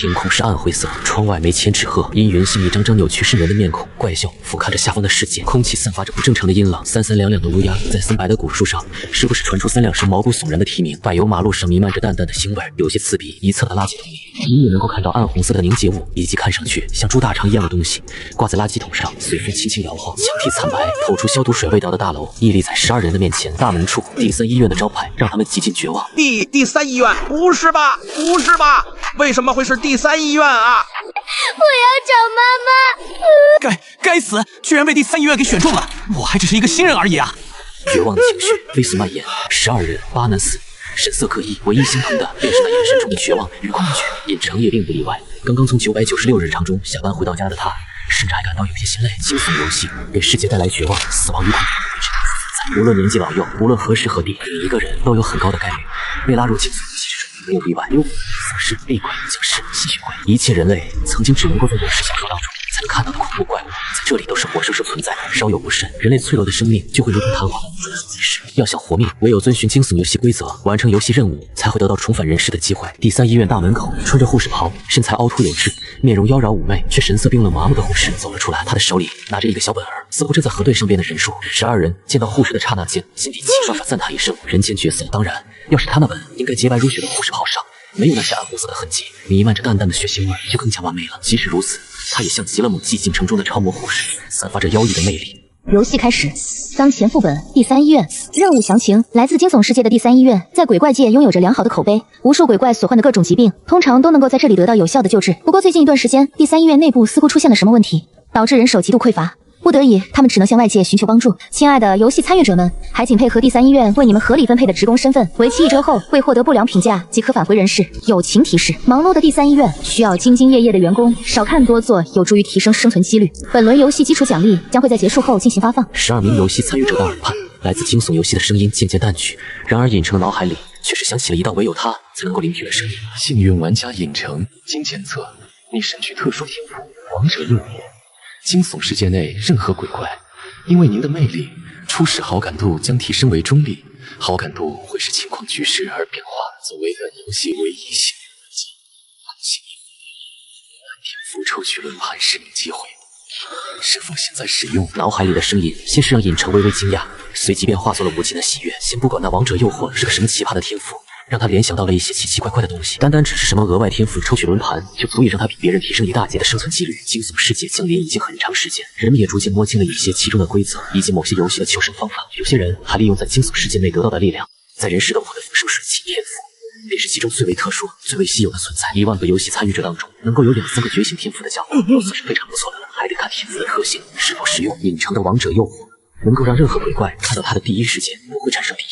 天空是暗灰色，窗外眉前纸鹤，阴云像一张张扭曲瘆人的面孔，怪笑俯瞰着下方的世界。空气散发着不正常的阴冷，三三两两的乌鸦在森白的古树上，时不时传出3、2声毛骨悚然的啼鸣。柏油马路上弥漫着淡淡的腥味，有些刺鼻。一侧的垃圾桶里，隐隐能够看到暗红色的凝结物，以及看上去像猪大肠一样的东西挂在垃圾桶上，随风轻轻摇晃。墙体惨白，透出消毒水味道的大楼屹立在12人的面前。大门处第3医院的招牌让他们几近绝望。第3医院？不是吧？不是吧？为什么会是第3医院啊？我要找妈妈！该死，居然被第3医院给选中了，我还只是一个新人而已啊！绝望的情绪飞速蔓延，12人8男4，神色各异，唯一相同的便是那眼神中的绝望与恐惧。尹成也并不例外，刚刚从996日常中下班回到家的他，甚至还感到有些心累。惊悚游戏给世界带来绝望、死亡与恐惧，是他的存在。无论年纪老幼，无论何时何地，每一个人都有很高的概率被拉入惊悚游戏之中。没有例外，幽魂、丧尸、厉鬼、僵尸、吸血鬼，一切人类曾经只能够在影视小说当中才能看到的恐怖怪物，在这里都是活生生存在的。稍有不慎，人类脆弱的生命就会如同弹簧。要想活命，唯有遵循惊悚游戏规则，完成游戏任务，才会得到重返人世的机会。第3医院大门口，穿着护士袍，身材凹凸有致，面容妖娆妩媚，却神色冰冷麻木的护士走了出来。他的手里拿着一个小本本，似乎正在核对上边的人数。12人见到护士的刹那间，心底齐刷刷赞叹一声：人间绝色！当然，要是他那本应该洁白如雪的护士袍上没有那些暗红色的痕迹，弥漫着淡淡的血腥味，就更加完美了。即使如此，它也像极了某寂静城中的超模护士，散发着妖异的魅力。游戏开始，当前副本第3医院任务详情：来自惊悚世界的第3医院，在鬼怪界拥有着良好的口碑，无数鬼怪所患的各种疾病，通常都能够在这里得到有效的救治。不过最近一段时间，第3医院内部似乎出现了什么问题，导致人手极度匮乏。不得已，他们只能向外界寻求帮助。亲爱的游戏参与者们，还请配合第3医院为你们合理分配的职工身份，为期1周后未获得不良评价即可返回人世。友情提示：忙碌的第3医院需要兢兢业业的员工，少看多做有助于提升生存几率。本轮游戏基础奖励将会在结束后进行发放。12名游戏参与者的耳畔，来自惊悚游戏的声音渐渐淡去，然而尹成的脑海里却是响起了一道唯有他才能够聆听的声音。幸运玩家尹成，经检测，你身具特殊天赋王者幼年。惊悚世界内任何鬼怪，因为您的魅力，初始好感度将提升为中立，好感度会视情况局势而变化。作为本游戏唯一幸运玩家，恭喜你按天赋抽取轮盘使用机会，是否现在使用？脑海里的声音先是让尹成微微惊讶，随即便化作了无尽的喜悦。先不管那王者诱惑是个什么奇葩的天赋，让他联想到了一些奇奇怪怪的东西，单单只是什么额外天赋抽取轮盘，就足以让他比别人提升一大截的生存几率。惊悚世界降临已经很长时间，人们也逐渐摸清了一些其中的规则，以及某些游戏的求生方法。有些人还利用在惊悚世界内得到的力量，在人世都获得风生水起。天赋便是其中最为特殊、最为稀有的存在。1万个游戏参与者当中，能够有2、3个觉醒天赋的家伙，都算是非常不错的了。还得看天赋的特性是否实用。隐藏的王者诱惑能够让任何鬼怪看到他的第一时间不会产生敌意，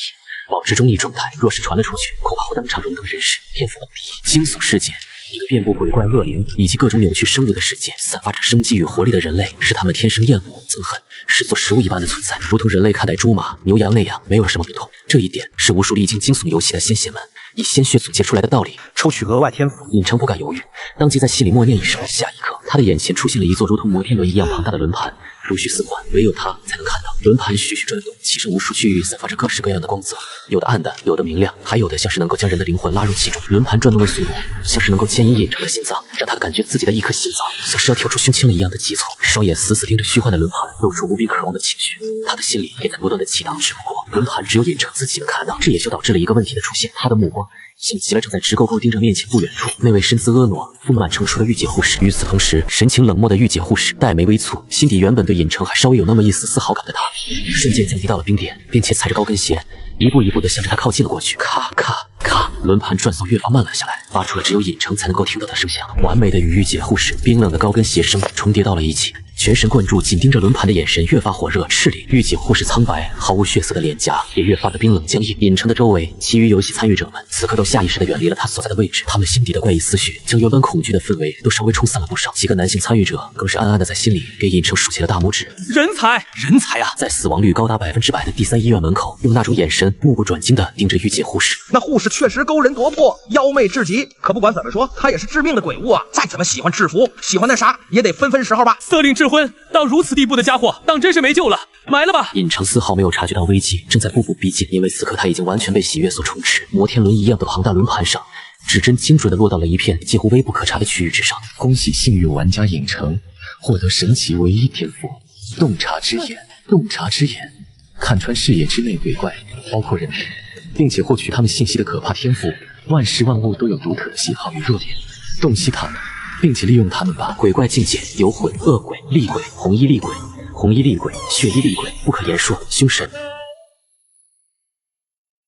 保持中立状态，若是传了出去，恐怕会当场荣登人世。天赋等第一，惊悚世界，一个遍布鬼怪恶灵以及各种扭曲生物的世界，散发着生机与活力的人类是他们天生厌恶、憎恨，视作食物一般的存在，如同人类看待猪马、牛羊那样，没有什么不同。这一点是无数历经惊悚游戏的先贤们以鲜血总结出来的道理。抽取额外天赋，尹成不敢犹豫，当即在心里默念一声。下一刻，他的眼前出现了一座如同摩天轮一样庞大的轮盘，如虚似幻，唯有他才能看到。轮盘徐徐转动，其中无数区域散发着各式各样的光泽，有的暗淡，有的明亮，还有的像是能够将人的灵魂拉入其中。轮盘转动的速度像是能够牵引尹成的心脏，让他感觉自己的一颗心脏像是要跳出胸腔了一样的急促。双眼死死盯着虚幻的轮盘，露出无比渴望的情绪。他的心里也在不断的祈祷，只不过轮盘只有尹成自己能看到，这也就导致了一个问题的出现。他的目光像极了正在直勾勾盯着面前不远处那位身姿婀娜、丰满成熟的御姐护士。与此同时，神情冷漠的御姐护士黛眉微蹙，心底原本对尹成还稍微有那么一丝丝好感的他，瞬间降低到了冰点，并且踩着高跟鞋一步一步地向着他靠近了过去。咔咔咔，轮盘转速越发慢了下来，发出了只有尹成才能够听到的声响。完美的与御姐护士冰冷的高跟鞋声重叠到了一起，全神贯注紧盯着轮盘的眼神越发火热炽烈。御姐护士苍白毫无血色的脸颊也越发的冰冷僵硬。尹成的周围，其余游戏参与者们此刻都下意识地远离了他所在的位置，他们心底的怪异思绪将原本恐惧的氛围都稍微冲散了不少。几个男性参与者更是暗暗地在心里给尹成竖起了大拇指。人才，人才啊！在死亡率高达100%的第3医院门口，用那种眼神目不转睛地盯着御姐护士。那护士确实勾人夺魄，妖媚至极。可不管怎么说，她也是致命的鬼物啊！再怎么喜欢制服，喜欢那啥，也得分时候吧。色令智昏，到如此地步的家伙，当真是没救了，埋了吧！尹成丝毫没有察觉到危机正在步步逼近，因为此刻他已经完全被喜悦所充斥。摩天轮一样的庞大轮盘上，指针精准地落到了一片几乎微不可察的区域之上。恭喜幸运玩家尹成获得神奇唯一天赋——洞察之眼。洞察之眼看穿视野之内鬼怪，包括人类，并且获取他们信息的可怕天赋。万事万物都有独特的喜好与弱点，洞悉他们，并且利用他们吧。鬼怪境界：游魂、恶鬼、厉鬼、红衣厉鬼、红衣厉鬼、血衣厉鬼、不可言说、凶神。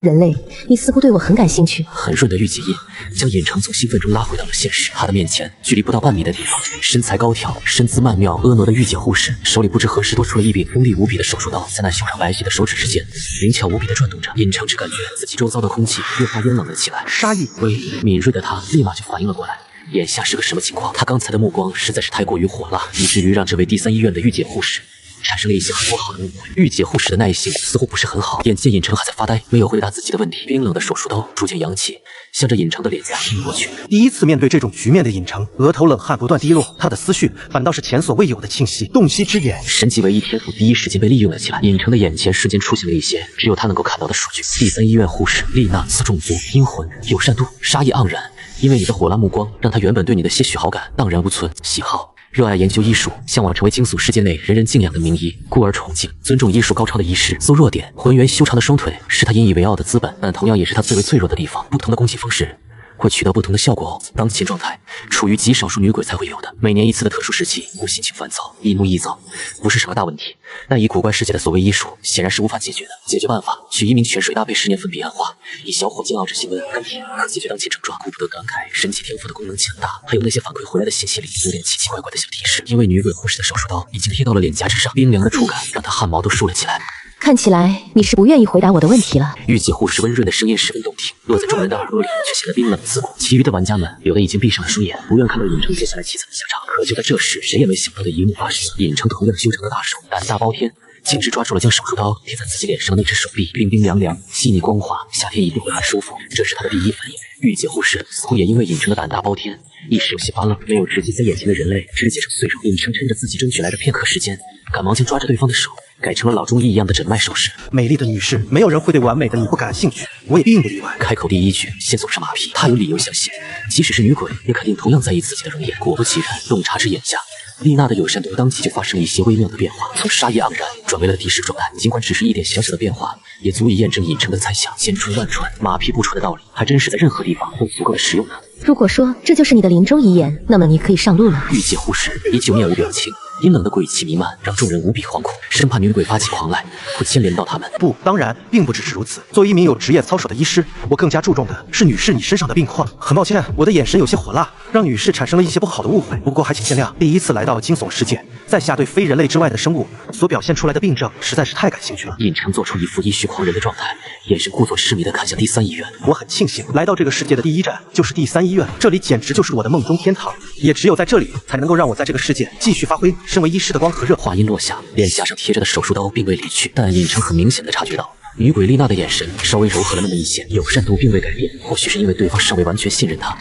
人类，你似乎对我很感兴趣。很润的御姐印将尹成从兴奋中拉回到了现实。他的面前，距离不到半米的地方，身材高挑、身姿曼妙、婀娜的御姐护士，手里不知何时多出了一柄锋利无比的手术刀，在那修长白皙的手指之间，灵巧无比的转动着。尹成只感觉自己周遭的空气越发阴冷了起来。杀意威敏锐的他立马就反应了过来。眼下是个什么情况？他刚才的目光实在是太过于火辣，以至于让这位第3医院的御姐护士产生了一些很不好的误会。御姐护士的耐性似乎不是很好，眼见尹成还在发呆，没有回答自己的问题，冰冷的手术刀逐渐扬起，向着尹成的脸颊劈过去。第一次面对这种局面的尹成，额头冷汗不断滴落，他的思绪反倒是前所未有的清晰。洞悉之眼，神级唯一天赋第一时间被利用了起来。尹成的眼前瞬间出现了一些只有他能够看到的数据：第3医院护士丽娜，雌种族，阴魂，友善度，杀意盎然。因为你的火辣目光，让他原本对你的些许好感荡然无存。喜好：热爱研究医术，向往成为惊悚世界内人人敬仰的名医，故而崇敬、尊重医术高超的医师。搜弱点：浑圆修长的双腿是他引以为傲的资本，但同样也是他最为脆弱的地方。不同的攻击方式会取得不同的效果哦。当前状态处于极少数女鬼才会有的每年一次的特殊时期，故心情烦躁、易怒易躁，不是什么大问题。但以古怪世界的所谓医术，显然是无法解决的。解决办法：取1名泉水搭配10年粉笔暗化，以小火煎熬至性温甘甜，可解决当前症状。顾不得感慨神奇天赋的功能强大，还有那些反馈回来的信息里有点奇奇怪怪的小提示。因为女鬼护士的手术刀已经贴到了脸颊之上，冰凉的触感让她汗毛都竖了起来。看起来你是不愿意回答我的问题了。御姐护士温润的声音十分动听，落在众人的耳朵里却显得冰冷刺骨。其余的玩家们有的已经闭上了双眼，不愿看到尹成接下来凄惨的下场。可就在这时，谁也没想到的一幕发生了：尹成同样修长的大手，胆大包天，径直抓住了将手术刀贴在自己脸上的那只手臂，冰冰凉凉，细腻光滑，夏天一定会很舒服。这是他的第一反应。御姐护士似乎也因为尹成的胆大包天，一时有些发愣，没有直接将眼前的人类肢解成碎肉。尹成趁着自己争取来的片刻时间，赶忙将抓着对方的手改成了老中医一样的诊脉手势。美丽的女士，没有人会对完美的你不感兴趣，我也并不例外。开口第一句先送上马屁，他有理由相信，即使是女鬼，也肯定同样在意自己的容颜。果不其然，洞察之眼下，丽娜的友善度当即就发生了一些微妙的变化，从杀意盎然转为了敌视状态。尽管只是一点小小的变化，也足以验证尹成的猜想千传万传，马屁不传的道理，还真是在任何地方都足够的实用呢。如果说这就是你的临终遗言，那么你可以上路了。御姐护士依旧面无表情，阴冷的鬼气弥漫，让众人无比惶恐，生怕女鬼发起狂来会牵连到他们。不，当然并不只是如此。作为一名有职业操守的医师，我更加注重的是女士你身上的病况。很抱歉，我的眼神有些火辣，让女士产生了一些不好的误会，不过还请见谅。第一次来到惊悚世界，在下对非人类之外的生物所表现出来的病症实在是太感兴趣了。尹成做出一副医学狂人的状态，眼神故作痴迷地看向第3医院。我很庆幸来到这个世界的第一站就是第3医院，这里简直就是我的梦中天堂，也只有在这里才能够让我在这个世界继续发挥身为医师的光和热。话音落下，脸颊上贴着的手术刀并未离去，但尹成很明显地察觉到女鬼丽娜的眼神稍微柔和了那么一些，友善度并未改变。或许是因为对方尚未完全信任他。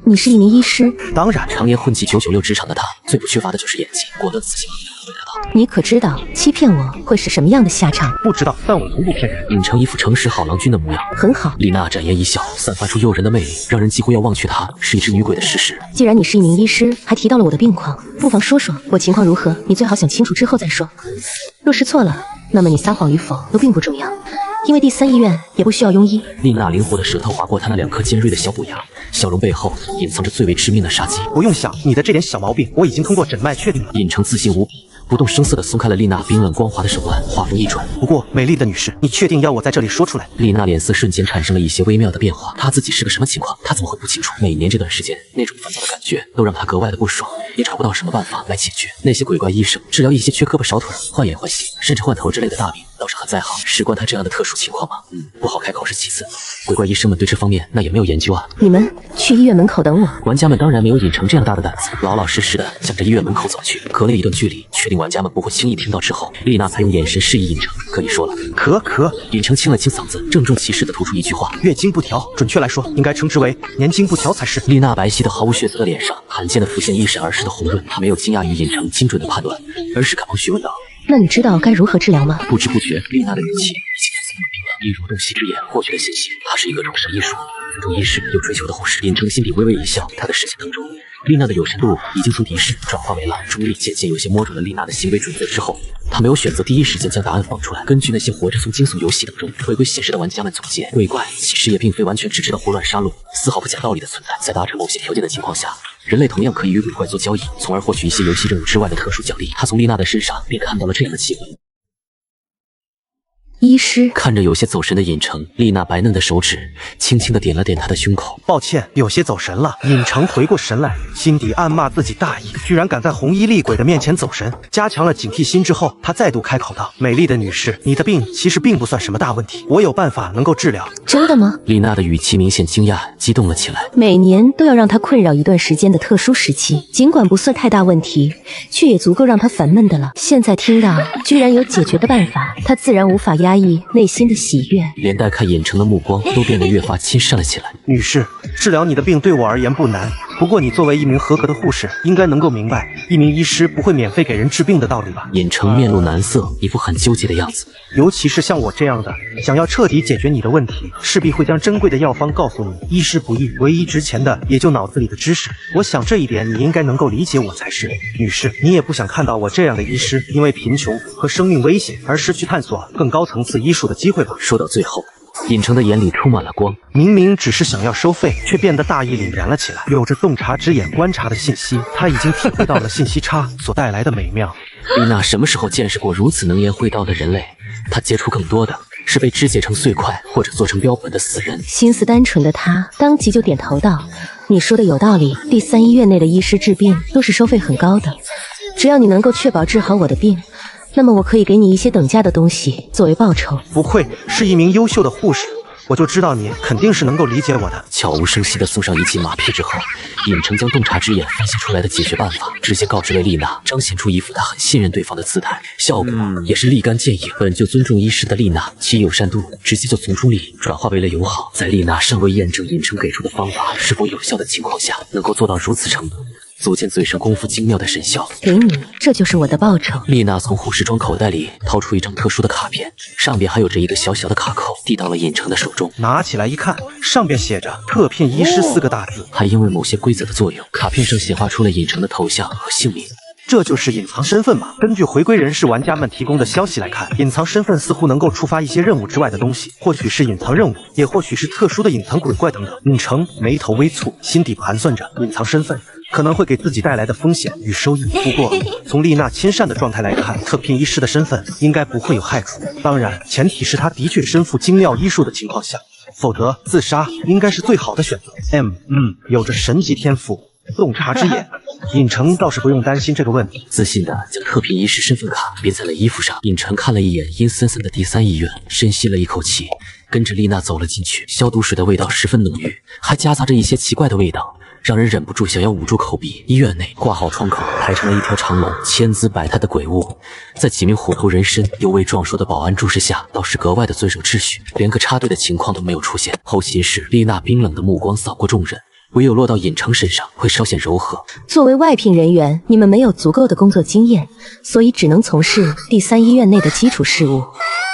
你是一名医师？当然，常年混迹996职场的他，最不缺乏的就是演技。果断自信回答道：“你可知道欺骗我会是什么样的下场？”不知道，但我从不骗人。尹成一副诚实好郎君的模样。很好。丽娜展颜一笑，散发出诱人的魅力，让人几乎要忘却她是一只女鬼的事实。既然你是一名医师，还提到了我的病况，不妨说说我情况如何？你最好想清楚之后再说。若是错了，那么你撒谎与否都并不重要，因为第3医院也不需要庸医。丽娜灵活的舌头划过她那2颗尖锐的小补牙，笑容背后隐藏着最为致命的杀机。不用想，你的这点小毛病我已经通过诊脉确定了。尹成自信无比，不动声色地松开了丽娜冰冷光滑的手腕，话锋一转：“不过，美丽的女士，你确定要我在这里说出来？”丽娜脸色瞬间产生了一些微妙的变化，她自己是个什么情况，她怎么会不清楚？每年这段时间，那种烦躁的感觉都让她格外的不爽，也找不到什么办法来解决。那些鬼怪医生治疗一些缺胳膊少腿、换眼换心，甚至换头之类的大病，倒是很在行。事关她这样的特殊情况吗？不好开口是其次，鬼怪医生们对这方面那也没有研究啊。你们去医院门口等我。玩家们当然没有尹成这样大的胆子，老老实实的向着医院门口走去。隔了一段距离，确定玩家们不会轻易听到之后，丽娜才用眼神示意尹成可以说了。可尹成清了清嗓子，郑重其事的吐出一句话：“月经不调，准确来说应该称之为年经不调才是。”丽娜白皙的毫无血色的脸上罕见的浮现一闪而逝的红润，她没有惊讶于尹成精准的判断，而是赶忙询问道：“那你知道该如何治疗吗？”不知不觉，丽娜的语气已经变得这么冰冷。以蠕动系之眼获取的信息，它是一个终身医术。对医师有追求的护士，尹成心底微微一笑。他的视线当中，丽娜的有深度已经从敌视转化为了中立。渐渐有些摸准了丽娜的行为准则之后，他没有选择第一时间将答案放出来。根据那些活着从惊悚游戏当中回归现实的玩家们总结，鬼怪其实也并非完全只知道胡乱杀戮，丝毫不讲道理的存在。在达成某些条件的情况下，人类同样可以与鬼怪做交易，从而获取一些游戏任务之外的特殊奖励。他从丽娜的身上便看到了这样的气氛。医师看着有些走神的尹成，丽娜白嫩的手指轻轻地点了点他的胸口。抱歉，有些走神了。尹成回过神来，心底暗骂自己大意，居然敢在红衣厉鬼的面前走神。加强了警惕心之后，他再度开口道：“美丽的女士，你的病其实并不算什么大问题，我有办法能够治疗。”真的吗？丽娜的语气明显惊讶，激动了起来。每年都要让他困扰一段时间的特殊时期，尽管不算太大问题，却也足够让他烦闷的了。现在听到居然有解决的办法，他自然无法压抑内心的喜悦，连带看尹成的目光都变得越发亲善了起来。女士，治疗你的病对我而言不难，不过你作为一名合格的护士，应该能够明白，一名医师不会免费给人治病的道理吧？尹成面露难色，一副很纠结的样子。尤其是像我这样的，想要彻底解决你的问题，势必会将珍贵的药方告诉你。医师不易，唯一值钱的也就脑子里的知识。我想这一点你应该能够理解我才是。女士，你也不想看到我这样的医师因为贫穷和生命危险而失去探索更高层次医术的机会吧？说到最后，尹成的眼里充满了光，明明只是想要收费，却变得大义凛然了起来。有着洞察之眼观察的信息，他已经体会到了信息差所带来的美妙。丽娜什么时候见识过如此能言会道的人类？她接触更多的是被肢解成碎块或者做成标本的死人。心思单纯的他当即就点头道：“你说的有道理，第三医院内的医师治病都是收费很高的，只要你能够确保治好我的病，那么我可以给你一些等价的东西作为报酬。”不愧是一名优秀的护士，我就知道你肯定是能够理解我的。悄无声息地送上一剂马匹之后，尹成将洞察之眼分析出来的解决办法直接告知了丽娜，彰显出一副他很信任对方的姿态，效果也是立竿见影。本就尊重医师的丽娜，其友善度直接就从中立转化为了友好。在丽娜尚未验证尹成给出的方法是否有效的情况下，能够做到如此程度，足见嘴上功夫精妙的神效。给你，这就是我的报酬。丽娜从护士装口袋里掏出一张特殊的卡片，上边还有着一个小小的卡扣，递到了尹成的手中。拿起来一看，上边写着“特聘医师”4个大字。还因为某些规则的作用，卡片上显化出了尹成的头像和姓名。这就是隐藏身份吗？根据回归人士玩家们提供的消息来看，隐藏身份似乎能够触发一些任务之外的东西，或许是隐藏任务，也或许是特殊的隐藏鬼怪等等。尹成眉头微蹙，心底盘算着隐藏身份可能会给自己带来的风险与收益。不过，从丽娜亲善的状态来看，特聘医师的身份应该不会有害处。当然，前提是他的确身负精妙医术的情况下，否则自杀应该是最好的选择。有着神级天赋。洞察之眼，尹成倒是不用担心这个问题，自信地将特聘医师身份卡别在了衣服上。尹成看了一眼阴森森的第三医院，深吸了一口气，跟着丽娜走了进去。消毒水的味道十分浓郁，还夹杂着一些奇怪的味道，让人忍不住想要捂住口鼻。医院内挂号窗口排成了一条长龙，千姿百态的鬼物，在几名虎头人身、尤为壮硕的保安注视下，倒是格外的遵守秩序，连个插队的情况都没有出现。后勤室，丽娜冰冷的目光扫过众人，唯有落到尹成身上会稍显柔和。作为外聘人员，你们没有足够的工作经验，所以只能从事第三医院内的基础事务。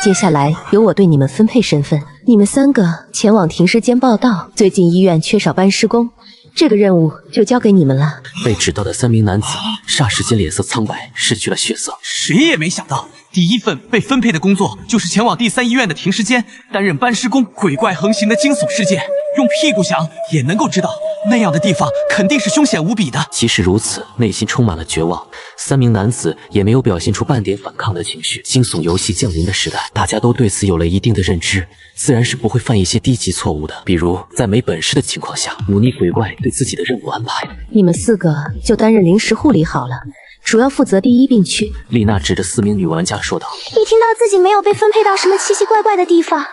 接下来由我对你们分配身份，你们3个前往停尸间报到，最近医院缺少搬尸工，这个任务就交给你们了。被指到的3名男子霎时间脸色苍白，失去了血色。谁也没想到，第一份被分配的工作就是前往第三医院的停尸间，担任搬尸工。鬼怪横行的惊悚世界，用屁股想也能够知道，那样的地方肯定是凶险无比的。即使如此，内心充满了绝望。3名男子也没有表现出半点反抗的情绪。惊悚游戏降临的时代，大家都对此有了一定的认知，自然是不会犯一些低级错误的，比如在没本事的情况下忤逆鬼怪对自己的任务安排。你们4个就担任临时护理好了，主要负责第一病区。丽娜指着4名女玩家说道。一听到自己没有被分配到什么奇奇怪怪的地方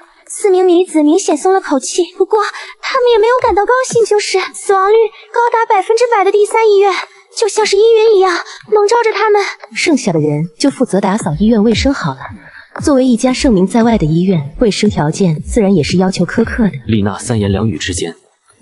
，4名女子明显松了口气。不过她们也没有感到高兴，就是死亡率高达100%的第三医院，就像是阴云一样笼罩着他们。剩下的人就负责打扫医院卫生好了。作为一家盛名在外的医院，卫生条件自然也是要求苛刻的。丽娜3言2语之间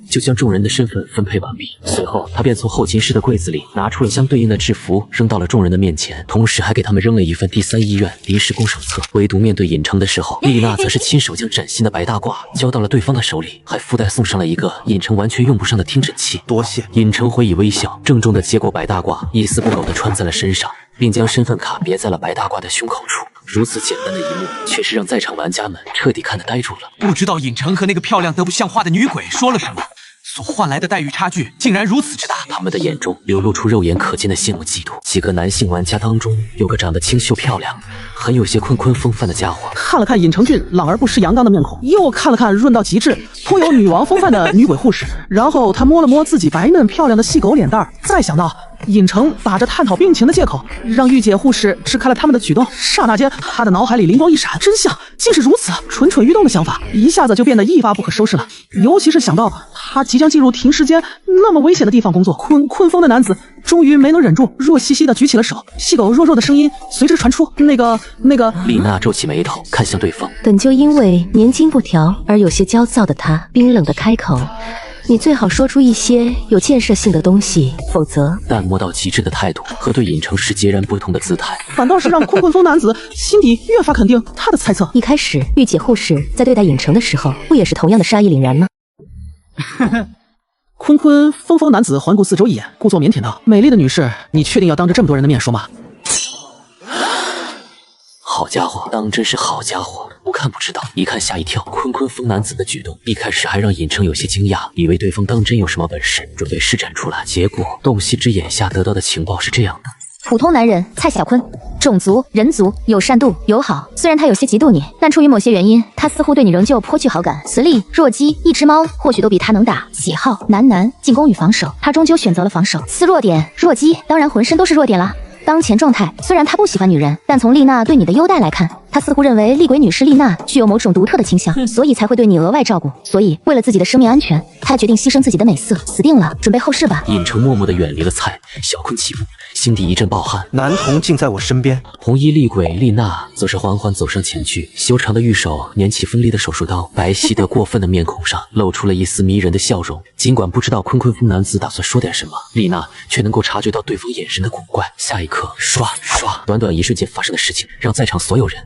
就将众人的身份分配完毕。随后，他便从后勤室的柜子里拿出了相对应的制服，扔到了众人的面前，同时还给他们扔了一份第3医院临时工手册。唯独面对尹成的时候，丽娜则是亲手将崭新的白大褂交到了对方的手里，还附带送上了一个尹成完全用不上的听诊器。多谢。尹成回以微笑，郑重地接过白大褂，一丝不苟地穿在了身上，并将身份卡别在了白大褂的胸口处。如此简单的一幕，却是让在场玩家们彻底看得呆住了。不知道尹成和那个漂亮得不像话的女鬼说了什么，所换来的待遇差距竟然如此之大。他们的眼中流露出肉眼可见的羡慕嫉妒。几个男性玩家当中，有个长得清秀漂亮，很有些坤坤风范的家伙。看了看尹成俊朗而不失阳刚的面孔，又看了看润到极致、颇有女王风范的女鬼护士，然后他摸了摸自己白嫩漂亮的细狗脸蛋儿，再想到尹成打着探讨病情的借口，让御姐护士支开了他们的举动，刹那间他的脑海里灵光一闪，真相竟是如此，蠢蠢欲动的想法一下子就变得一发不可收拾了。尤其是想到他即将进入停尸间那么危险的地方工作，坤风的男子终于没能忍住，弱兮兮的举起了手，细狗弱弱的声音随之传出，那个。丽娜皱起眉头，看向对方。本就因为年经不调而有些焦躁的他，冰冷的开口。你最好说出一些有建设性的东西，否则……淡漠到极致的态度和对尹成是截然不同的姿态，反倒是让坤风男子心底越发肯定他的猜测。一开始，御姐护士在对待尹成的时候，不也是同样的杀意凛然吗？坤风男子环顾四周一眼，故作腼腆道：“美丽的女士，你确定要当着这么多人的面说吗？”好家伙，当真是好家伙！不看不知道，一看吓一跳。坤风男子的举动，一开始还让尹成有些惊讶，以为对方当真有什么本事，准备施展出来。结果洞悉之眼下得到的情报是这样的：普通男人蔡小坤，种族人族，友善度友好。虽然他有些嫉妒你，但出于某些原因，他似乎对你仍旧颇具好感。实力弱鸡，一只猫或许都比他能打。喜好男，进攻与防守，他终究选择了防守。次弱点，弱鸡，当然浑身都是弱点啦。当前状态，虽然他不喜欢女人，但从丽娜对你的优待来看，他似乎认为厉鬼女士丽娜具有某种独特的倾向，所以才会对你额外照顾。所以为了自己的生命安全，他决定牺牲自己的美色。死定了，准备后事吧。尹成默默地远离了蔡小坤几步，心底一阵暴汗。男童竟在我身边。红衣厉鬼丽娜则是缓缓走上前去，修长的玉手捻起锋利的手术刀，白皙的过分的面孔上露出了一丝迷人的笑容。尽管不知道坤风男子打算说点什么，丽娜却能够察觉到对方眼神的古怪。下一刻，唰，短短一瞬间发生的事情，让在场所有人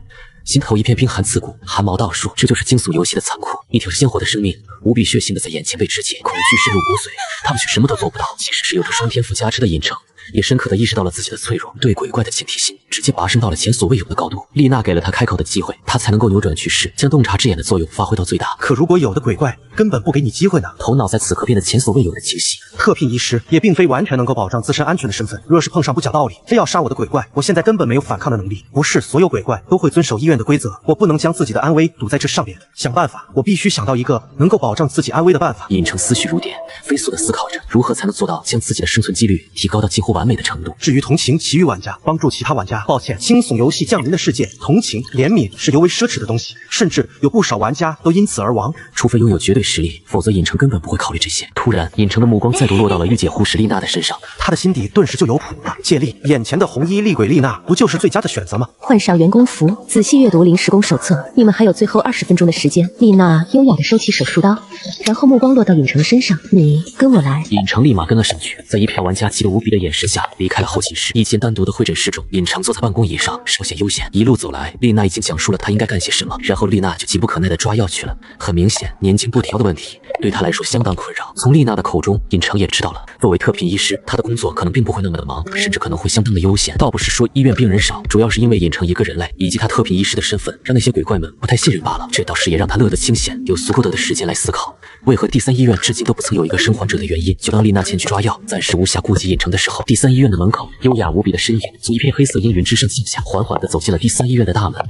心头一片冰寒刺骨，汗毛倒竖。这就是惊悚游戏的残酷，一条鲜活的生命无比血腥的在眼前被肢解，恐惧深入骨髓，他们却什么都做不到。即使是有着双天赋加持的尹成，也深刻地意识到了自己的脆弱，对鬼怪的警惕心直接拔升到了前所未有的高度。丽娜给了他开口的机会，他才能够扭转趋势，将洞察之眼的作用发挥到最大。可如果有的鬼怪根本不给你机会呢？头脑在此刻变得前所未有的清晰。特聘医师也并非完全能够保障自身安全的身份，若是碰上不讲道理非要杀我的鬼怪，我现在根本没有反抗的能力。不是所有鬼怪都会遵守医院的规则，我不能将自己的安危赌在这上面。想办法，我必须想到一个能够保障自己安危的办法。尹成思绪如电，飞速地思考着如何才能做到将自己的生存几率提高到几乎完美的程度。至于同情其余玩家，帮助其他玩家，抱歉，惊悚游戏降临的世界，同情、怜悯是尤为奢侈的东西，甚至有不少玩家都因此而亡。除非拥有绝对实力，否则尹成根本不会考虑这些。突然，尹成的目光再度落到了御姐护士丽娜的身上，他的心底顿时就有谱了。借力，眼前的红衣厉鬼丽娜不就是最佳的选择吗？换上员工服，仔细阅读临时工手册。你们还有最后20分钟的时间。丽娜优雅地收起手术刀，然后目光落到尹成身上。你跟我来。尹成立马跟了上去，在一票玩家激得无比的眼神下，离开了后勤室。一间单独的会诊室中，尹成坐在办公椅上，稍显悠闲。一路走来，丽娜已经讲述了他应该干些什么，然后丽娜就急不可耐地抓药去了。很明显，年经不调的问题对他来说相当困扰。从丽娜的口中，尹成也知道了，作为特聘医师，他的工作可能并不会那么的忙，甚至可能会相当的悠闲。倒不是说医院病人少，主要是因为尹成一个人类，以及他特聘医师的身份，让那些鬼怪们不太信任罢了。这倒是也让他乐得清闲，有足够的时间来思考，为何第3医院至今都不曾有一个生还者的原因。就当丽娜前去抓药，暂时无暇顾及尹成的时候，第3医院的门口，优雅无比的身影从一片黑色阴云之上向下，缓缓地走进了第3医院的大门。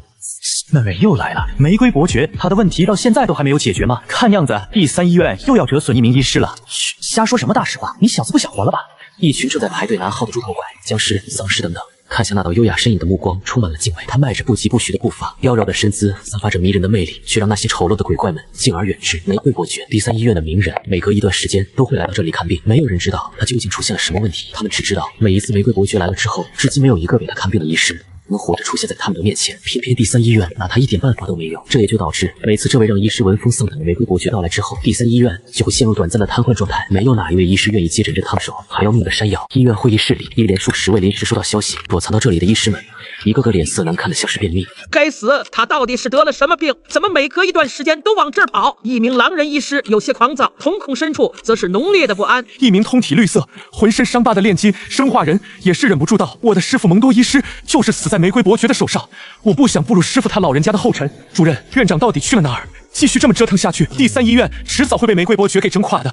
那位又来了，玫瑰伯爵，他的问题到现在都还没有解决吗？看样子第3医院又要折损一名医师了。嘘，瞎说什么大实话？你小子不想活了吧？一群正在排队拿号的猪头怪、僵尸、丧尸等等，看向那道优雅身影的目光充满了敬畏。他迈着不疾不徐的步伐，妖娆的身姿散发着迷人的魅力，却让那些丑陋的鬼怪们敬而远之。玫瑰伯爵，第3医院的名人，每隔一段时间都会来到这里看病，没有人知道他究竟出现了什么问题。他们只知道，每一次玫瑰伯爵来了之后，至今没有一个给他看病的医师。能活着出现在他们的面前，偏偏第三医院拿他一点办法都没有。这也就导致每次这位让医师闻风丧胆的玫瑰伯爵到来之后，第三医院就会陷入短暂的瘫痪状态，没有哪一位医师愿意接诊这烫手还要命的山药。医院会议室里，一连数10位临时收到消息躲藏到这里的医师们，一个个脸色难看的像是便秘。该死，他到底是得了什么病？怎么每隔一段时间都往这儿跑？一名狼人医师有些狂躁，瞳孔深处则是浓烈的不安。一名通体绿色、浑身伤疤的炼金生化人也是忍不住道：“我的师傅蒙多医师就是死在玫瑰伯爵的手上，我不想步入师傅他老人家的后尘。主任、院长到底去了哪儿？继续这么折腾下去，第三医院迟早会被玫瑰伯爵给整垮的。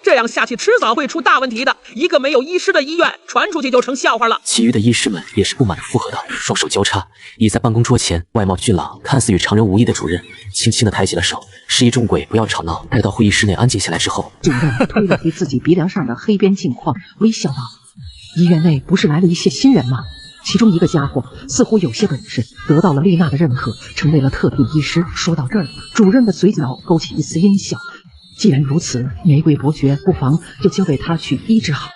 这样下去，迟早会出大问题的。一个没有医师的医院，传出去就成笑话了。”其余的医师们也是不满地附和道，双手交叉倚在办公桌前，外貌俊朗、看似与常人无异的主任轻轻地抬起了手，示意众鬼不要吵闹。待到会议室内安静下来之后，主任推了推自己鼻梁上的黑边镜框，微笑道：“医院内不是来了一些新人吗？其中一个家伙似乎有些本事，得到了丽娜的认可，成为了特聘医师。”说到这儿，主任的嘴角勾起一丝阴笑。既然如此，玫瑰伯爵不妨就交给他去医治好了。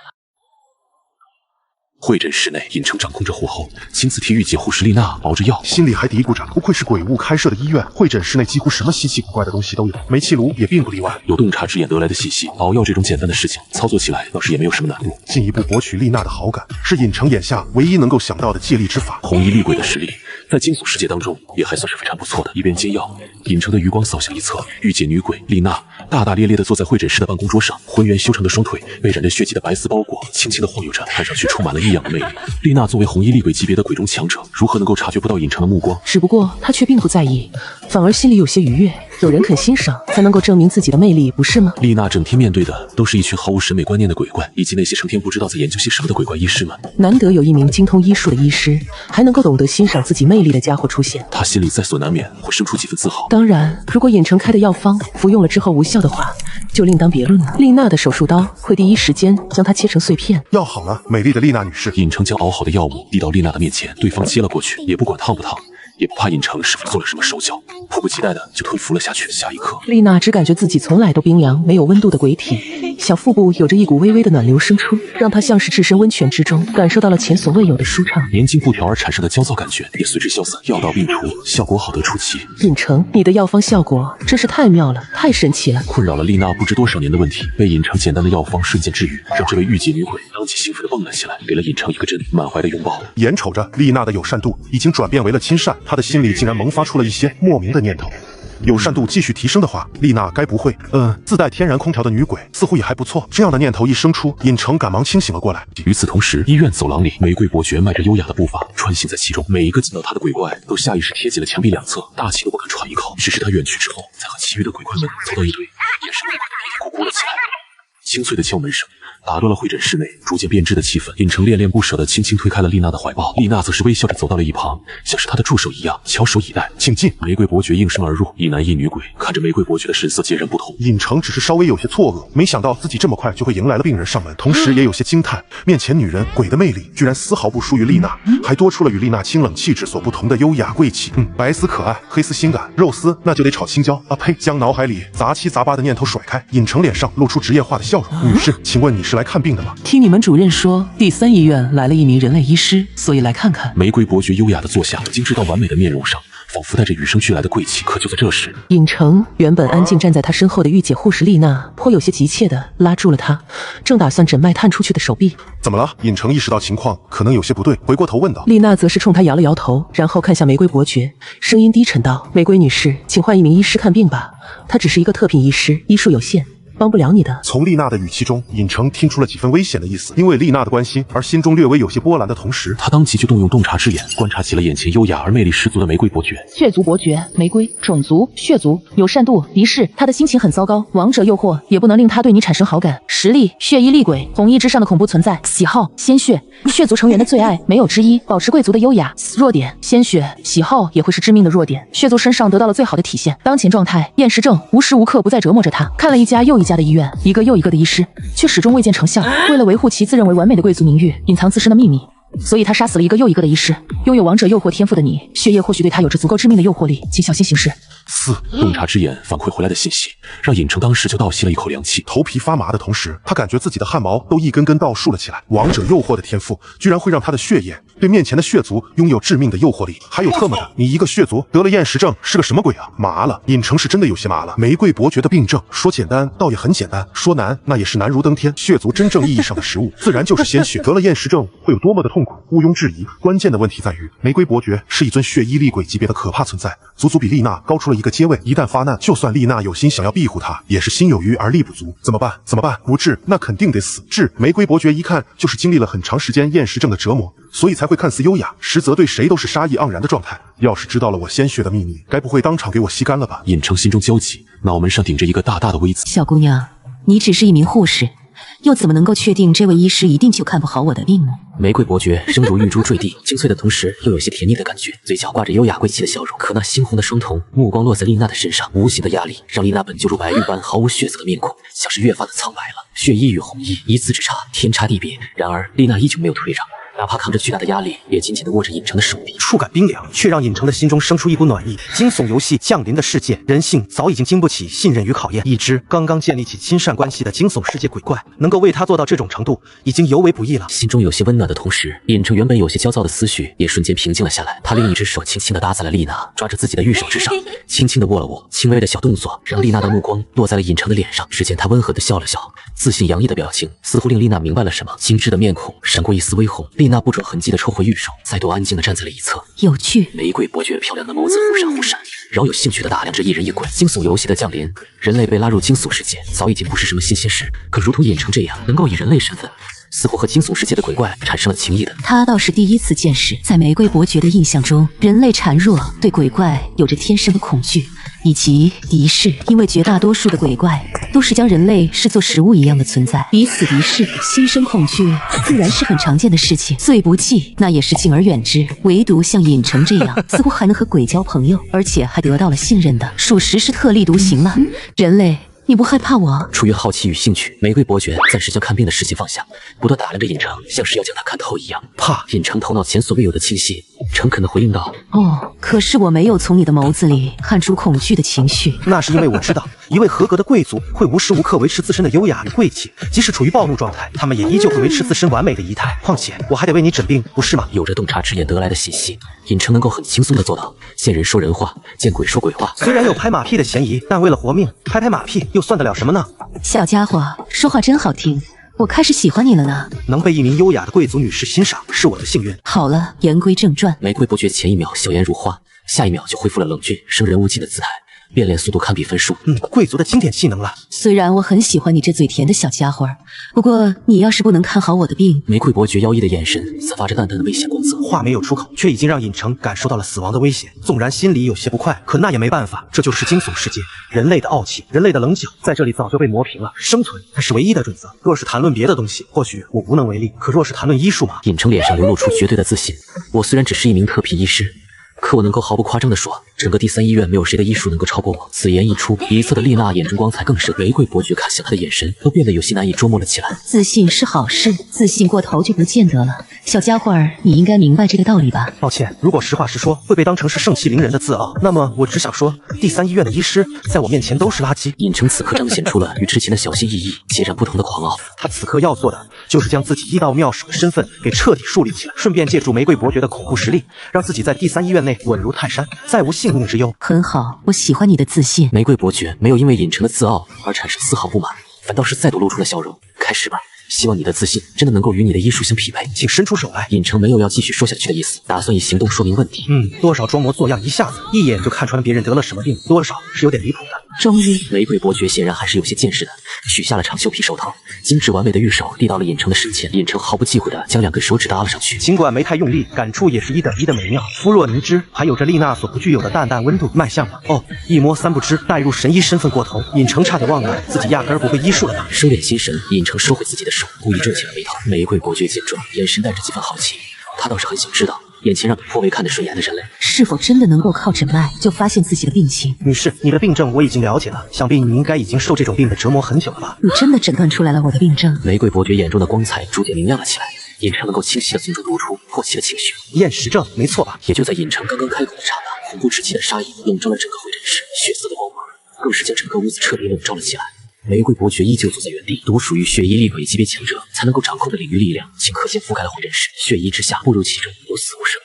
会诊室内，尹成掌控着火候，亲自替御姐护士丽娜熬着药，心里还嘀咕着，不愧是鬼物开设的医院，会诊室内几乎什么稀奇古怪的东西都有，煤气炉也并不例外。有洞察之眼得来的信息，熬药这种简单的事情，操作起来倒是也没有什么难度。进一步博取丽娜的好感，是尹成眼下唯一能够想到的借力之法。红衣厉鬼的实力，在惊悚世界当中也还算是非常不错的。一边煎药，尹成的余光扫向一侧，御姐女鬼丽娜大大咧咧地坐在会诊室的办公桌上，浑圆修长的双腿被染着血迹的白丝包裹，轻轻地晃悠着，看上去充满了异样的魅力。丽娜作为红衣厉鬼级别的鬼中强者，如何能够察觉不到尹成的目光？只不过她却并不在意，反而心里有些愉悦。有人肯欣赏，才能够证明自己的魅力，不是吗？丽娜整天面对的都是一群毫无审美观念的鬼怪，以及那些成天不知道在研究些什么的鬼怪医师们。难得有一名精通医术的医师，还能够懂得欣赏自己魅力的家伙出现，她心里在所难免会生出几分自豪。当然，如果尹成开的药方服用了之后无效的话，就另当别论了。丽娜的手术刀会第一时间将它切成碎片。药好了，美丽的丽娜女士。尹成将熬好的药物递到丽娜的面前，对方接了过去，也不管烫不烫，也不怕尹成是否做了什么手脚，迫不及待的就吞服了下去。下一刻，丽娜只感觉自己从来都冰凉没有温度的鬼体，小腹部有着一股微微的暖流生出，让她像是置身温泉之中，感受到了前所未有的舒畅。年经不调而产生的焦躁感觉也随之消散，药到病除，效果好得出奇。尹成，你的药方效果真是太妙了，太神奇了。困扰了丽娜不知多少年的问题，被尹成简单的药方瞬间治愈，让这位御姐女鬼当即兴奋地蹦了起来，给了尹成一个针，满怀的拥抱。眼瞅着丽娜的友善度已经转变为了亲善，她的心里竟然萌发出了一些莫名的念头。友善度继续提升的话，丽娜该不会自带天然空调的女鬼似乎也还不错。这样的念头一生出，尹成赶忙清醒了过来。与此同时，医院走廊里，玫瑰伯爵迈着优雅的步伐穿行在其中，每一个见到他的鬼怪都下意识贴紧了墙壁两侧，大气都不敢喘一口。只是他远去之后，才和其余的鬼怪们凑到一堆，眼神咕咕了起来。清脆的敲门声打断了会诊室内逐渐变质的气氛。尹成恋恋不舍地轻轻推开了丽娜的怀抱，丽娜则是微笑着走到了一旁，像是他的助手一样翘首以待。请进。玫瑰伯爵应声而入，一男一女鬼看着玫瑰伯爵的神色截然不同。尹成只是稍微有些错愕，没想到自己这么快就会迎来了病人上门，同时也有些惊叹，面前女人鬼的魅力居然丝毫不输于丽娜，还多出了与丽娜清冷气质所不同的优雅贵气。白丝可爱，黑丝性感，肉丝那就得炒青椒啊呸！将脑海里杂七杂八的念头甩开，尹成脸上露出职业化的笑容。女士，请问你是来看病的吗？听你们主任说，第三医院来了一名人类医师，所以来看看。玫瑰伯爵优雅地坐下，精致到完美的面容上仿佛带着与生俱来的贵气。可就在这时，尹成原本安静站在他身后的御姐护士丽娜颇有些急切地拉住了他正打算诊脉探出去的手臂。怎么了？尹成意识到情况可能有些不对，回过头问道。丽娜则是冲他摇了摇头，然后看向玫瑰伯爵，声音低沉道：“玫瑰女士，请换一名医师看病吧，他只是一个特聘医师，医术有限，帮不了你的。”从丽娜的语气中，尹成听出了几分危险的意思。因为丽娜的关心而心中略微有些波澜的同时，他当即就动用洞察之眼，观察起了眼前优雅而魅力十足的玫瑰伯爵。血族伯爵，玫瑰，种族血族，友善度敌视。他的心情很糟糕，王者诱惑也不能令他对你产生好感。实力血衣厉鬼，红衣之上的恐怖存在。喜好鲜血，血族成员的最爱，没有之一。保持贵族的优雅。弱点鲜血，喜好也会是致命的弱点。血族身上得到了最好的体现。当前状态厌食症，无时无刻不在折磨着他。看了一家又一家的医院，一个又一个的医师，却始终未见成效。为了维护其自认为完美的贵族名誉，隐藏自身的秘密，所以他杀死了一个又一个的医师。拥有王者诱惑天赋的你，血液或许对他有着足够致命的诱惑力，请小心行事。洞察之眼反馈回来的信息，让尹成当时就倒吸了一口凉气，头皮发麻的同时，他感觉自己的汗毛都一根根倒竖了起来。王者诱惑的天赋居然会让他的血液对面前的血族拥有致命的诱惑力。还有特么的，你一个血族得了厌食症是个什么鬼啊？麻了！尹成是真的有些麻了。玫瑰伯爵的病症说简单倒也很简单，说难那也是难如登天。血族真正意义上的食物自然就是鲜血，得了厌食症会有多么的痛苦，毋庸置疑。关键的问题在于，玫瑰伯爵是一尊血衣厉鬼级别的可怕存在，足足比丽娜高出了一个阶位。一旦发难，就算丽娜有心想要庇护他，也是心有余而力不足。怎么办？怎么办？不治那肯定得死。治玫瑰伯爵一看就是经历了很长时间厌食症的折磨，所以才会看似优雅，实则对谁都是杀意盎然的状态。要是知道了我鲜血的秘密，该不会当场给我吸干了吧？尹成心中焦急，脑门上顶着一个大大的 V 字。小姑娘，你只是一名护士，又怎么能够确定这位医师一定就看不好我的病呢？玫瑰伯爵声如玉珠坠地，精粹的同时又有些甜腻的感觉，嘴角挂着优雅贵气的笑容。可那猩红的双瞳，目光落在丽娜的身上，无形的压力让丽娜本就如白玉般毫无血色的面孔，像是越发的苍白了。血衣与红衣一字之差，天差地别。然而丽娜依旧没有退让，哪怕扛着巨大的压力，也紧紧地握着尹成的手臂，触感冰凉，却让尹成的心中生出一股暖意。惊悚游戏降临的世界，人性早已经经不起信任与考验。一只刚刚建立起亲善关系的惊悚世界鬼怪，能够为他做到这种程度，已经尤为不易了。心中有些温暖的同时，尹成原本有些焦躁的思绪也瞬间平静了下来。他另一只手轻轻地搭在了丽娜抓着自己的玉手之上，轻轻地握了握，轻微的小动作让丽娜的目光落在了尹成的脸上。只见他温和地笑了笑，自信洋溢的表情似乎令丽娜明白了什么，精致的面孔闪过一丝微红。丽娜不着痕迹地抽回玉手，再度安静地站在了一侧。有趣。玫瑰伯爵漂亮的眸子忽闪忽闪，饶有兴趣地打量着一人一鬼。惊悚游戏的降临，人类被拉入惊悚世界，早已经不是什么新鲜事。可如同尹成这样能够以人类身份，似乎和惊悚世界的鬼怪产生了情谊的，他倒是第一次见识。在玫瑰伯爵的印象中，人类孱弱，对鬼怪有着天生的恐惧以及敌视，因为绝大多数的鬼怪都是将人类视作食物一样的存在，彼此敌视，心生恐惧，自然是很常见的事情。最不济，那也是敬而远之。唯独像尹成这样，似乎还能和鬼交朋友，而且还得到了信任的，属实是特立独行了。人类，你不害怕我？出于好奇与兴趣，玫瑰伯爵暂时将看病的事情放下，不断打量着尹成，像是要将他看透一样。怕！尹成头脑前所未有的清晰，诚恳地回应道：“哦，可是我没有从你的眸子里看出恐惧的情绪。那是因为我知道，一位合格的贵族会无时无刻维持自身的优雅与贵气，即使处于暴怒状态，他们也依旧会维持自身完美的仪态。况且我还得为你诊病，不是吗？”有着洞察之眼得来的信息，尹成能够很轻松地做到见人说人话，见鬼说鬼话。虽然有拍马屁的嫌疑，但为了活命，拍拍马屁又算得了什么呢？小家伙，说话真好听，我开始喜欢你了呢。能被一名优雅的贵族女士欣赏，是我的幸运。好了，言归正传。玫瑰伯爵前一秒笑颜如花，下一秒就恢复了冷峻生人勿近的姿态，变脸速度堪比分数。贵族的经典技能了。虽然我很喜欢你这嘴甜的小家伙，不过你要是不能看好我的病……玫瑰伯爵妖异的眼神散发着淡淡的危险光泽，话没有出口，却已经让尹成感受到了死亡的危险。纵然心里有些不快，可那也没办法，这就是惊悚世界。人类的傲气，人类的棱角，在这里早就被磨平了。生存才是唯一的准则。若是谈论别的东西，或许我无能为力。可若是谈论医术嘛……尹成脸上流露出绝对的自信。我虽然只是一名特聘医师，可我能够毫不夸张地说，整个第三医院没有谁的医术能够超过我。此言一出，一侧的丽娜眼中光彩更盛，玫瑰伯爵看向她的眼神都变得有些难以捉摸了起来。自信是好事，自信过头就不见得了。小家伙儿，你应该明白这个道理吧？抱歉，如果实话实说，会被当成是盛气凌人的自傲。那么我只想说，第三医院的医师在我面前都是垃圾。尹成此刻彰显出了与之前的小心翼翼截然不同的狂傲。他此刻要做的，就是将自己医道妙手的身份给彻底树立起来，顺便借助玫瑰伯爵的恐怖实力，让自己在第三医院内稳如泰山，再无性命之忧。很好，我喜欢你的自信。玫瑰伯爵没有因为尹成的自傲而产生丝毫不满，反倒是再度露出了笑容。开始吧，希望你的自信真的能够与你的医术相匹配，请伸出手来。尹成没有要继续说下去的意思，打算以行动说明问题。多少装模作样，一下子一眼就看穿别人得了什么病，多少是有点离谱的。终于，玫瑰伯爵显然还是有些见识的，取下了长袖皮手套，精致完美的玉手递到了尹成的身前。尹成毫不忌讳地将两根手指搭了上去，尽管没太用力，感触也是一等一的美妙，肤若凝脂，还有着丽娜所不具有的淡淡温度。卖相吗？哦，一摸三不知，带入神医身份过头，尹成差点忘了自己压根儿不会医术了呢。收敛心神，尹成收回自己的手，故意皱起了眉头。玫瑰伯爵见状，眼神带着几分好奇，他倒是很想知道，眼前让他颇为看得顺眼的人类，是否真的能够靠诊脉就发现自己的病情？女士，你的病症我已经了解了，想必你应该已经受这种病的折磨很久了吧？你真的诊断出来了我的病症？玫瑰伯爵眼中的光彩逐渐明亮了起来，尹成能够清晰地从中读出迫切的情绪。厌食症，没错吧？也就在尹成刚刚开口的刹那，恐怖至极的杀意笼罩了整个会诊室，血色的光芒更是将整个屋子彻底笼罩了起来。玫瑰伯爵依旧坐在原地，独属于血衣厉鬼级别强者才能够掌控的领域力量，顷刻间覆盖了会诊室。血衣之下，步入其中，有死无生。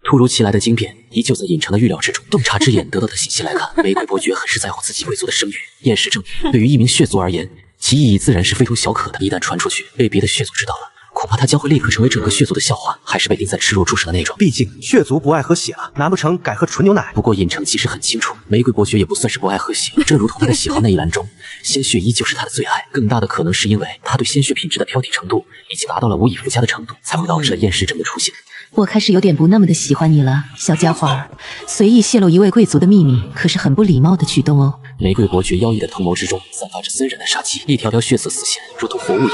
突如其来的惊变，依旧在隐藏的预料之中。洞察之眼得到的信息来看，玫瑰伯爵很是在乎自己贵族的声誉。验尸证明，对于一名血族而言，其意义自然是非同小可的。一旦传出去，被别的血族知道了，恐怕他将会立刻成为整个血族的笑话，还是被钉在耻辱柱上的那种。毕竟血族不爱喝血了，难不成改喝纯牛奶？不过尹成其实很清楚，玫瑰伯爵也不算是不爱喝血，正如同他的喜好那一栏中，鲜血依旧是他的最爱。更大的可能是因为他对鲜血品质的挑剔程度已经达到了无以复加的程度，才会导致了厌食症的出现。我开始有点不那么的喜欢你了，小家伙儿。随意泄露一位贵族的秘密，可是很不礼貌的举动哦。玫瑰伯爵妖异的瞳眸之中散发着森然的杀气，一条条血色丝线如同活物一样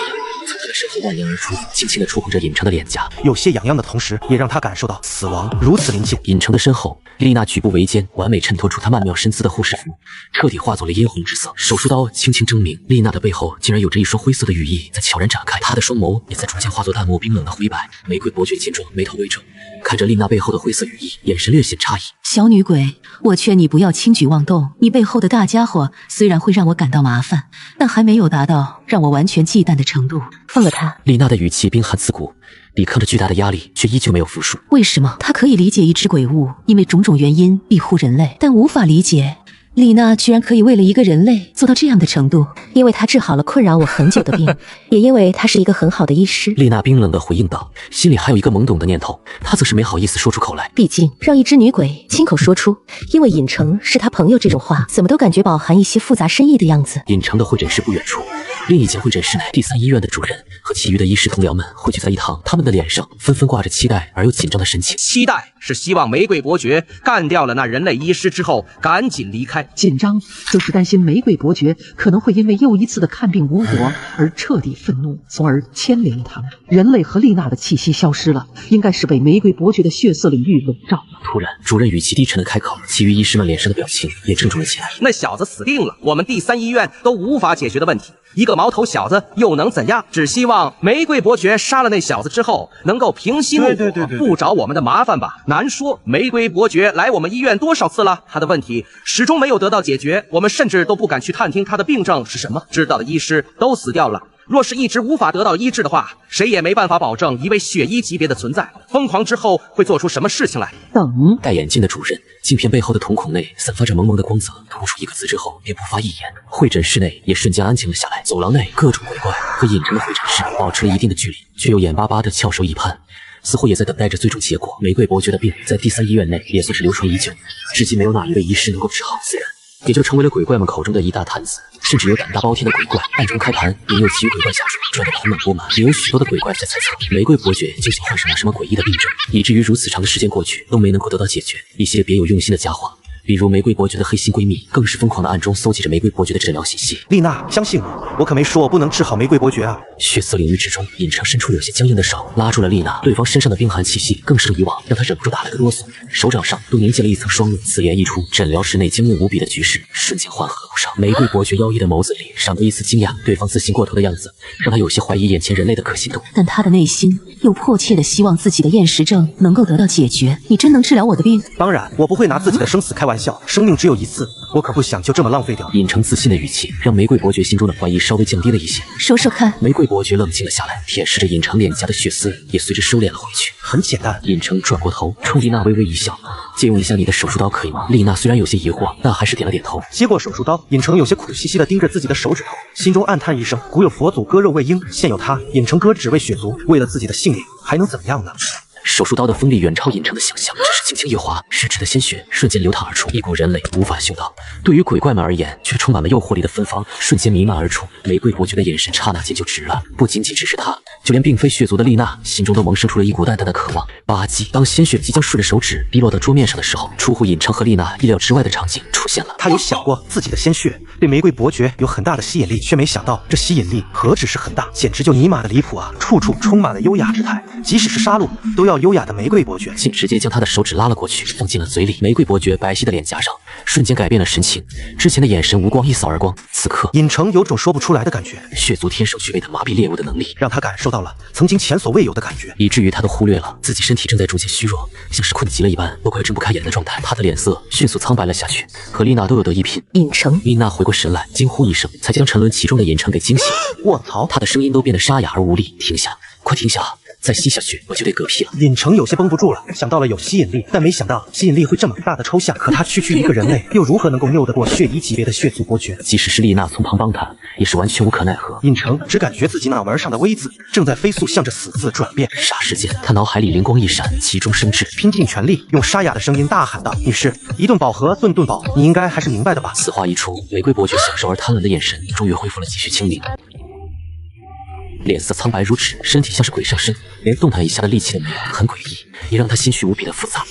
从他的身后蜿蜒而出，轻轻地触碰着尹成的脸颊，有些痒痒的同时，也让他感受到死亡如此临近。尹成的身后，丽娜举步维艰，完美衬托出她曼妙身姿的护士服，彻底化作了嫣红之色。手术刀轻轻争鸣，丽娜的背后竟然有着一双灰色的羽翼在悄然展开，她的双眸也在逐渐化作淡漠冰冷的灰白。玫瑰伯爵见状，眉头微皱，看着丽娜背后的灰色羽翼，眼神略显诧异。小女鬼，我劝你不要轻举妄动。你背后的大家伙虽然会让我感到麻烦，但还没有达到让我完全忌惮的程度。放了他。丽娜的语气冰寒刺骨，抵抗着巨大的压力，却依旧没有服输。为什么他可以理解一只鬼物因为种种原因庇护人类，但无法理解丽娜居然可以为了一个人类做到这样的程度？因为她治好了困扰我很久的病，也因为她是一个很好的医师。丽娜冰冷地回应道，心里还有一个懵懂的念头，她则是没好意思说出口来。毕竟让一只女鬼亲口说出因为尹成是她朋友这种话，怎么都感觉饱含一些复杂深意的样子。尹成的会诊室不远处，另一间会诊室内，第3医院的主任和其余的医师同僚们汇聚在一堂，他们的脸上纷纷挂着期待而又紧张的神情。期待是希望玫瑰伯爵干掉了那人类医师之后赶紧离开，紧张则是担心玫瑰伯爵可能会因为又一次的看病无果而彻底愤怒，从而牵连他们。人类和丽娜的气息消失了，应该是被玫瑰伯爵的血色领域笼罩了。突然，主任语气低沉的开口，其余医师们脸上的表情也郑重了起来。那小子死定了，我们第3医院都无法解决的问题，一个毛头小子又能怎样？只希望玫瑰伯爵杀了那小子之后能够平息怒火，不找我们的麻烦吧。难说玫瑰伯爵来我们医院多少次了，他的问题始终没有得到解决，我们甚至都不敢去探听他的病症是什么，知道的医师都死掉了。若是一直无法得到医治的话，谁也没办法保证一位血衣级别的存在疯狂之后会做出什么事情来。等戴眼镜的主任，镜片背后的瞳孔内散发着蒙蒙的光泽，吐出一个字之后便不发一言。会诊室内也瞬间安静了下来，走廊内各种鬼怪和尹成的会诊室保持了一定的距离，却又眼巴巴地翘首以盼，似乎也在等待着最终结果。玫瑰伯爵的病在第3医院内也算是流传已久，至今没有哪一位医师能够治好，自然也就成为了鬼怪们口中的一大谈资。甚至有胆大包天的鬼怪暗中开盘，引诱其余鬼怪下手，赚得盆满钵满。也有许多的鬼怪在猜测玫瑰伯爵究竟患上了什么诡异的病症，以至于如此长的时间过去都没能够得到解决。一些别有用心的家伙，比如玫瑰伯爵的黑心闺蜜，更是疯狂的暗中搜集着玫瑰伯爵的诊疗信息。丽娜，相信我可没说我不能治好玫瑰伯爵啊！血色领域之中，尹成伸出有些僵硬的手，拉住了丽娜。对方身上的冰寒气息更胜以往，让她忍不住打了个哆嗦，手掌上都凝结了一层霜润。此言一出，诊疗室内惊愕无比的局势瞬间缓和不少。玫瑰伯爵妖异的眸子里闪过一丝惊讶，对方自信过头的样子让他有些怀疑眼前人类的可信度，但他的内心又迫切的希望自己的厌食症能够得到解决。你真能治疗我的病？当然，我不会拿自己的生死开玩笑，生命只有一次，我可不想就这么浪费掉。尹成自信的语气让玫瑰伯爵心中的怀疑稍微降低了一些。说说看。玫瑰伯爵冷静了下来，舔舐着尹成脸颊的血丝也随着收敛了回去。很简单。尹成转过头冲丽娜微微一笑，借用一下你的手术刀可以吗？丽娜虽然有些疑惑，但还是点了点头。接过手术刀，尹成有些苦兮兮地盯着自己的手指头，心中暗叹一声：古有佛祖割肉喂鹰，现有他尹成割只为血族，为了自己的性命，还能怎么样呢？手术刀的锋利远超尹成的想象，只是轻轻一划，实质的鲜血瞬间流淌而出，一股人类无法嗅到，对于鬼怪们而言却充满了诱惑力的芬芳瞬间弥漫而出。玫瑰伯爵的眼神刹那间就直了，不仅仅只是他，就连并非血族的丽娜心中都萌生出了一股淡淡的渴望。吧唧，当鲜血即将顺着手指滴落到桌面上的时候，出乎尹成和丽娜意料之外的场景出现了。他有想过自己的鲜血对玫瑰伯爵有很大的吸引力，却没想到这吸引力何止是很大，简直就尼玛的离谱啊！处处充满了优雅之态，即使是杀戮都要优雅的玫瑰伯爵，竟直接将他的手指拉拉了过去，放进了嘴里。玫瑰伯爵白皙的脸颊上瞬间改变了神情，之前的眼神无光一扫而光，此刻尹成有种说不出来的感觉，血族天生具备的麻痹猎物的能力，让他感受到了曾经前所未有的感觉，以至于他都忽略了自己身体正在逐渐虚弱，像是困极了一般，都快睁不开眼的状态。他的脸色迅速苍白了下去，和丽娜都有得一拼。尹成，丽娜回过神来，惊呼一声，才将沉沦其中的尹成给惊醒。卧槽！他的声音都变得沙哑而无力。停下，快停下！再吸下去我就得嗝屁了。尹成有些绷不住了，想到了有吸引力，但没想到吸引力会这么大的抽象。可他区区一个人类，又如何能够拗得过血衣级别的血族伯爵？即使是丽娜从旁帮他，也是完全无可奈何。尹成只感觉自己脑门上的 V 字正在飞速向着死字转变。霎时间，他脑海里灵光一闪，其中生智，拼尽全力用沙哑的声音大喊道：“女士，一顿饱和顿顿饱，你应该还是明白的吧？”此话一出，玫瑰伯爵享受而贪婪的眼神终于恢复了几许清明。脸色苍白如纸，身体像是鬼上身，连动弹一下的力气都没有，很诡异，也让他心绪无比的复杂。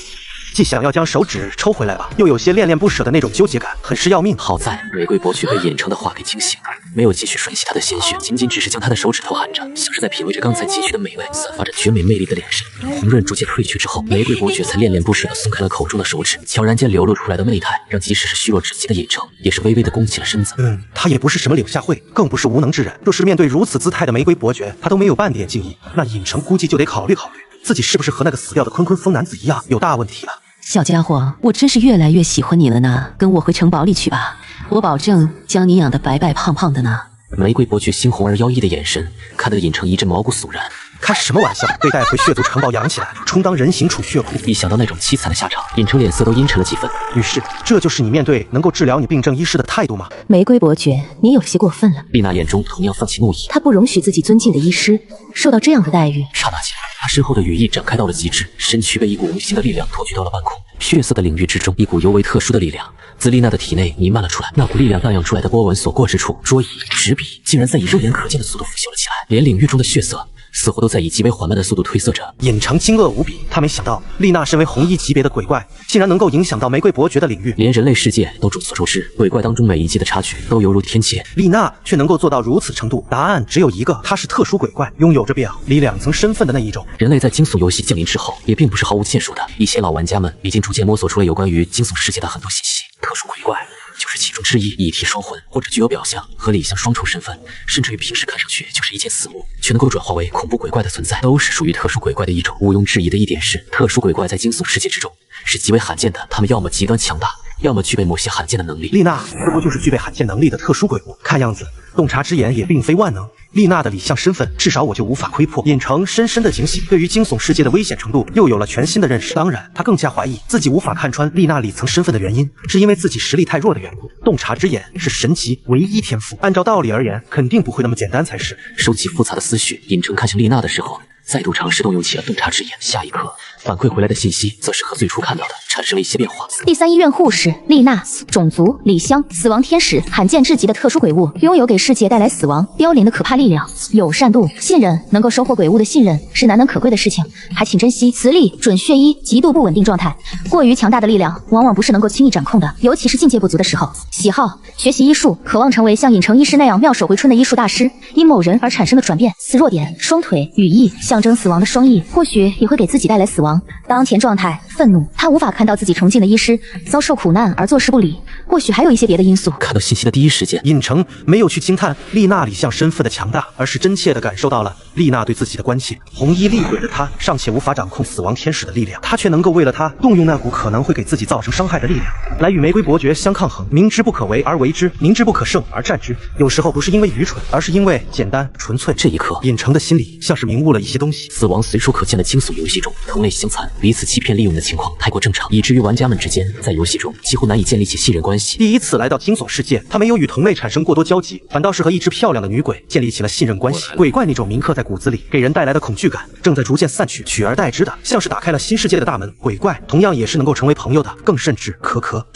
既想要将手指抽回来吧，又有些恋恋不舍的那种纠结感，很是要命。好在玫瑰伯爵被尹成的话给惊醒，没有继续吮吸他的鲜血，仅仅只是将他的手指头含着，像是在品味着刚才汲取的美味。散发着绝美魅力的脸神红润逐渐褪去之后，玫瑰伯爵才恋恋不舍地松开了口中的手指，悄然间流露出来的媚态，让即使是虚弱至极的尹成也是微微地弓起了身子。他也不是什么柳下惠，更不是无能之人。若是面对如此姿态的玫瑰伯爵，他都没有半点敬意，那尹成估计就得考虑考虑，自己是不是和那个死掉的坤坤疯男子一样有大问题了。小家伙，我真是越来越喜欢你了呢，跟我回城堡里去吧，我保证将你养得白白胖胖的呢。玫瑰伯爵猩红而妖异的眼神，看得尹成一阵毛骨悚然。开什么玩笑？被带回血族城堡养起来，充当人形储血库。一想到那种凄惨的下场，尹成脸色都阴沉了几分。女士，这就是你面对能够治疗你病症医师的态度吗？玫瑰伯爵，你有些过分了。丽娜眼中同样泛起怒意，她不容许自己尊敬的医师受到这样的待遇。刹那间，她身后的羽翼展开到了极致，身躯被一股无形的力量托举到了半空。血色的领域之中，一股尤为特殊的力量自丽娜的体内弥漫了出来。那股力量荡漾出来的波纹所过之处，桌椅、纸笔竟然在以肉眼可见的速度腐朽了起来，连领域中的血色似乎都在以极为缓慢的速度褪色着。尹成惊愕无比，他没想到丽娜身为红衣级别的鬼怪，竟然能够影响到玫瑰伯爵的领域，连人类世界都众所周知，鬼怪当中每一级的差距都犹如天堑。丽娜却能够做到如此程度，答案只有一个，她是特殊鬼怪，拥有着表里两层身份的那一种。人类在惊悚游戏降临之后，也并不是毫无建树的，一些老玩家们已经逐渐摸索出了有关于惊悚世界的很多信息，特殊鬼怪就是其中之一，一体双魂，或者具有表象和里象双重身份，甚至于平时看上去就是一件死物，却能够转化为恐怖鬼怪的存在，都是属于特殊鬼怪的一种。毋庸置疑的一点是，特殊鬼怪在惊悚世界之中是极为罕见的，他们要么极端强大，要么具备某些罕见的能力。丽娜这不就是具备罕见能力的特殊鬼物？看样子洞察之眼也并非万能。丽娜的里象身份，至少我就无法窥破。尹成深深的警醒，对于惊悚世界的危险程度又有了全新的认识。当然，他更加怀疑自己无法看穿丽娜里层身份的原因，是因为自己实力太弱的缘故。洞察之眼是神级唯一天赋，按照道理而言，肯定不会那么简单才是。收起复杂的思绪，尹成看向丽娜的时候，再度尝试动用起了洞察之眼。下一刻，反馈回来的信息则是和最初看到的产生了一些变化。第3医院护士丽娜，种族李湘，死亡天使，罕见至极的特殊鬼物，拥有给世界带来死亡凋零的可怕力量。友善度、信任，能够收获鬼物的信任是难能可贵的事情，还请珍惜。磁力、准血衣，极度不稳定状态，过于强大的力量往往不是能够轻易掌控的，尤其是境界不足的时候。喜好学习医术，渴望成为像尹成医师那样妙手回春的医术大师。因某人而产生的转变，此弱点，双腿、羽翼，象征死亡的双翼，或许也会给自己带来死亡。当前状态，愤怒，他无法看到自己崇敬的医师遭受苦难而坐视不理，或许还有一些别的因素。看到信息的第一时间，尹成没有去惊叹丽娜里象身份的强大，而是真切地感受到了丽娜对自己的关切。红衣厉鬼的他尚且无法掌控死亡天使的力量，他却能够为了他动用那股可能会给自己造成伤害的力量，来与玫瑰伯爵相抗衡。明知不可为而为之，明知不可胜而战之。有时候不是因为愚蠢，而是因为简单纯粹。这一刻，尹成的心里像是明悟了一些东西。死亡随处可见的惊悚游戏中，同类相残、彼此欺骗利用的情况太过正常，以至于玩家们之间在游戏中几乎难以建立起信任关系。第一次来到惊悚世界，他没有与同类产生过多交集，反倒是和一只漂亮的女鬼建立起了信任关系。鬼怪那种铭刻在骨子里，给人带来的恐惧感正在逐渐散去，取而代之的像是打开了新世界的大门。鬼怪同样也是能够成为朋友的，更甚至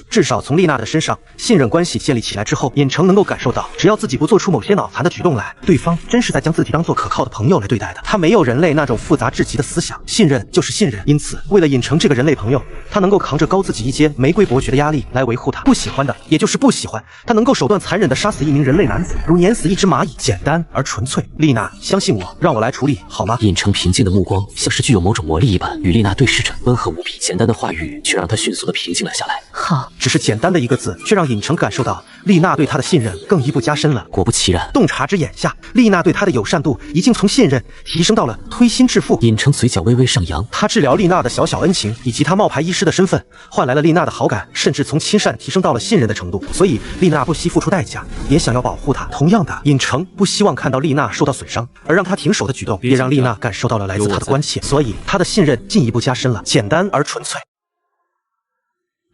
至少从丽娜的身上，信任关系建立起来之后，尹成能够感受到，只要自己不做出某些脑残的举动来，对方真是在将自己当做可靠的朋友来对待的。他没有人人类那种复杂至极的思想，信任就是信任。因此，为了尹成这个人类朋友，他能够扛着高自己一阶玫瑰伯爵的压力来维护他。不喜欢的，也就是不喜欢，他能够手段残忍地杀死一名人类男子，如碾死一只蚂蚁，简单而纯粹。丽娜，相信我，让我来处理好吗？尹成平静的目光像是具有某种魔力一般，与丽娜对视着，温和无比。简单的话语却让他迅速地平静了下来。好，只是简单的一个字，却让尹成感受到丽娜对他的信任更一步加深了。果不其然，洞察之眼下，丽娜对他的友善度已经从信任提升到了推心置腹。尹成嘴角微微上扬，他治疗丽娜的小小恩情，以及他冒牌医师的身份，换来了丽娜的好感，甚至从亲善提升到了信任的程度。所以丽娜不惜付出代价，也想要保护他。同样的，尹成不希望看到丽娜受到损伤，而让他停手的举动，也让丽娜感受到了来自他的关切，所以他的信任进一步加深了，简单而纯粹。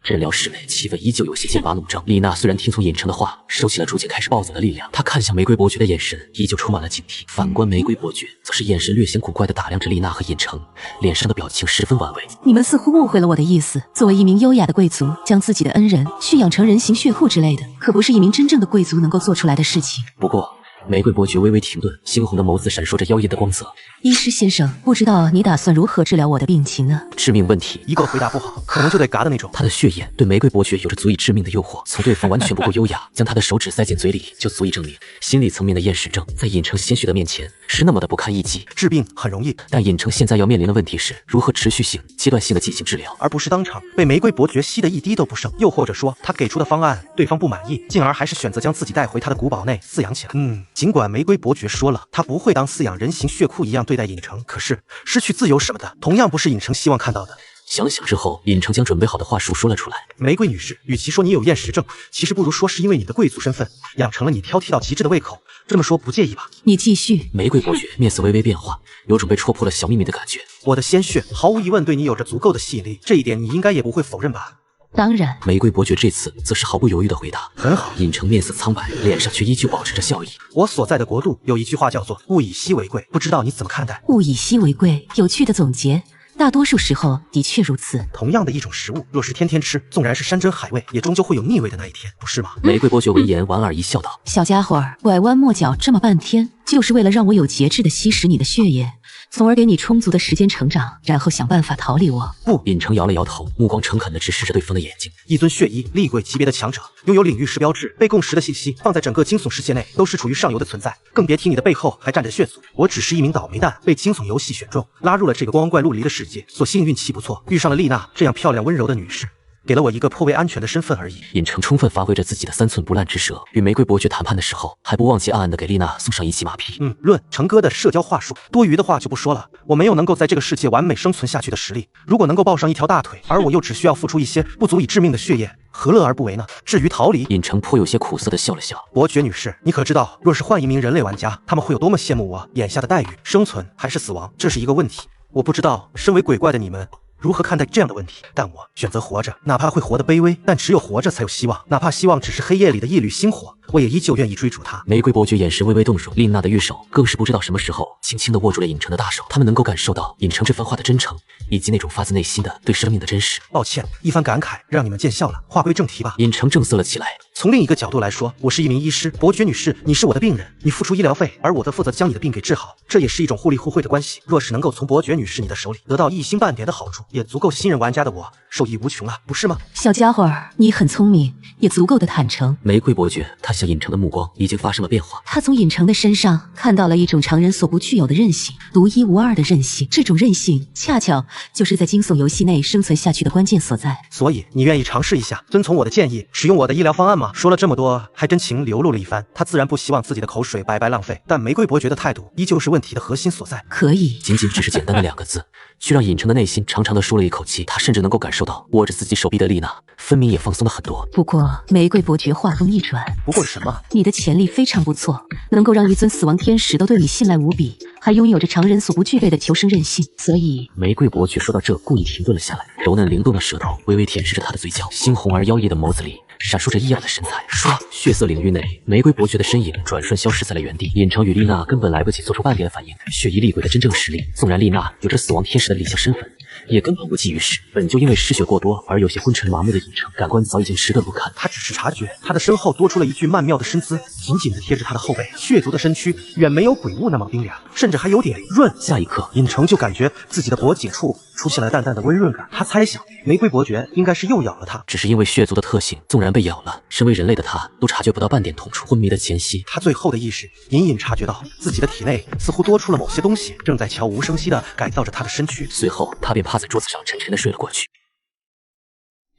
诊疗室内气氛依旧有些剑拔弩张。丽娜虽然听从尹成的话，收起了逐渐开始暴走的力量，她看向玫瑰伯爵的眼神依旧充满了警惕。反观玫瑰伯爵，则是眼神略显古怪地打量着丽娜和尹成，脸上的表情十分玩味。你们似乎误会了我的意思。作为一名优雅的贵族，将自己的恩人驯养成人形血库之类的，可不是一名真正的贵族能够做出来的事情。不过，玫瑰伯爵微微停顿，猩红的眸子闪烁着妖艳的光泽。医师先生，不知道你打算如何治疗我的病情呢？致命问题，一个回答不好，可能就得嘎的那种。他的血液对玫瑰伯爵有着足以致命的诱惑，从对方完全不够优雅，将他的手指塞进嘴里，就足以证明心理层面的厌食症在尹成鲜血的面前是那么的不堪一击。治病很容易，但尹成现在要面临的问题是如何持续性、阶段性的进行治疗，而不是当场被玫瑰伯爵吸得一滴都不剩。又或者说，他给出的方案对方不满意，进而还是选择将自己带回他的古堡内饲养起来。尽管玫瑰伯爵说了，他不会当饲养人形血库一样对待尹成，可是失去自由什么的，同样不是尹成希望看到的。想了想之后，尹成将准备好的话术说了出来。玫瑰女士，与其说你有厌食症，其实不如说是因为你的贵族身份养成了你挑剔到极致的胃口。这么说不介意吧？你继续。玫瑰伯爵面色微微变化，有种被戳破了小秘密的感觉。我的鲜血毫无疑问对你有着足够的吸引力，这一点你应该也不会否认吧？当然。玫瑰伯爵这次则是毫不犹豫的回答。很好。尹成面色苍白，脸上却依旧保持着笑意。我所在的国度有一句话叫做物以稀为贵，不知道你怎么看待？物以稀为贵，有趣的总结。大多数时候的确如此。同样的一种食物，若是天天吃，纵然是山珍海味，也终究会有腻味的那一天，不是吗？玫瑰伯爵闻言莞尔一笑道：“小家伙儿，拐弯抹角这么半天，就是为了让我有节制地吸食你的血液，从而给你充足的时间成长，然后想办法逃离我。”不，尹成摇了摇头，目光诚恳地直视着对方的眼睛。一尊血衣，厉鬼级别的强者，拥有领域式标志，被共识的信息放在整个惊悚世界内都是处于上游的存在，更别提你的背后还站着血族。我只是一名倒霉蛋，被惊悚游戏选中，拉入了这个光怪陆离的世界。所幸运气不错，遇上了丽娜这样漂亮温柔的女士，给了我一个颇为安全的身份而已。尹成充分发挥着自己的3寸不烂之舌，与玫瑰伯爵谈判的时候，还不忘记暗暗地给丽娜送上一骑马匹。论成哥的社交话术，多余的话就不说了。我没有能够在这个世界完美生存下去的实力，如果能够抱上一条大腿，而我又只需要付出一些不足以致命的血液，何乐而不为呢？至于逃离，尹成颇有些苦涩地笑了笑。伯爵女士，你可知道，若是换一名人类玩家，他们会有多么羡慕我眼下的待遇？生存还是死亡，这是一个问题。我不知道身为鬼怪的你们如何看待这样的问题，但我选择活着，哪怕会活得卑微，但只有活着才有希望，哪怕希望只是黑夜里的一缕星火，我也依旧愿意追逐它。玫瑰伯爵眼神微微动容，丽娜的玉手更是不知道什么时候轻轻地握住了尹成的大手，他们能够感受到尹成这番话的真诚，以及那种发自内心的对生命的真实。抱歉，一番感慨让你们见笑了。话归正题吧。尹成正色了起来。从另一个角度来说，我是一名医师，伯爵女士，你是我的病人，你付出医疗费，而我则负责将你的病给治好，这也是一种互利互惠的关系。若是能够从伯爵女士你的手里得到一星半点的好处，也足够新人玩家的我受益无穷了，不是吗？小家伙儿，你很聪明，也足够的坦诚。玫瑰伯爵他向尹成的目光已经发生了变化，他从尹成的身上看到了一种常人所不具有的韧性，独一无二的韧性。这种韧性恰巧就是在惊悚游戏内生存下去的关键所在。所以你愿意尝试一下，遵从我的建议，使用我的医疗方案吗？说了这么多，还真情流露了一番。他自然不希望自己的口水白白浪费，但玫瑰伯爵的态度依旧是问题的核心所在。可以，仅仅只是简单的2个字，却让尹成的内心长长的舒了一口气。他甚至能够感受到握着自己手臂的丽娜分明也放松了很多。不过玫瑰伯爵话锋一转，不过什么？你的潜力非常不错，能够让一尊死亡天使都对你信赖无比，还拥有着常人所不具备的求生韧性，所以……玫瑰伯爵说到这，故意停顿了下来，柔嫩灵动的舌头微微舔舐着他的嘴角，猩红而妖异的眸子里闪烁着异样的神采。唰，血色领域内，玫瑰伯爵的身影转瞬消失在了原地。尹成与丽娜根本来不及做出半点反应。血衣厉鬼的真正实力，纵然丽娜有着死亡天使的理想身份，也根本无济于事。本就因为失血过多而有些昏沉麻木的尹成，感官早已经迟钝不堪。他只是察觉他的身后多出了一具曼妙的身姿，紧紧地贴着他的后背，血族的身躯远没有鬼物那么冰凉，甚至还有点润。下一刻，尹成就感觉自己的脖颈处出现了淡淡的微润感。他猜想玫瑰伯爵应该是又咬了他，只是因为血族的特性，纵然被咬了，身为人类的他都察觉不到半点痛楚。昏迷的前夕，他最后的意识隐隐察觉到自己的体内似乎多出了某些东西，正在悄无声息地改造着他的身躯。随后，他便趴在桌子上沉沉地睡了过去。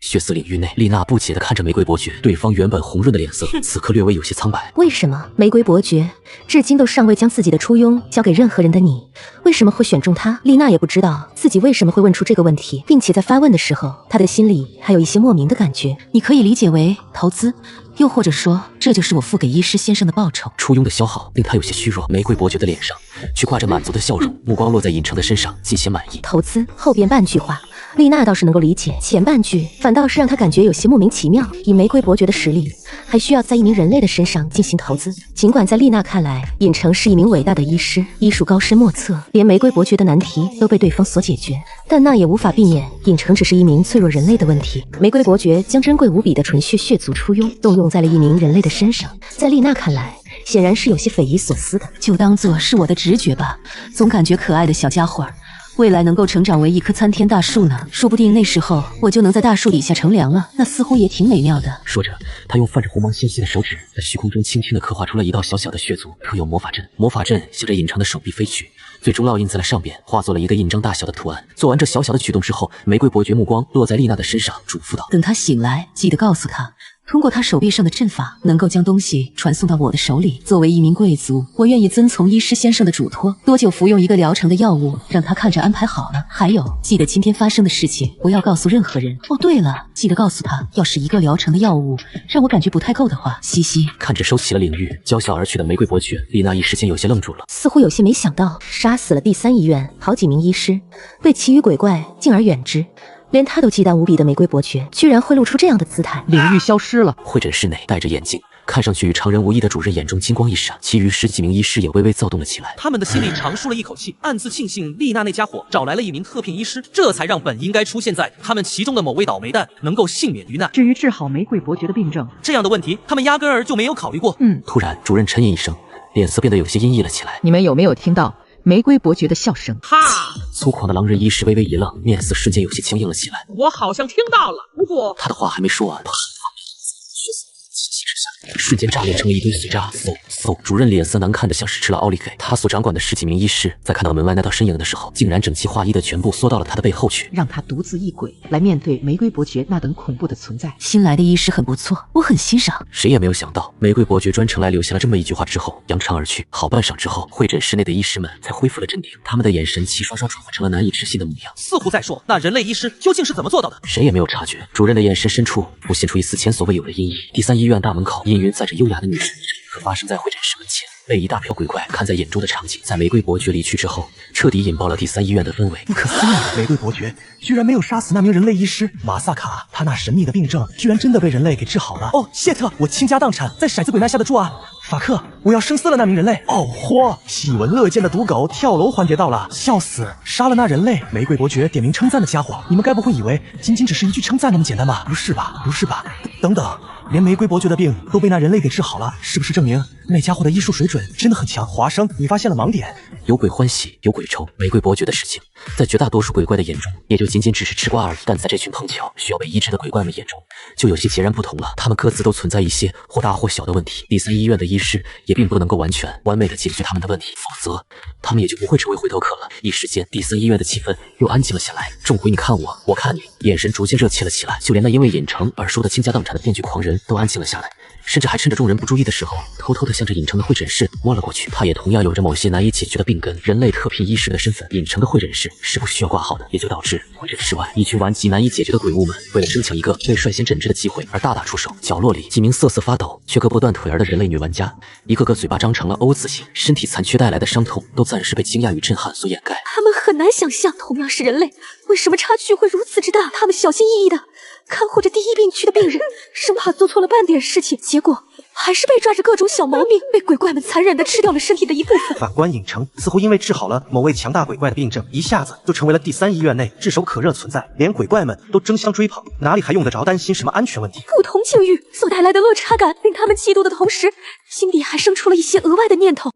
血丝领域内，丽娜不解地看着玫瑰伯爵，对方原本红润的脸色，此刻略微有些苍白。为什么玫瑰伯爵至今都尚未将自己的初拥交给任何人的你，为什么会选中他？丽娜也不知道自己为什么会问出这个问题，并且在发问的时候，她的心里还有一些莫名的感觉。你可以理解为投资，又或者说这就是我付给医师先生的报酬。初拥的消耗令他有些虚弱，玫瑰伯爵的脸上却挂着满足的笑容，目光落在尹成的身上，尽显满意。投资后边半句话，丽娜倒是能够理解，前半句反倒是让她感觉有些莫名其妙。以玫瑰伯爵的实力，还需要在一名人类的身上进行投资。尽管在丽娜看来，尹成是一名伟大的医师，医术高深莫测，连玫瑰伯爵的难题都被对方所解决，但那也无法避免尹成只是一名脆弱人类的问题。玫瑰伯爵将珍贵无比的纯血血族初拥动用在了一名人类的身上，在丽娜看来，显然是有些匪夷所思的。就当做是我的直觉吧，总感觉可爱的小家伙未来能够成长为一棵参天大树呢，说不定那时候我就能在大树底下乘凉了，那似乎也挺美妙的。说着，他用泛着红芒纤细的手指在虚空中轻轻地刻画出了一道小小的血族特有魔法阵。魔法阵向着尹成的手臂飞去，最终烙印在了上边，化作了一个印章大小的图案。做完这小小的举动之后，玫瑰伯爵目光落在丽娜的身上，嘱咐道：等他醒来，记得告诉他，通过他手臂上的阵法，能够将东西传送到我的手里。作为一名贵族，我愿意遵从医师先生的嘱托，多久服用一个疗程的药物，让他看着安排好了。还有，记得今天发生的事情不要告诉任何人。哦，对了，记得告诉他，要是一个疗程的药物让我感觉不太够的话，嘻嘻。看着收起了领域，娇笑而去的玫瑰伯爵，丽娜一时间有些愣住了，似乎有些没想到，杀死了第3医院好几名医师，对其余鬼怪敬而远之。连他都忌惮无比的玫瑰伯爵，居然会露出这样的姿态。领域消失了，会诊室内戴着眼镜，看上去与常人无异的主任眼中金光一闪，其余10几名医师也微微躁动了起来。他们的心里长舒了一口气，暗自庆幸丽娜那家伙找来了一名特聘医师，这才让本应该出现在他们其中的某位倒霉蛋能够幸免于难。至于治好玫瑰伯爵的病症，这样的问题他们压根儿就没有考虑过。突然，主任沉吟一声，脸色变得有些阴翳了起来。你们有没有听到玫瑰伯爵的笑声？哈！粗犷的狼人医师微微一愣，面色瞬间有些僵硬了起来。我好像听到了，不过他的话还没说完，瞬间炸裂成了一堆碎渣。嗖！主任脸色难看的像是吃了奥利给。他所掌管的10几名医师，在看到门外那道身影的时候，竟然整齐划一的全部缩到了他的背后去，让他独自一鬼来面对玫瑰伯爵那等恐怖的存在。新来的医师很不错，我很欣赏。谁也没有想到，玫瑰伯爵专程来留下了这么一句话之后，扬长而去。好半晌之后，会诊室内的医师们才恢复了镇定，他们的眼神齐刷刷转换成了难以置信的模样，似乎在说那人类医师究竟是怎么做到的。谁也没有察觉，主任的眼神深处浮现出一丝前所未有的阴翳。第3医院大门口氤氲载着优雅的女神和发生在会诊室门前被一大票鬼怪看在眼中的场景，在玫瑰伯爵离去之后，彻底引爆了第3医院的氛围。不可思议，玫瑰伯爵居然没有杀死那名人类医师马萨卡，他那神秘的病症居然真的被人类给治好了。哦，谢特，我倾家荡产在骰子鬼那下的注啊！法克，我要生撕了那名人类！哦嚯，喜闻乐见的赌狗跳楼环节到了，笑死！杀了那人类，玫瑰伯爵点名称赞的家伙，你们该不会以为仅仅只是一句称赞那么简单吧？不是吧？不是吧？等等。连玫瑰伯爵的病都被那人类给治好了，是不是证明那家伙的医术水准真的很强？华生，你发现了盲点。有鬼欢喜，有鬼愁。玫瑰伯爵的事情，在绝大多数鬼怪的眼中，也就仅仅只是吃瓜而已。但在这群碰巧需要被医治的鬼怪们眼中，就有些截然不同了。他们各自都存在一些或大或小的问题。第3医院的医师也并不能够完全完美的解决他们的问题，否则他们也就不会成为回头客了。一时间，第3医院的气氛又安静了下来。众鬼你看我，我看你，眼神逐渐热切了起来。就连那因为尹成而说的倾家荡产的电锯狂人都安静了下来，甚至还趁着众人不注意的时候，偷偷地向着尹成的会诊室摸了过去。他也同样有着某些难以解决的病根，人类特聘医师的身份，尹成的会诊室是不需要挂号的，也就导致会诊室外一群顽疾难以解决的鬼物们，为了争抢一个被率先诊治的机会而大打出手。角落里几名瑟瑟发抖却割不断腿儿的人类女玩家，一个个嘴巴张成了 O 字形，身体残缺带来的伤痛都暂时被惊讶与震撼所掩盖。他们很难想象，同样是人类，为什么差距会如此之大？他们小心翼翼的看护着第一病区的病人，生怕做错了半点事情，结果还是被抓着各种小毛病，被鬼怪们残忍地吃掉了身体的一部分。反观影城，似乎因为治好了某位强大鬼怪的病症，一下子就成为了第3医院内炙手可热存在，连鬼怪们都争相追捧，哪里还用得着担心什么安全问题？不同境遇所带来的落差感，令他们嫉妒的同时，心底还生出了一些额外的念头。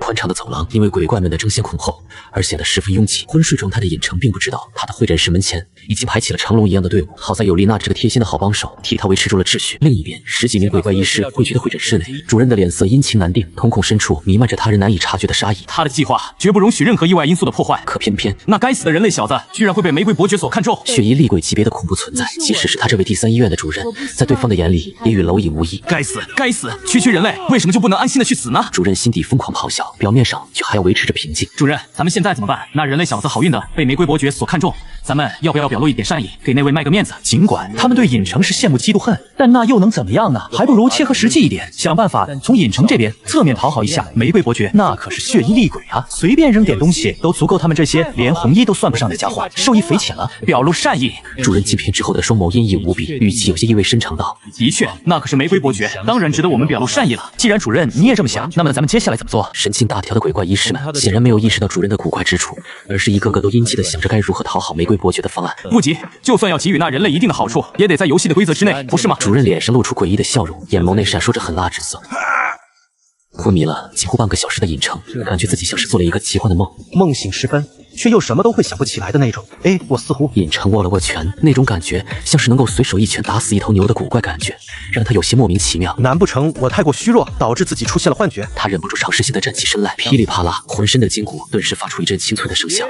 宽敞的走廊因为鬼怪们的争先恐后而显得十分拥挤。昏睡状态的尹成并不知道，他的会诊室门前已经排起了长龙一样的队伍。好在有丽娜这个贴心的好帮手，替他维持住了秩序。另一边，10几名鬼怪医师汇聚的会诊室内，主任的脸色阴晴难定，瞳孔深处弥漫着他人难以察觉的杀意。他的计划绝不容许任何意外因素的破坏。可偏偏那该死的人类小子居然会被玫瑰伯爵所看中，血衣厉鬼级别的恐怖存在，即使是他这位第3医院的主任，在对方的眼里也与蝼蚁无异。该死，该死！区人类为什么就不能安心的去死呢？主任心底疯狂咆哮，表面上却还要维持着平静。主任，咱们现在怎么办？那人类小子好运的被玫瑰伯爵所看中，咱们要不要表露一点善意，给那位卖个面子？尽管他们对尹成是羡慕嫉妒恨，但那又能怎么样呢？还不如切合实际一点，想办法从尹成这边侧面讨好一下玫瑰伯爵。那可是血衣厉鬼啊，随便扔点东西都足够他们这些连红衣都算不上的家伙受益匪浅了。表露善意，主任镜片之后的双眸阴翳无比，语气有些意味深长道：“的确，那可是玫瑰伯爵，当然值得我们表露善意了。既然主任你也这么想，那么咱们接下来怎么做？”神经大条的鬼怪医师们显然没有意识到主任的古怪之处，而是一个个都阴气地想着该如何讨好玫瑰伯爵的方案。不急，就算要给予那人类一定的好处，也得在游戏的规则之内，不是吗？主任脸上露出诡异的笑容，眼眸内闪烁着狠辣之色。昏迷了几乎半个小时的尹成，感觉自己像是做了一个奇幻的梦，梦醒时分却又什么都会想不起来的那种。我似乎……尹成握了握拳，那种感觉像是能够随手一拳打死一头牛的古怪感觉，让他有些莫名其妙。难不成我太过虚弱，导致自己出现了幻觉？他忍不住尝试性的站起身来，噼里啪啦，浑身的筋骨顿时发出一阵清脆的声响。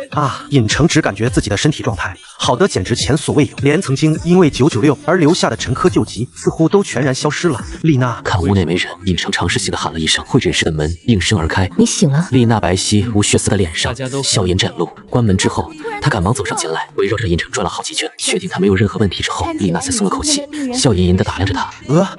尹成只感觉自己的身体状态好得简直前所未有，连曾经因为996而留下的陈疴旧疾似乎都全然消失了。丽娜看屋内没人，尹成尝试性的喊了一声，会诊室的门应声而开。你醒了。丽娜白皙无血丝的脸上笑颜展露，关门之后，她赶忙走上前来，围绕着尹成转了好几圈，确定他没有任何问题之后，丽娜才松了口气，笑吟吟地打量着他。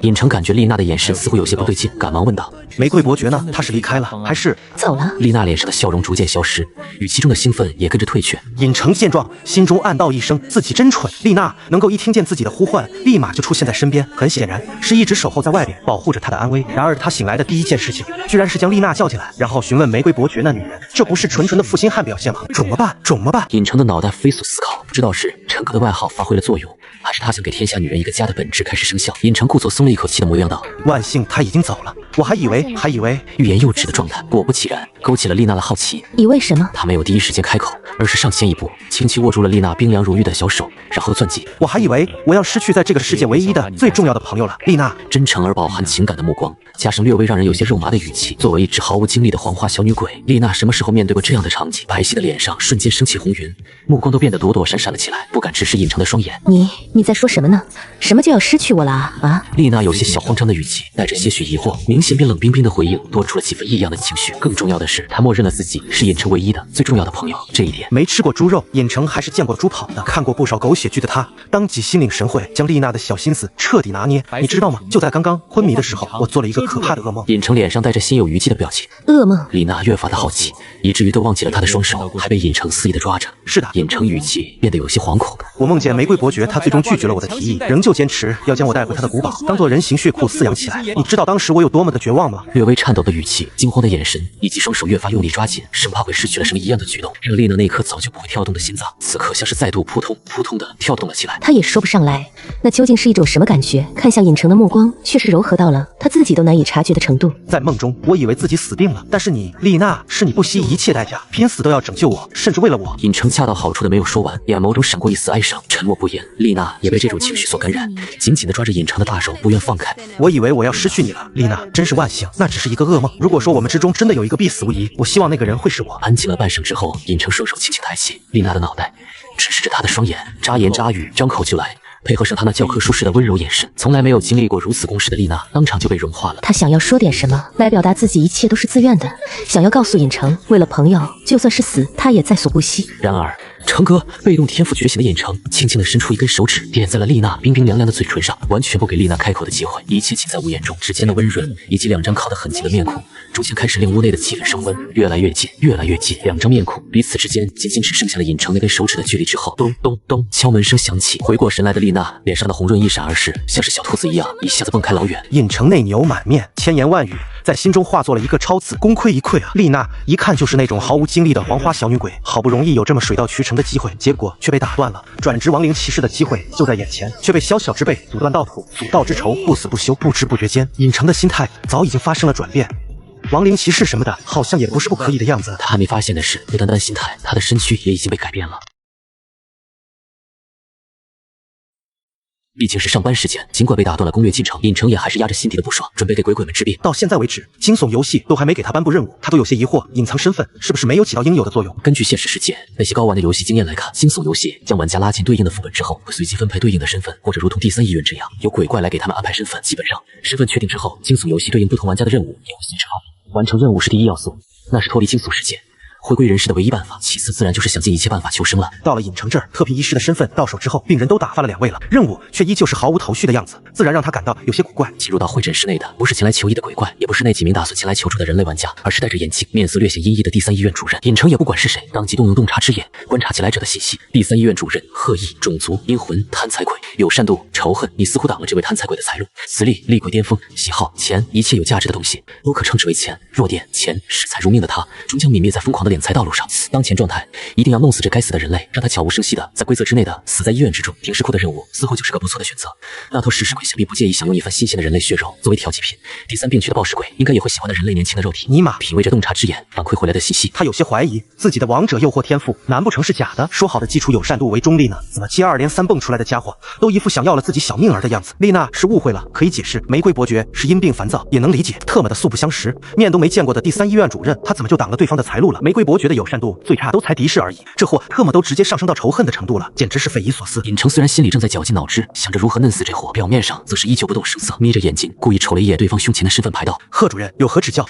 尹成感觉丽娜的眼神似乎有些不对劲，赶忙问道：“玫瑰伯爵呢？他是离开了，还是走了？”丽娜脸上的笑容逐渐消失，语气中的兴奋也跟着退却。尹成见状，心中暗道一声：自己真蠢。丽娜能够一听见自己的呼唤，立马就出现在身边，很显然是一直守候在外边，保护着他的安危。然而他醒来的第一件事情，居然是将丽娜叫进来，然后询问玫瑰伯爵那女人，这不是纯纯的负心汉表现吗？肿么办？肿么办？尹成的脑袋飞速思考，不知道是陈哥的外号发挥了作用，还是他想给天下女人一个家的本质开始生效。尹成故作松了一口气的模样道：“万幸他已经走了，我还以为欲言又止的状态，果不其然，勾起了丽娜的好奇。以为什么？他没有第一时间开口，而是上前一步，轻轻握住了丽娜冰凉如玉的小手，然后攥紧。我还以为我要失去在这个世界唯一的最重要的朋友了。丽娜真诚而饱含情感的目光，加上略微让人有些肉麻的语气，作为一只毫无经历的黄花小女鬼，丽娜什么时候面对过这样的场景？白皙的脸上瞬间升起红云，目光都变得躲躲闪闪了起来，不敢直视尹成的双眼。你在说什么呢？什么就要失去我了啊？丽娜有些小慌张的语气，带着些许疑惑，明显比冷冰冰的回应多出了几分异样的情绪。更重要的是，她默认了自己是尹成唯一的、最重要的朋友。这一点，没吃过猪肉，尹成还是见过猪跑的。看过不少狗血剧的他，当即心领神会，将丽娜的小心思彻底拿捏。你知道吗？就在刚刚昏迷的时候，我做了一个可怕的噩梦。尹成脸上带着心有余悸的表情。噩梦？丽娜越发的好奇，以至于都忘记了他的双手还被尹成肆意的抓着。是的，尹成语气变得有些惶恐。我梦见玫瑰伯爵，他最终拒绝了我的提议，仍旧坚持要将我带回他的古堡，当做人形血库饲养起来。你知道当时我有多么的绝望吗？略微颤抖的语气、惊慌的眼神，以及双手越发用力抓紧，生怕会失去了什么一样的举动，让丽娜那颗早就不会跳动的心脏，此刻像是再度扑通扑通的跳动了起来。她也说不上来，那究竟是一种什么感觉？看向尹成的目光却是柔和到了他自己都难以察觉的程度。在梦中，我以为自己死定了，但是你，丽娜，是你不惜一切代价，拼死都要拯救我，甚至为了我。尹成恰到好处的没有说完，眼眸中闪过一丝哀伤，沉默不言。丽娜也被这种情绪所感染，紧紧地抓着尹成的大手，不愿放开。我以为我要失去你了，丽娜，真是万幸，那只是一个噩梦。如果说我们之中真的有一个必死无疑，我希望那个人会是我。安静了半晌之后，尹成双手轻轻抬起丽娜的脑袋，直视着她的双眼，眨言眨语，张口就来，配合上他那教科书式的温柔眼神，从来没有经历过如此攻势的丽娜当场就被融化了。她想要说点什么来表达自己一切都是自愿的，想要告诉尹成，为了朋友就算是死她也在所不惜。然而成哥被动天赋觉醒的尹成，轻轻地伸出一根手指，点在了丽娜冰冰凉凉的嘴唇上，完全不给丽娜开口的机会，一切尽在无言中。指尖的温润，以及两张靠得很近的面孔，逐渐开始令屋内的气氛升温，越来越近，越来越近。两张面孔彼此之间仅仅只剩下了尹成那根手指的距离之后，咚咚咚，敲门声响起。回过神来的丽娜脸上的红润一闪而逝，像是小兔子一样一下子蹦开老远。尹成内牛满面，千言万语在心中化作了一个超字，功亏一篑啊！丽娜一看就是那种毫无精力的黄花小女鬼，好不容易有这么水到渠成的机会，结果却被打断了。转职亡灵骑士的机会就在眼前，却被小小之辈阻断道途，阻道之仇不死不休。不知不觉间，尹成的心态早已经发生了转变。亡灵骑士什么的，好像也不是不可以的样子。他还没发现的是，不单单心态，他的身躯也已经被改变了。毕竟是上班时间，尽管被打断了攻略进程，尹成也还是压着心底的不爽，准备给鬼鬼们治病。到现在为止，惊悚游戏都还没给他颁布任务，他都有些疑惑，隐藏身份是不是没有起到应有的作用？根据现实世界那些高玩的游戏经验来看，惊悚游戏将玩家拉进对应的副本之后，会随机分配对应的身份，或者如同第三医院这样，由鬼怪来给他们安排身份。基本上，身份确定之后，惊悚游戏对应不同玩家的任务也会随之发布。完成任务是第一要素，那是脱离惊悚世界。回归人世的唯一办法，其次自然就是想尽一切办法求生了。到了尹成这儿，特聘医师的身份到手之后，病人都打发了2位了，任务却依旧是毫无头绪的样子，自然让他感到有些古怪。进入到会诊室内的不是前来求医的鬼怪，也不是那几名打算前来求助的人类玩家，而是戴着眼镜、面色略显阴翳的第三医院主任。尹成也不管是谁，当即动用洞察之眼观察起来者的信息。第三医院主任贺毅，种族阴魂，贪财鬼，友善度仇恨，你似乎挡了这位贪财鬼的财路。实力厉鬼巅峰，喜好钱，一切有价值的东西都可称之为钱。弱点钱，视财如命的他，终将泯灭在疯狂的敛财道路上。当前状态一定要弄死这该死的人类，让他悄无声息的在规则之内的死在医院之中。停尸库的任务似乎就是个不错的选择。那头食尸鬼想必不介意享用一番新鲜的人类血肉作为调剂品。第三病区的暴食鬼应该也会喜欢那人类年轻的肉体。尼玛，品味着洞察之眼反馈回来的信息，他有些怀疑自己的王者诱惑天赋，难不成是假的？说好的基础友善度为中立呢？怎么接二连三蹦出来的家伙都一副想要了自己小命儿的样子？丽娜是误会了，可以解释。玫瑰伯爵是因病烦躁，也能理解。特么的素不相识，面都没见过的第三医院主任，他怎么就挡了对方的财路了？玫瑰伯爵的友善度最差都才敌视而已，这货特么都直接上升到仇恨的程度了，简直是匪夷所思。尹成虽然心里正在绞尽脑汁，想着如何弄死这货，表面上则是依旧不动声色，眯着眼睛故意瞅了一眼对方胸前的身份牌道。贺主任有何指教？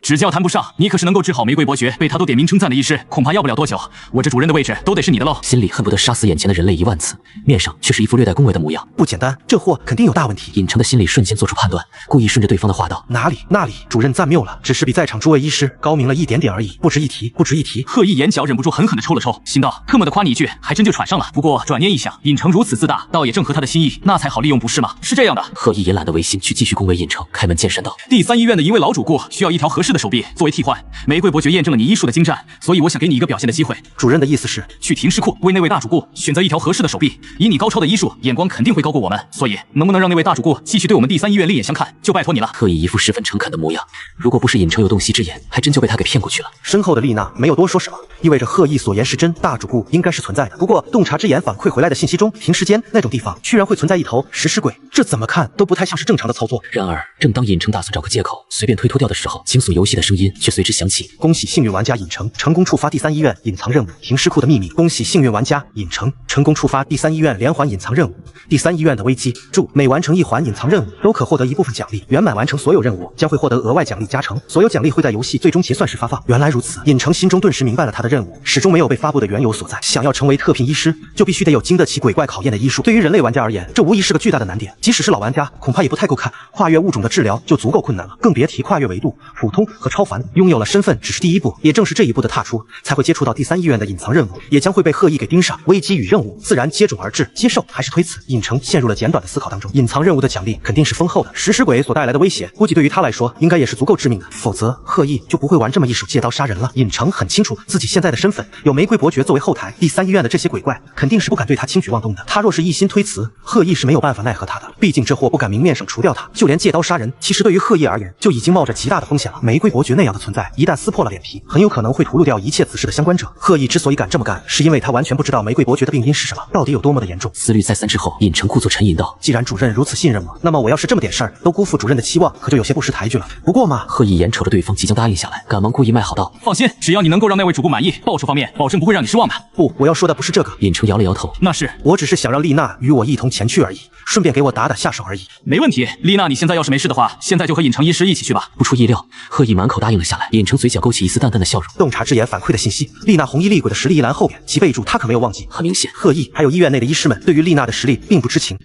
指教谈不上，你可是能够治好玫瑰伯爵，被他都点名称赞的医师，恐怕要不了多久，我这主任的位置都得是你的喽。心里恨不得杀死眼前的人类10000次，面上却是一副略带恭维的模样。不简单，这货肯定有大问题。尹成的心里瞬间做出判断，故意顺着对方的话道：哪里那里，主任赞谬了，只是比在场诸位医师高明了一点点而已，不值一提，不值一提。贺毅眼角忍不住狠狠地抽了抽，心道：特么的夸你一句，还真就喘上了。不过转念一想，尹成如此自大，倒也正合他的心意，那才好利用，不是吗？是这样的。贺毅也懒得违心去继续恭维尹成，开门见山道：第三医院的一位老主顾需要一条合适的手臂作为替换。玫瑰伯爵验证了你医术的精湛，所以我想给你一个表现的机会。主任的意思是去停尸库为那位大主顾选择一条合适的手臂，以你高超的医术，眼光肯定会高过我们，所以能不能让那位大主顾继续对我们第三医院另眼相看，就拜托你了。贺毅一副十分诚恳的模样，如果不是尹成有洞悉之言，还真就被他给骗过去了。身后的丽娜没有多说什么，意味着贺毅所言是真，大主顾应该是存在的。不过洞察之眼反馈回来的信息中，停尸间那种地方居然会存在一头食尸鬼，这怎么看都不太像是正常的操作。然而，正当尹成打算找个借口随便推脱掉的时候，惊悚游戏的声音却随之响起：恭喜幸运玩家尹成成功触发第三医院隐藏任务停尸库的秘密。恭喜幸运玩家尹成成功触发第三医院连环隐藏任务第三医院的危机。注：每完成1环隐藏任务都可获得一部分奖励，圆满完成所有任务将会获得额外奖励加成，所有奖励会在游戏最终结算时发放。原来如此，尹成心中顿时明白了他的任务始终没有被发布的缘由所在。想要成为特聘医师，就必须得有经得起鬼怪考验的医术。对于人类玩家而言，这无疑是个巨大的难点，即使是老玩家恐怕也不太够看。跨越物种的治疗就足够困难了，更别提跨越维度。普通和超凡拥有了身份只是第一步，也正是这一步的踏出，才会接触到第三医院的隐藏任务，也将会被贺毅给盯上。危机与任务自然接踵而至，接受还是推辞？尹成陷入了简短的思考当中。隐藏任务的奖励肯定是丰厚的，食尸鬼所带来的威胁，估计对于他来说应该也是足够致命的，否则贺毅就不会玩这么一手借刀杀人了。尹成很清楚自己现在的身份，有玫瑰伯爵作为后台，第三医院的这些鬼怪肯定是不敢对他轻举妄动的。他若是一心推辞，贺毅是没有办法奈何他的，毕竟这货不敢明面上除掉他，就连借刀杀人，其实对于贺毅而言就已经冒着极大的风险了。玫瑰伯爵那样的存在，一旦撕破了脸皮，很有可能会屠戮掉一切此事的相关者。贺毅之所以敢这么干，是因为他完全不知道玫瑰伯爵的病因是什么，到底有多么的严重。思虑再三之后，尹成故作沉吟道：既然主任如此信任我，那么我要是这么点事儿都辜负主任的期望，可就有些不识抬举了。不过嘛，贺毅眼瞅着对方即将答应下来，赶忙故意卖好道：放心。心，只要你能够让那位主顾满意，报酬方面保证不会让你失望的。不，我要说的不是这个。尹成摇了摇头，那是我只是想让丽娜与我一同前去而已，顺便给我打下手而已。没问题，丽娜，你现在要是没事的话，现在就和尹成医师一起去吧。不出意料，贺毅满口答应了下来。尹成嘴角勾起一丝淡淡的笑容。洞察之眼反馈的信息，丽娜红衣厉鬼的实力一栏后边，其备注他可没有忘记。很明显，贺毅还有医院内的医师们对于丽娜的实力并不知情。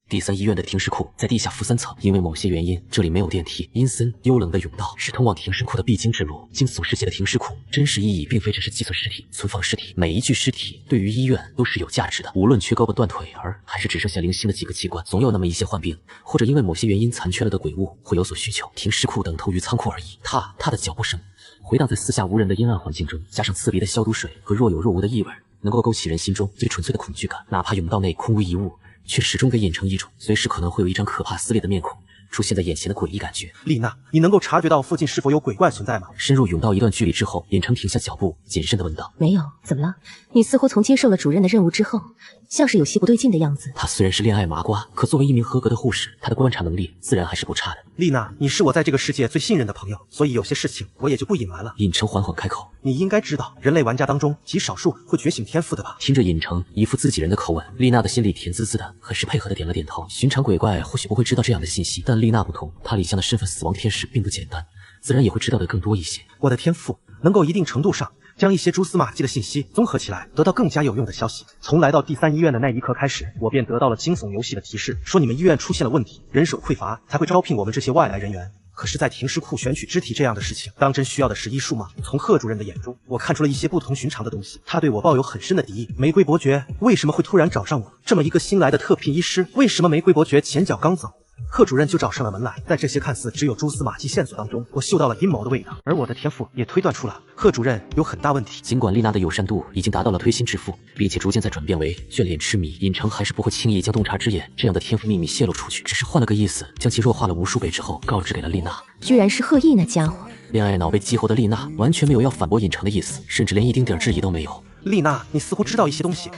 第3医院的停尸库在地下负3层，因为某些原因，这里没有电梯。阴森幽冷的甬道是通往停尸库的必经之路。惊悚世界的停尸库，真实意义并非只是寄存尸体、存放尸体，每一具尸体对于医院都是有价值的。无论缺胳膊断腿儿，还是只剩下零星的几个器官，总有那么一些患病或者因为某些原因残缺了的鬼物会有所需求。停尸库等同于仓库而已。他的脚步声回荡在四下无人的阴暗环境中，加上刺鼻的消毒水和若有若无的异味，能够勾起人心中最纯粹的恐惧感。哪怕甬道内空无一物，却始终给尹成一种随时可能会有一张可怕撕裂的面孔出现在眼前的诡异感觉。丽娜，你能够察觉到附近是否有鬼怪存在吗？深入甬道一段距离之后，尹成停下脚步，谨慎地问道：“没有，怎么了？你似乎从接受了主任的任务之后，像是有些不对劲的样子。”他虽然是恋爱麻瓜，可作为一名合格的护士，他的观察能力自然还是不差的。丽娜，你是我在这个世界最信任的朋友，所以有些事情我也就不隐瞒了。尹成缓缓开口：“你应该知道，人类玩家当中极少数会觉醒天赋的吧？”听着尹成一副自己人的口吻，丽娜的心里甜滋滋的，很是配合的点了点头。寻常鬼怪或许不会知道这样的信息，但丽娜不同，她理想的身份死亡天使并不简单，自然也会知道的更多一些。我的天赋能够一定程度上将一些蛛丝马迹的信息综合起来，得到更加有用的消息。从来到第3医院的那一刻开始，我便得到了惊悚游戏的提示，说你们医院出现了问题，人手匮乏，才会招聘我们这些外来人员。可是，在停尸库选取肢体这样的事情，当真需要的是医术吗？从贺主任的眼中，我看出了一些不同寻常的东西。他对我抱有很深的敌意。玫瑰伯爵为什么会突然找上我？这么一个新来的特聘医师，为什么玫瑰伯爵前脚刚走，贺主任就找上了门来？在这些看似只有蛛丝马迹线索当中，我嗅到了阴谋的味道，而我的天赋也推断出了贺主任有很大问题。尽管丽娜的友善度已经达到了推心置腹，并且逐渐在转变为眷恋痴迷，尹成还是不会轻易将洞察之眼这样的天赋秘密泄露出去，只是换了个意思，将其弱化了无数倍之后告知给了丽娜。居然是贺毅那家伙！恋爱脑被激活的丽娜完全没有要反驳尹成的意思，甚至连一丁点质疑都没有。丽娜，你似乎知道一些东西。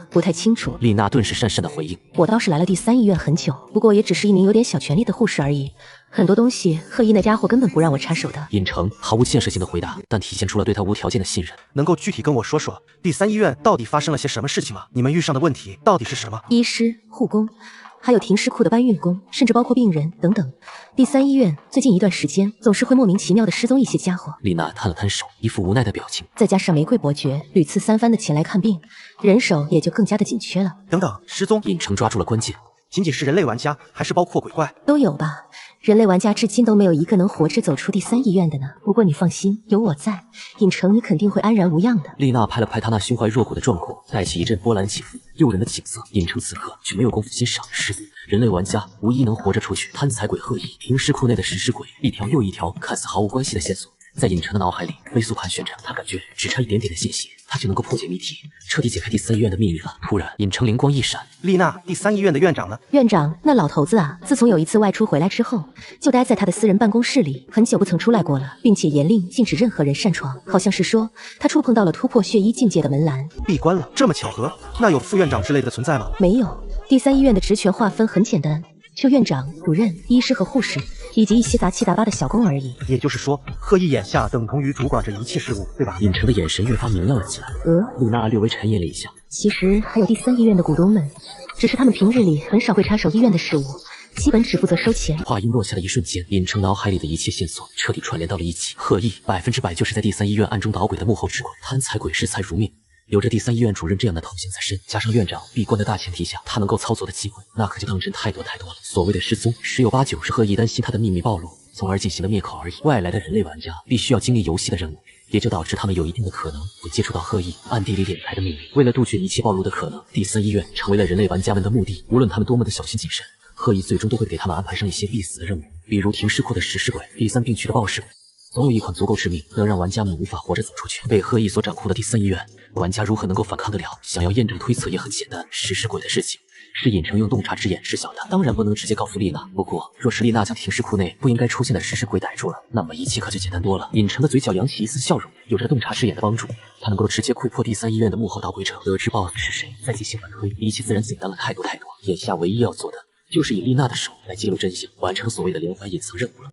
不太清楚。丽娜顿时讪讪的回应：“我倒是来了第3医院很久，不过也只是一名有点小权力的护士而已。很多东西，贺毅那家伙根本不让我插手的。”尹成毫无建设性的回答，但体现出了对他无条件的信任。能够具体跟我说说第3医院到底发生了些什么事情吗？你们遇上的问题到底是什么？医师、护工，还有停尸库的搬运工，甚至包括病人等等。第3医院最近一段时间总是会莫名其妙的失踪一些家伙。丽娜摊了摊手，一副无奈的表情。再加上玫瑰伯爵屡次3番的前来看病，人手也就更加的紧缺了。等等，失踪？尹成抓住了关键。仅仅是人类玩家，还是包括鬼怪？都有吧。人类玩家至今都没有一个能活着走出第3医院的呢。不过你放心，有我在，尹成你肯定会安然无恙的。丽娜拍了拍他那胸怀若谷的壮阔，带起一阵波澜起伏，诱人的景色。尹成此刻却没有功夫欣赏。是人类玩家唯一能活着出去。贪财鬼贺毅，停尸库内的食尸鬼，一条又一条看似毫无关系的线索，在尹成的脑海里飞速盘旋着。他感觉只差一点点的信息，他就能够破解谜题，彻底解开第3医院的秘密了。突然，尹成灵光一闪：“丽娜，第3医院的院长呢？”院长那老头子啊，自从有一次外出回来之后，就待在他的私人办公室里，很久不曾出来过了，并且严令禁止任何人擅闯。好像是说他触碰到了突破血衣境界的门栏，闭关了。这么巧合？那有副院长之类的存在吗？没有。第3医院的职权划分很简单，就院长、主任、医师和护士，以及一些杂七杂八的小工而已。也就是说，贺毅眼下等同于主管着一切事务，对吧？尹成的眼神越发明亮了起来。丽娜略微沉吟了一下。其实还有第3医院的股东们，只是他们平日里很少会插手医院的事务，基本只负责收钱。话音落下的一瞬间，尹成脑海里的一切线索彻底串联到了一起。贺毅100%就是在第3医院暗中捣鬼的幕后之鬼，贪财鬼视财如命。有着第3医院主任这样的头衔在身，加上院长闭关的大前提下，他能够操作的机会，那可就当真太多太多了。所谓的失踪，十有八九是贺毅担心他的秘密暴露，从而进行了灭口而已。外来的人类玩家必须要经历游戏的任务，也就导致他们有一定的可能会接触到贺毅暗地里敛财的秘密。为了杜绝一切暴露的可能，第3医院成为了人类玩家们的目的。无论他们多么的小心谨慎，贺毅最终都会给他们安排上一些必死的任务，比如停尸库的食尸鬼、第3病区的暴尸鬼。总有一款足够致命，能让玩家们无法活着走出去。被贺毅所掌控的第3医院，玩家如何能够反抗得了？想要验证推测也很简单，食尸鬼的事情是尹成用洞察之眼知晓的，当然不能直接告诉丽娜。不过，若是丽娜将停尸库内不应该出现的食尸鬼逮住了，那么一切可就简单多了。尹成的嘴角扬起一丝笑容，有着洞察之眼的帮助，他能够直接窥破第3医院的幕后捣鬼者，得知 BOSS 是谁，再进行反推，一切自然简单了太多太多。眼下唯一要做的，就是以丽娜的手来揭露真相，完成所谓的连环隐藏任务了。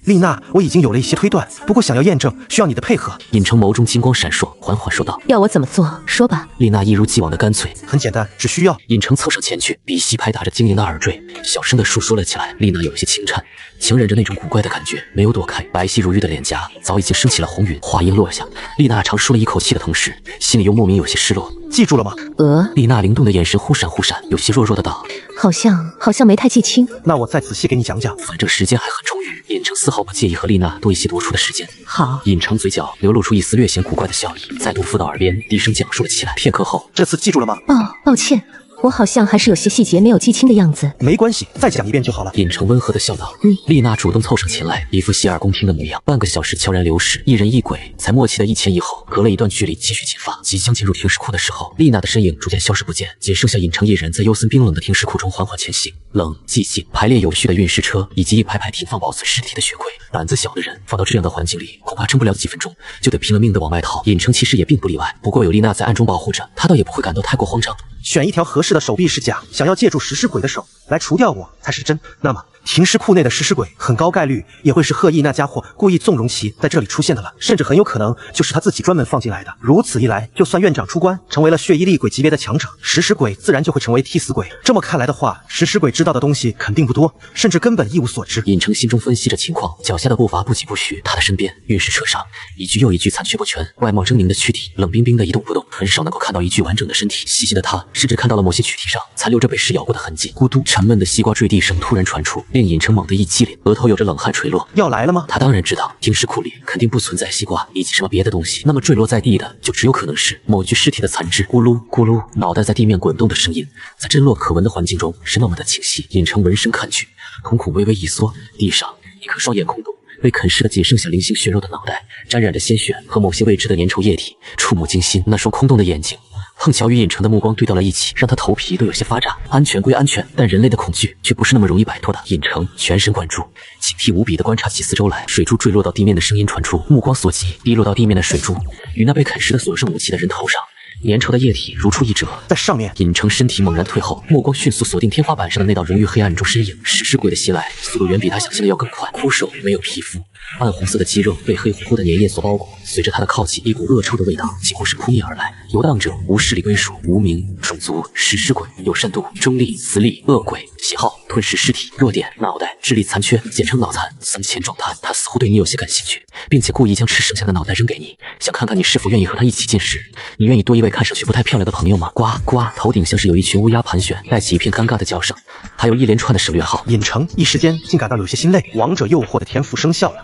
丽娜，我已经有了一些推断，不过想要验证，需要你的配合。尹成眸中金光闪烁，缓缓说道：“要我怎么做？说吧。”丽娜一如既往的干脆：“很简单，只需要……”尹成凑上前去，鼻息拍打着晶莹的耳坠，小声的述说了起来。丽娜有些轻颤，强忍着那种古怪的感觉，没有躲开。白皙如玉的脸颊早已经升起了红云。话音落下，丽娜长舒了一口气的同时，心里又莫名有些失落。记住了吗？丽娜灵动的眼神忽闪忽闪，有些弱弱的道：“好像没太记清。”那我再仔细给你讲讲。反正时间还很充裕，尹成丝毫不介意和丽娜多一些独处的时间。好。尹成嘴角流露出一丝略显古怪的笑意，再度附到耳边低声讲述了起来。片刻后，这次记住了吗？抱歉。我好像还是有些细节没有记清的样子。没关系，再讲一遍就好了。尹成温和地笑道。丽娜主动凑上前来，一副洗耳恭听的模样。半个小时悄然流逝，一人一鬼才默契的一前一后，隔了一段距离继续进发。即将进入停尸库的时候，丽娜的身影逐渐消失不见，仅剩下尹成一人在幽森冰冷的停尸库中缓缓前行。冷、寂静、排列有序的运尸车，以及一排排停放保存尸体的雪柜。胆子小的人放到这样的环境里，恐怕撑不了几分钟，就得拼了命的往外逃。尹成其实也并不例外，不过有丽娜在暗中保护着，他倒也不会感到太过慌张。选一条合适的手臂是假，想要借助食尸鬼的手来除掉我才是真。那么停尸库内的食尸鬼很高概率也会是贺毅那家伙故意纵容其在这里出现的了，甚至很有可能就是他自己专门放进来的。如此一来，就算院长出关成为了血衣厉鬼级别的强者，食尸鬼自然就会成为替死鬼。这么看来的话，食尸鬼知道的东西肯定不多，甚至根本一无所知。尹成心中分析着情况，脚下的步伐不疾不徐。他的身边运尸车上一具又一具残缺不全、外貌狰狞的躯体，冷冰冰的一动不动，很少能够看到一具完整的身体。细心的他甚至看到了某些躯体上残留着被尸咬过的痕迹。咕嘟，沉闷的西瓜坠地声突然传出，令尹成猛地一激灵，额头有着冷汗垂落。要来了吗？他当然知道停尸库里肯定不存在西瓜以及什么别的东西，那么坠落在地的就只有可能是某具尸体的残肢。咕噜咕噜，脑袋在地面滚动的声音在震落可闻的环境中是那么的清晰。尹成闻声看去，瞳孔微微一缩，地上一颗双眼空洞，被啃噬的仅剩下零星血肉的脑袋，沾染着鲜血和某些未知的粘稠液体，触目惊心。那双空洞的眼睛碰巧与尹成的目光对到了一起，让他头皮都有些发炸。安全归安全，但人类的恐惧却不是那么容易摆脱的。尹成全神贯注，警惕无比地观察起四周来。水珠坠落到地面的声音传出，目光所及，滴落到地面的水珠与那被啃食的所剩无几的人头上粘稠的液体如出一辙，在上面。尹成身体猛然退后，目光迅速锁定天花板上的那道人于黑暗中身影。食尸鬼的袭来速度远比他想象的要更快。枯瘦没有皮肤，暗红色的肌肉被黑乎乎的粘液所包裹，随着他的靠近，一股恶臭的味道几乎是扑面而来。游荡者无势力归属，无名种族，食尸鬼有深度，中立磁力，恶鬼喜好吞噬尸体，弱点脑袋智力残缺，简称脑残。生前状态，他似乎对你有些感兴趣，并且故意将吃剩下的脑袋扔给你，想看看你是否愿意和他一起进食。你愿意多一位看上去不太漂亮的朋友吗？呱呱，头顶像是有一群乌鸦盘旋，带起一片尴尬的叫声，还有一连串的省略号。尹成一时间竟感到有些心累，王者诱惑的天赋生效了。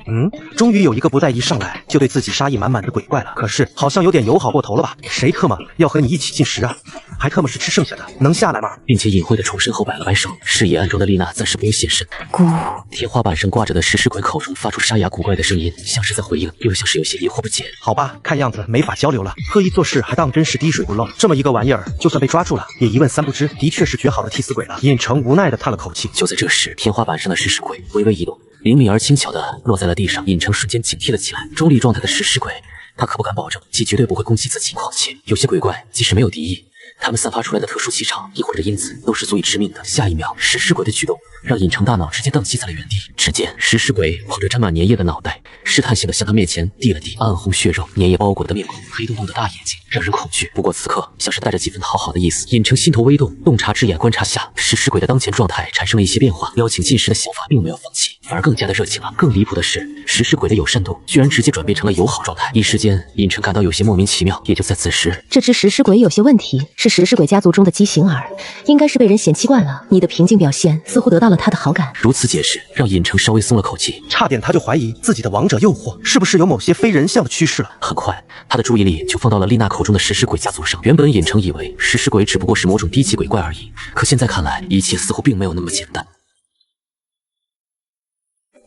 终于有一个不带一上来就对自己杀意满满的鬼怪了，可是好像有点友好过头了吧？谁特么要和你一起进食啊？还特么是吃剩下的，能下来吗？并且隐晦的冲身后摆了摆手，视野暗中的丽娜暂时不用现身。咕，天花板上挂着的食尸鬼口中发出沙哑古怪的声音，像是在回应，又像是有些疑惑不解。好吧，看样子没法交流了。刻意做事还当真是滴水不漏，这么一个玩意儿，就算被抓住了，也一问三不知，的确是绝好的替死鬼了。尹成无奈的叹了口气。就在这时，天花板上的食尸鬼微微一动，灵敏而轻巧的落在了地上。尹成瞬间警惕了起来，中立状态的食尸鬼，他可不敢保证其绝对不会攻击自己。况且有些鬼怪即使没有敌意，他们散发出来的特殊气场一会儿的因子都是足以致命的。下一秒，食尸鬼的举动让尹成大脑直接宕机在了原地。只见食尸鬼捧着沾满粘液的脑袋，试探性的向他面前递了递，暗红血肉、粘液包裹的面孔，黑洞洞的大眼睛，让人恐惧。不过此刻像是带着几分讨好的意思。尹成心头微动，洞察之眼观察下，食尸鬼的当前状态产生了一些变化，邀请进食的想法并没有放弃，反而更加的热情了。更离谱的是，食尸鬼的友善度居然直接转变成了友好状态。一时间，尹成感到有些莫名其妙。也就在此时，这只食尸鬼有些问题，是食尸鬼家族中的畸形儿，应该是被人嫌弃惯了。你的平静表现似乎得到了他的好感。如此解释让尹成稍微松了口气，差点他就怀疑自己的王者诱惑是不是有某些非人象的趋势了。很快，他的注意力就放到了丽娜口中的食尸鬼家族上。原本尹成以为食尸鬼只不过是某种低级鬼怪而已，可现在看来，一切似乎并没有那么简单。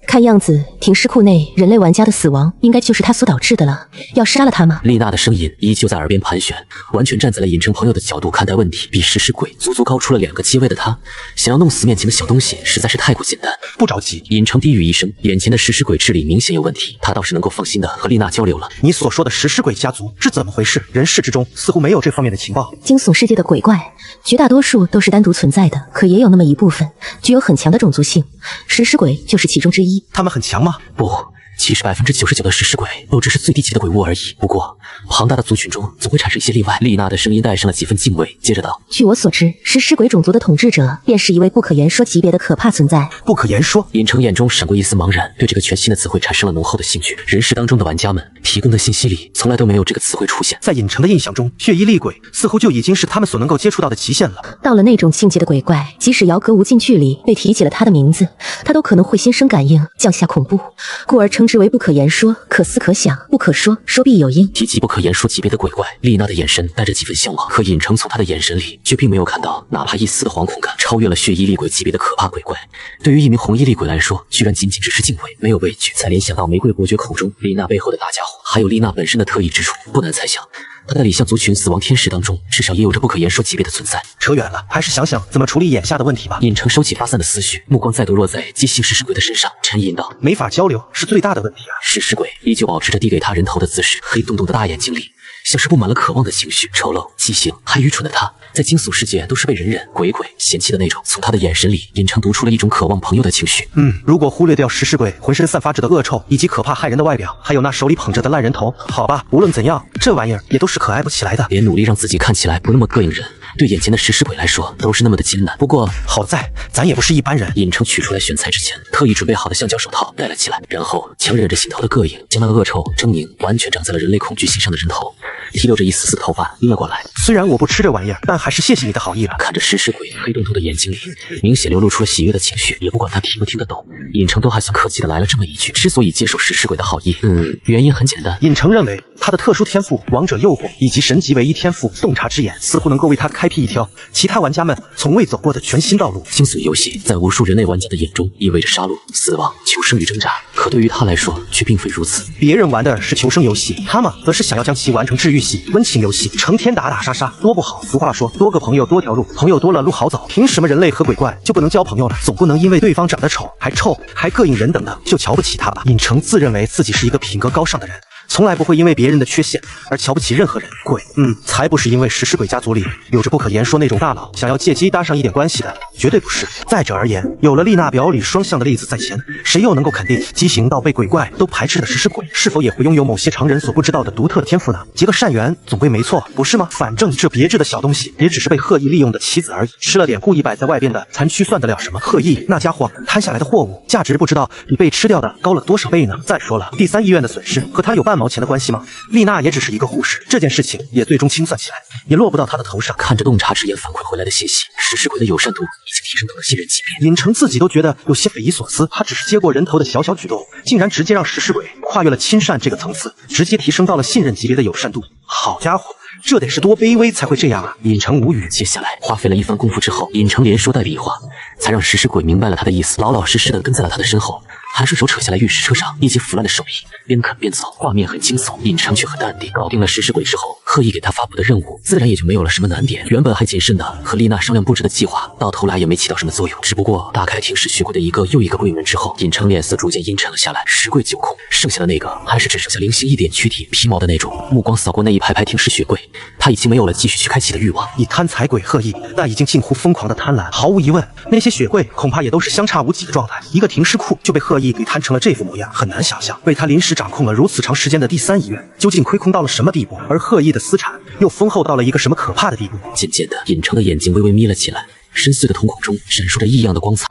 看样子，停尸库内人类玩家的死亡应该就是他所导致的了。要杀了他吗？丽娜的声音依旧在耳边盘旋，完全站在了尹成朋友的角度看待问题。比食尸鬼足足高出了2个阶位的他，想要弄死面前的小东西实在是太过简单。不着急。尹成低语一声，眼前的食尸鬼智力明显有问题，他倒是能够放心的和丽娜交流了。你所说的食尸鬼家族是怎么回事？人世之中似乎没有这方面的情报。惊悚世界的鬼怪，绝大多数都是单独存在的，可也有那么一部分具有很强的种族性，食尸鬼就是其中之一。一，他们很强吗？不。其实99%的食尸鬼都只是最低级的鬼物而已。不过，庞大的族群中总会产生一些例外。丽娜的声音带上了几分敬畏，接着道：“据我所知，食尸鬼种族的统治者便是一位不可言说级别的可怕存在。”不可言说。尹成眼中闪过一丝茫然，对这个全新的词汇产生了浓厚的兴趣。人世当中的玩家们提供的信息里，从来都没有这个词汇出现。在尹成的印象中，血衣厉鬼似乎就已经是他们所能够接触到的极限了。到了那种境界的鬼怪，即使遥隔无尽距离被提起了他的名字，他都可能会心生感应，降下恐怖，故而称之为不可言说。可思可想，不可说，说必有因。提及不可言说级别的鬼怪，丽娜的眼神带着几分向往，可尹成从她的眼神里却并没有看到哪怕一丝的惶恐感。超越了血衣厉鬼级别的可怕鬼怪，对于一名红衣厉鬼来说，居然仅仅只是敬畏，没有畏惧。再联想到玫瑰伯爵口中丽娜背后的大家伙，还有丽娜本身的特异之处，不难猜想，她在李相族群死亡天使当中，至少也有着不可言说级别的存在。扯远了，还是想想怎么处理眼下的问题吧。尹成收起发散的思绪，目光再度落在畸形食尸鬼的身上，沉吟道：“没法交流是最大的问题啊。”食尸鬼依旧保持着递给他人头的姿势，黑洞洞的大眼睛里像是布满了渴望的情绪。丑陋、畸形还愚蠢的他，在惊悚世界都是被人人鬼嫌弃的那种。从他的眼神里，尹成读出了一种渴望朋友的情绪。如果忽略掉食尸鬼浑身散发着的恶臭，以及可怕骇人的外表，还有那手里捧着的烂人头，好吧，无论怎样，这玩意儿也都是可爱不起来的。连努力让自己看起来不那么膈应人，对眼前的食尸鬼来说都是那么的艰难。不过好在咱也不是一般人。尹成取出来选材之前特意准备好的橡胶手套戴了起来，然后强忍着心头的膈应，将那恶臭狰狞完全长在了人类恐惧形象的人头提溜着一丝丝的头发拎了过来。虽然我不吃这玩意儿，但还是谢谢你的好意了。看着食尸鬼黑洞洞的眼睛里明显流露出了喜悦的情绪，也不管他听不听得懂，尹成都还算客气的来了这么一句。之所以接受食尸鬼的好意，原因很简单。尹成认为他的特殊天赋王者诱惑以及神级唯一天赋洞察之眼似乎能够为他开辟一条其他玩家们从未走过的全新道路。惊悚游戏在无数人类玩家的眼中意味着杀戮、死亡、求生与挣扎，可对于他来说却并非如此。别人玩的是求生游戏，他们则是想要将其玩成治愈系、温情游戏，成天打打杀杀，多不好。俗话说，多个朋友多条路，朋友多了路好走。凭什么人类和鬼怪就不能交朋友了？总不能因为对方长得丑、还臭、还膈应人等的就瞧不起他吧？尹成自认为自己是一个品格高尚的人，从来不会因为别人的缺陷而瞧不起任何人。鬼，才不是因为食尸鬼家族里有着不可言说那种大佬，想要借机搭上一点关系的，绝对不是。再者而言，有了丽娜表里双向的例子在前，谁又能够肯定畸形到被鬼怪都排斥的食尸鬼是否也会拥有某些常人所不知道的独特天赋呢？结个善缘总归没错，不是吗？反正这别致的小东西也只是被刻意利用的棋子而已，吃了点故意摆在外边的残躯算得了什么？刻意那家伙摊下来的货物价值不知道比被吃掉的高了多少倍呢？再说了，第三医院的损失和他有半毛钱的关系吗？丽娜也只是一个护士，这件事情也最终清算起来也落不到他的头上。看着洞察之眼反馈回来的信息，食尸鬼的友善度已经提升到了信任级别。尹成自己都觉得有些匪夷所思，他只是接过人头的小举动，竟然直接让食尸鬼跨越了亲善这个层次，直接提升到了信任级别的友善度。好家伙，这得是多卑微才会这样啊！尹成无语。接下来花费了一番功夫之后，尹成连说带比划，才让食尸鬼明白了他的意思，老老实实的跟在了他的身后，还顺手扯下来玉石车上已经腐烂的手艺，边啃边走，画面很惊悚。尹成却很淡定，搞定了食尸鬼之后，刻意给他发布的任务自然也就没有了什么难点。原本还谨慎的和丽娜商量布置的计划，到头来也没起到什么作用。只不过打开停尸血柜的一个又一个柜门之后，尹成脸色逐渐阴沉了下来。尸柜9空，剩下的那个还是只剩下零星一点躯体皮毛的那种。目光扫过那一排排停尸血柜，他已经没有了继续去开启的欲望。以贪财鬼贺意那已经近乎疯狂的贪婪，毫无疑问，那些血柜恐怕也都是相差无几的状态。一个停尸库就被贺意给贪成了这副模样，很难想象被他临时掌控了如此长时间的第三医院究竟亏空到了什么地步，而贺意的私产又丰厚到了一个什么可怕的地步。渐渐的，尹成的眼睛微微眯了起来，深邃的瞳孔中闪烁着异样的光彩。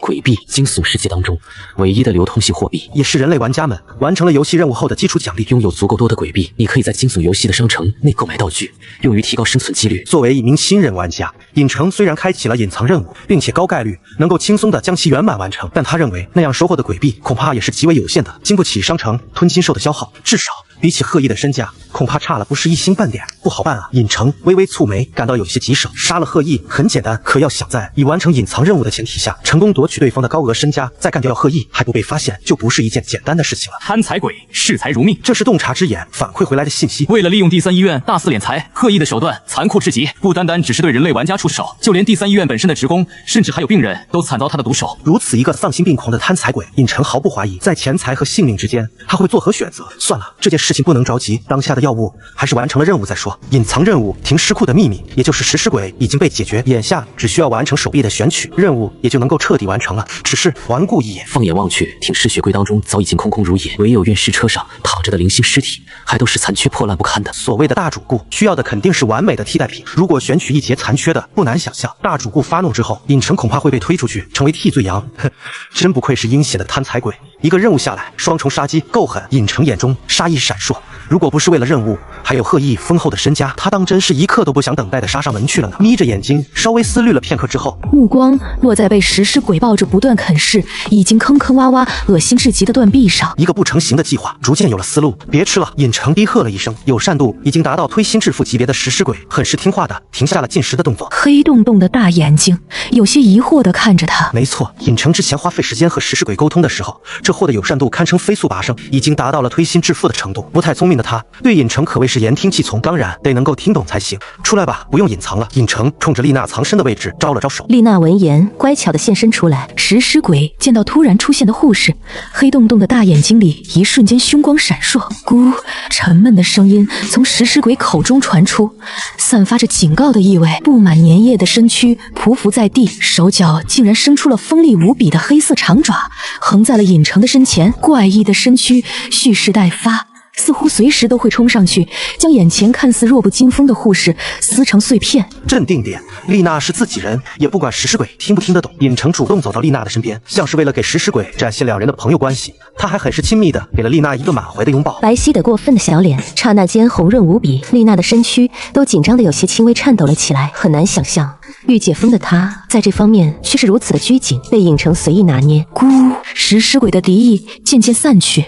鬼币，惊悚世界当中唯一的流通性货币，也是人类玩家们完成了游戏任务后的基础奖励。拥有足够多的鬼币，你可以在惊悚游戏的商城内购买道具，用于提高生存几率。作为一名新人玩家，尹成虽然开启了隐藏任务，并且高概率能够轻松的将其圆满完成，但他认为那样收获的鬼币恐怕也是极为有限的，经不起商城吞金兽的消耗，至少比起贺意的身价，恐怕差了不是一星半点，不好办啊！尹成微微蹙眉，感到有些棘手。杀了贺意很简单，可要想在已完成隐藏任务的前提下，成功夺取对方的高额身家，再干掉贺意还不被发现，就不是一件简单的事情了。贪财鬼视财如命，这是洞察之眼反馈回来的信息。为了利用第三医院大肆敛财，贺意的手段残酷至极，不单单只是对人类玩家出手，就连第三医院本身的职工，甚至还有病人都惨遭他的毒手。如此一个丧心病狂的贪财鬼，尹成毫不怀疑，在钱财和性命之间，他会作何选择？算了，这件事事情不能着急，当下的要务还是完成了任务再说。隐藏任务停尸库的秘密，也就是食尸鬼已经被解决，眼下只需要完成手臂的选取，任务也就能够彻底完成了。只是环顾一眼，放眼望去，停尸雪柜当中早已经空空如也，唯有运尸车上躺着的零星尸体，还都是残缺破烂不堪的。所谓的大主顾，需要的肯定是完美的替代品。如果选取一截残缺的，不难想象，大主顾发怒之后，尹成恐怕会被推出去，成为替罪羊。哼，真不愧是阴险的贪财鬼。一个任务下来，双重杀机够狠。尹成眼中杀意闪烁，如果不是为了任务，还有贺毅丰厚的身家，他当真是一刻都不想等待的杀上门去了呢。眯着眼睛，稍微思虑了片刻之后，目光落在被食尸鬼抱着不断啃噬、已经坑坑洼洼、恶心至极的断臂上。一个不成形的计划逐渐有了思路。别吃了！尹成低喝了一声，友善度已经达到推心置腹级别的食尸鬼，很是听话的停下了进食的动作。黑洞洞的大眼睛有些疑惑地看着他。没错，尹成之前花费时间和食尸鬼沟通的时候，这货的友善度堪称飞速拔升，已经达到了推心置腹的程度。不太聪明的他，对尹成可谓是言听计从，当然得能够听懂才行。出来吧，不用隐藏了。尹成冲着丽娜藏身的位置招了招手。丽娜闻言，乖巧地现身出来。食尸鬼见到突然出现的护士，黑洞洞的大眼睛里一瞬间凶光闪烁。咕，沉闷的声音从食尸鬼口中传出，散发着警告的意味。布满粘液的身躯匍匐在地，手脚竟然生出了锋利无比的黑色长爪，横在了尹成的身前。怪异的身躯蓄势待发，似乎随时都会冲上去，将眼前看似弱不禁风的护士撕成碎片。镇定点，丽娜是自己人，也不管食尸鬼听不听得懂。尹成主动走到丽娜的身边，像是为了给食尸鬼展现两人的朋友关系，他还很是亲密的给了丽娜一个满怀的拥抱。白皙的过分的小脸，刹那间红润无比，丽娜的身躯都紧张的有些轻微颤抖了起来。很难想象，欲解封的她在这方面却是如此的拘谨，被尹成随意拿捏。咕，食尸鬼的敌意渐渐散去，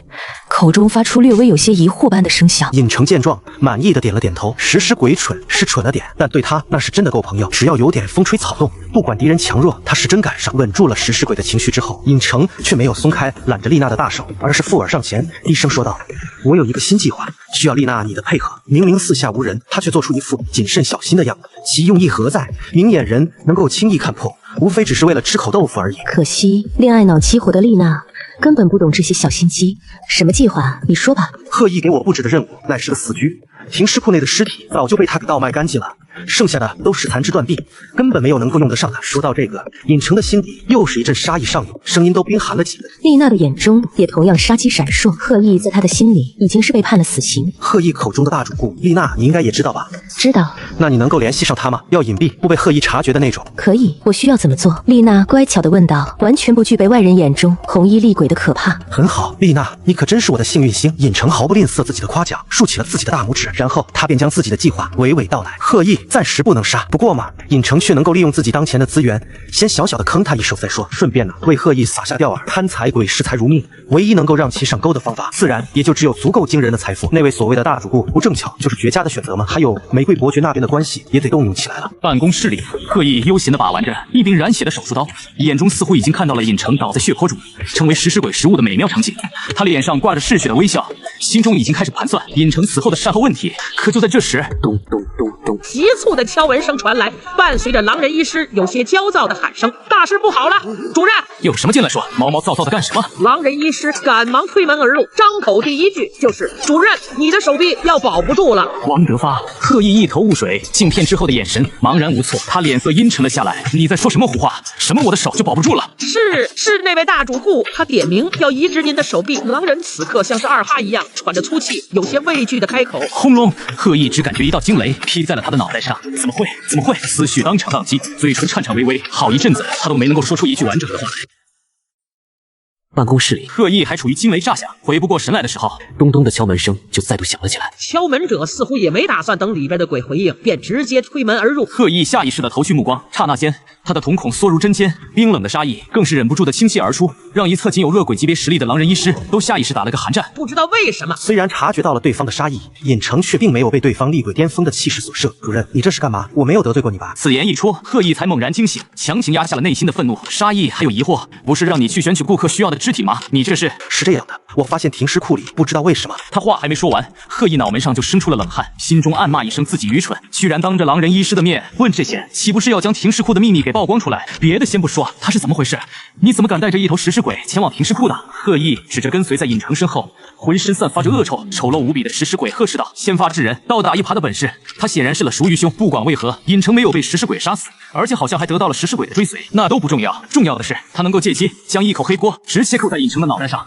口中发出略微有些疑惑般的声响。尹成见状，满意的点了点头。食尸鬼蠢是蠢了点，但对他那是真的够朋友。只要有点风吹草动，不管敌人强弱，他是真赶上。稳住了食尸鬼的情绪之后，尹成却没有松开揽着丽娜的大手，而是附耳上前，低声说道：“我有一个新计划，需要丽娜你的配合。”明明四下无人，他却做出一副谨慎小心的样子，其用意何在？明眼人能够轻易看破，无非只是为了吃口豆腐而已。可惜恋爱脑激活的丽娜根本不懂这些小心机。什么计划？你说吧。贺毅给我布置的任务乃是个死局，停尸库内的尸体早就被他给倒卖干净了，剩下的都是残肢断臂，根本没有能够用得上的。说到这个，尹成的心底又是一阵杀意上涌，声音都冰寒了几分。丽娜的眼中也同样杀机闪烁，贺毅在她的心里已经是被判了死刑。贺毅口中的大主顾，丽娜你应该也知道吧？知道。那你能够联系上他吗？要隐蔽，不被贺毅察觉的那种。可以，我需要怎么做？丽娜乖巧地问道，完全不具备外人眼中红衣厉鬼的可怕。很好，丽娜，你可真是我的幸运星。尹成毫不吝啬自己的夸奖，竖起了自己的大拇指，然后他便将自己的计划娓娓道来。贺毅暂时不能杀，不过嘛，尹成却能够利用自己当前的资源，先小小的坑他一手再说，顺便呢为贺毅撒下钓饵。贪财鬼视财如命，唯一能够让其上钩的方法，自然也就只有足够惊人的财富。那位所谓的大主顾，不正巧就是绝佳的选择吗？还有玫瑰伯爵那边的关系也得动用起来了。办公室里，贺毅悠闲地把玩着一柄染血的手术刀，眼中似乎已经看到了尹成倒在血泊中，成为食尸鬼食物的美妙场景。他脸上挂着嗜血的微笑，心中已经开始盘算尹成死后的善后问题。可就在这时，咚咚咚咚，急促的敲门声传来，伴随着狼人医师有些焦躁的喊声：“大事不好了，主任！”有什么进来说，毛毛躁躁的干什么？狼人医师赶忙推门而入，张口第一句就是：“主任，你的手臂要保不住了。”王德发贺毅一头雾水，镜片之后的眼神茫然无措，他脸色阴沉了下来。你在说什么胡话？什么我的手就保不住了？是那位大主顾，他点名要移植您的手臂。狼人此刻像是二哈一样喘着粗气，有些畏惧的开口。轰隆！贺毅只感觉一道惊雷劈在了他的脑袋上。怎么会？思绪当场宕机，嘴唇颤颤巍巍，好一阵子他都没能够说出一句完整的话来。办公室里，贺毅还处于惊雷炸响，回不过神来的时候，咚咚的敲门声就再度响了起来。敲门者似乎也没打算等里边的鬼回应，便直接推门而入。贺毅下意识地投去目光，刹那间，他的瞳孔缩如针尖，冰冷的杀意更是忍不住地倾泻而出，让一侧仅有恶鬼级别实力的狼人医师都下意识打了个寒战。不知道为什么，虽然察觉到了对方的杀意，尹成却并没有被对方厉鬼巅峰的气势所慑。主任，你这是干嘛？我没有得罪过你吧？此言一出，贺毅才猛然惊醒，强行压下了内心的愤怒、杀意还有疑惑。不是让你去选取顾客需要的肢体吗？你这是这样的。我发现停尸库里不知道为什么，他话还没说完，贺毅脑门上就生出了冷汗，心中暗骂一声自己愚蠢，居然当着狼人医师的面问这些，岂不是要将停尸库的秘密给曝光出来？别的先不说，他是怎么回事？你怎么敢带着一头食尸鬼前往停尸库的？贺毅指着跟随在尹成身后，浑身散发着恶臭、丑陋无比的食尸鬼呵斥道：“先发制人，倒打一耙的本事。”他显然是了熟于凶。不管为何，尹成没有被食尸鬼杀死，而且好像还得到了食尸鬼的追随，那都不重要，重要的是他能够借机将一口黑锅直接扣在尹成的脑袋上。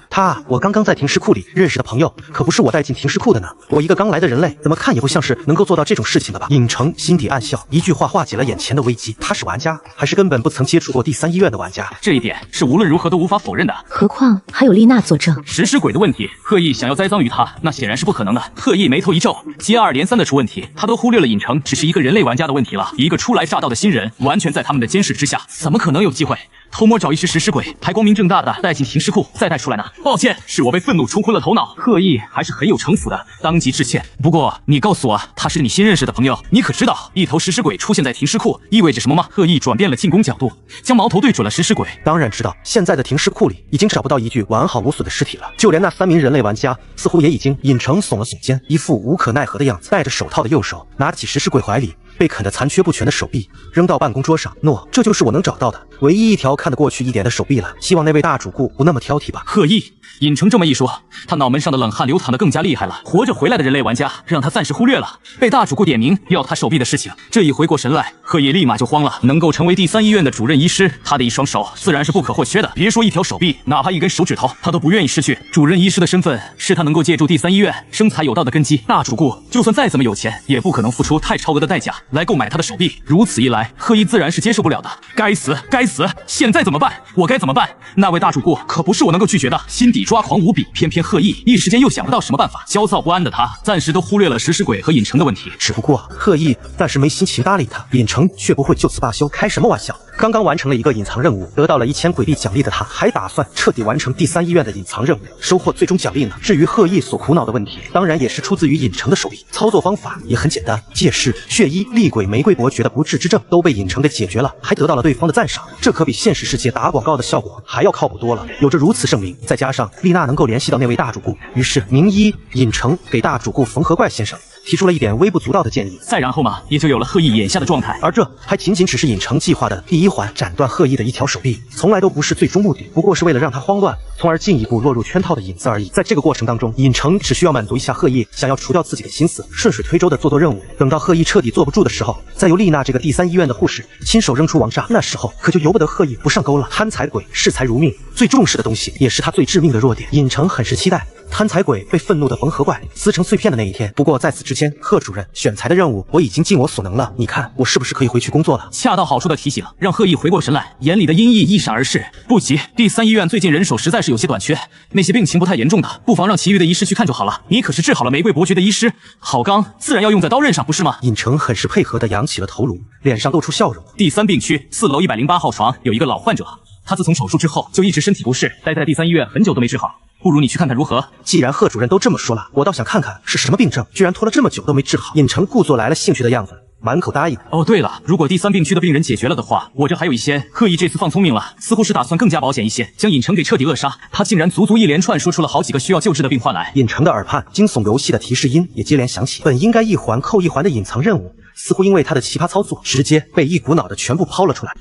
我刚刚在停尸库里认识的朋友，可不是我带进停尸库的呢。我一个刚来的人类，怎么看也不像是能够做到这种事情的吧？尹成心底暗笑，一句话化解了眼前的危机。他是玩家，还是根本不曾接触过第三医院的玩家？这一点是无论如何都无法否认的。何况还有丽娜佐证。食尸鬼的问题，贺毅想要栽赃于他，那显然是不可能的。贺毅眉头一皱，接二连三的出问题，他都忽略了尹成只是一个人类玩家的问题了。一个初来乍到的新人，完全在他们的监视之下，怎么可能有机会偷摸找一只食尸鬼，还光明正大的带进停尸库，再带出来呢？抱歉，是我被愤怒冲昏了头脑。贺毅还是很有城府的，当即致歉。不过你告诉我，他是你新认识的朋友，你可知道一头食尸鬼出现在停尸库意味着什么吗？贺毅转变了进攻角度，将矛头对准了食尸鬼。当然知道，现在的停尸库里已经找不到一具完好无损的尸体了，就连那3名人类玩家似乎也已经。尹成耸了耸肩，一副无可奈何的样子，戴着手套的右手拿起食尸鬼怀里被啃得残缺不全的手臂扔到办公桌上。诺，这就是我能找到的唯一一条看得过去一点的手臂了，希望那位大主顾不那么挑剔吧。贺毅，尹成这么一说，他脑门上的冷汗流淌得更加厉害了。活着回来的人类玩家让他暂时忽略了被大主顾点名要他手臂的事情。这一回过神来，贺毅立马就慌了。能够成为第三医院的主任医师，他的一双手自然是不可或缺的，别说一条手臂，哪怕一根手指头他都不愿意失去。主任医师的身份是他能够借助第三医院生财有道的根基。大主顾就算再怎么有钱，也不可能付出太超额的代价来购买他的手臂。如此一来，贺毅自然是接受不了的。该死，该死！现在怎么办？我该怎么办？那位大主顾可不是我能够拒绝的。心底抓狂无比，偏偏贺毅一时间又想不到什么办法。焦躁不安的他暂时都忽略了食尸鬼和尹成的问题。只不过贺毅暂时没心情搭理他，尹成却不会就此罢休。开什么玩笑？刚刚完成了一个隐藏任务，得到了1000鬼币奖励的他，还打算彻底完成第三医院的隐藏任务，收获最终奖励呢。至于贺毅所苦恼的问题，当然也是出自于尹成的手臂。操作方法也很简单，借势、血衣、厉鬼、玫瑰伯爵的不治之症都被尹成给解决了，还得到了对方的赞赏，这可比现实世界打广告的效果还要靠谱多了。有着如此盛名，再加上丽娜能够联系到那位大主顾，于是名医尹成给大主顾冯和怪先生提出了一点微不足道的建议，再然后嘛，也就有了贺毅眼下的状态。而这还仅仅只是尹成计划的第一环，斩断贺毅的一条手臂，从来都不是最终目的，不过是为了让他慌乱，从而进一步落入圈套的引子而已。在这个过程当中，尹成只需要满足一下贺毅想要除掉自己的心思，顺水推舟的做任务，等到贺毅彻底坐不住的时候，再由丽娜这个第三医院的护士亲手扔出王炸，那时候可就由不得贺毅不上钩了。贪财鬼视财如命，最重视的东西也是他最致命的弱点。尹成很是期待贪财鬼被愤怒的缝合怪撕成碎片的那一天，不过在此之前，贺主任选材的任务我已经尽我所能了，你看我是不是可以回去工作了？恰到好处的提醒，让贺毅回过神来，眼里的阴翳一闪而逝。不急，第三医院最近人手实在是有些短缺，那些病情不太严重的，不妨让其余的医师去看就好了。你可是治好了玫瑰伯爵的医师，好钢自然要用在刀刃上，不是吗？尹成很是配合的扬起了头颅，脸上露出笑容。第三病区4楼108号床有一个老患者，他自从手术之后就一直身体不适，待在第三医院很久都没治好。不如你去看看如何？既然贺主任都这么说了，我倒想看看是什么病症，居然拖了这么久都没治好。尹成故作来了兴趣的样子，满口答应。哦，对了，如果第三病区的病人解决了的话，我这还有一些。贺毅这次放聪明了，似乎是打算更加保险一些，将尹成给彻底扼杀。他竟然足足一连串说出了好几个需要救治的病患来。尹成的耳畔，惊悚游戏的提示音也接连响起。本应该一环扣一环的隐藏任务，似乎因为他的奇葩操作，直接被一股脑的全部抛了出来。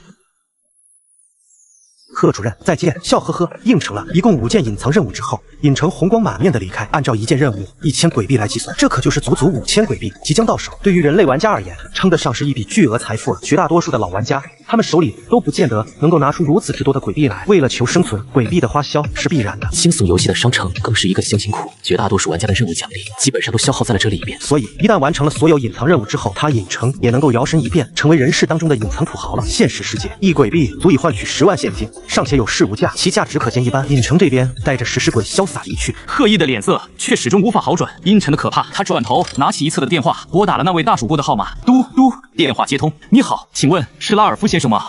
贺主任再见，笑呵呵应承了。一共5件隐藏任务之后，尹成红光满面的离开。按照1件任务1000鬼币来计算，这可就是足足5000鬼币即将到手。对于人类玩家而言，称得上是一笔巨额财富了。绝大多数的老玩家，他们手里都不见得能够拿出如此之多的鬼币来。为了求生存，鬼币的花销是必然的。惊悚游戏的商城更是一个星星库，绝大多数玩家的任务奖励基本上都消耗在了这里边。所以一旦完成了所有隐藏任务之后，他尹成也能够摇身一变，成为人世当中的隐藏土豪了。现实世界1鬼币足以换取10万现金，尚且有市无价，其价值可见一斑。尹成这边带着食尸鬼潇洒离去，贺毅的脸色却始终无法好转，阴沉的可怕。他转头拿起一侧的电话，拨打了那位大主顾的号码。嘟嘟，电话接通。你好，请问是拉尔夫先生吗？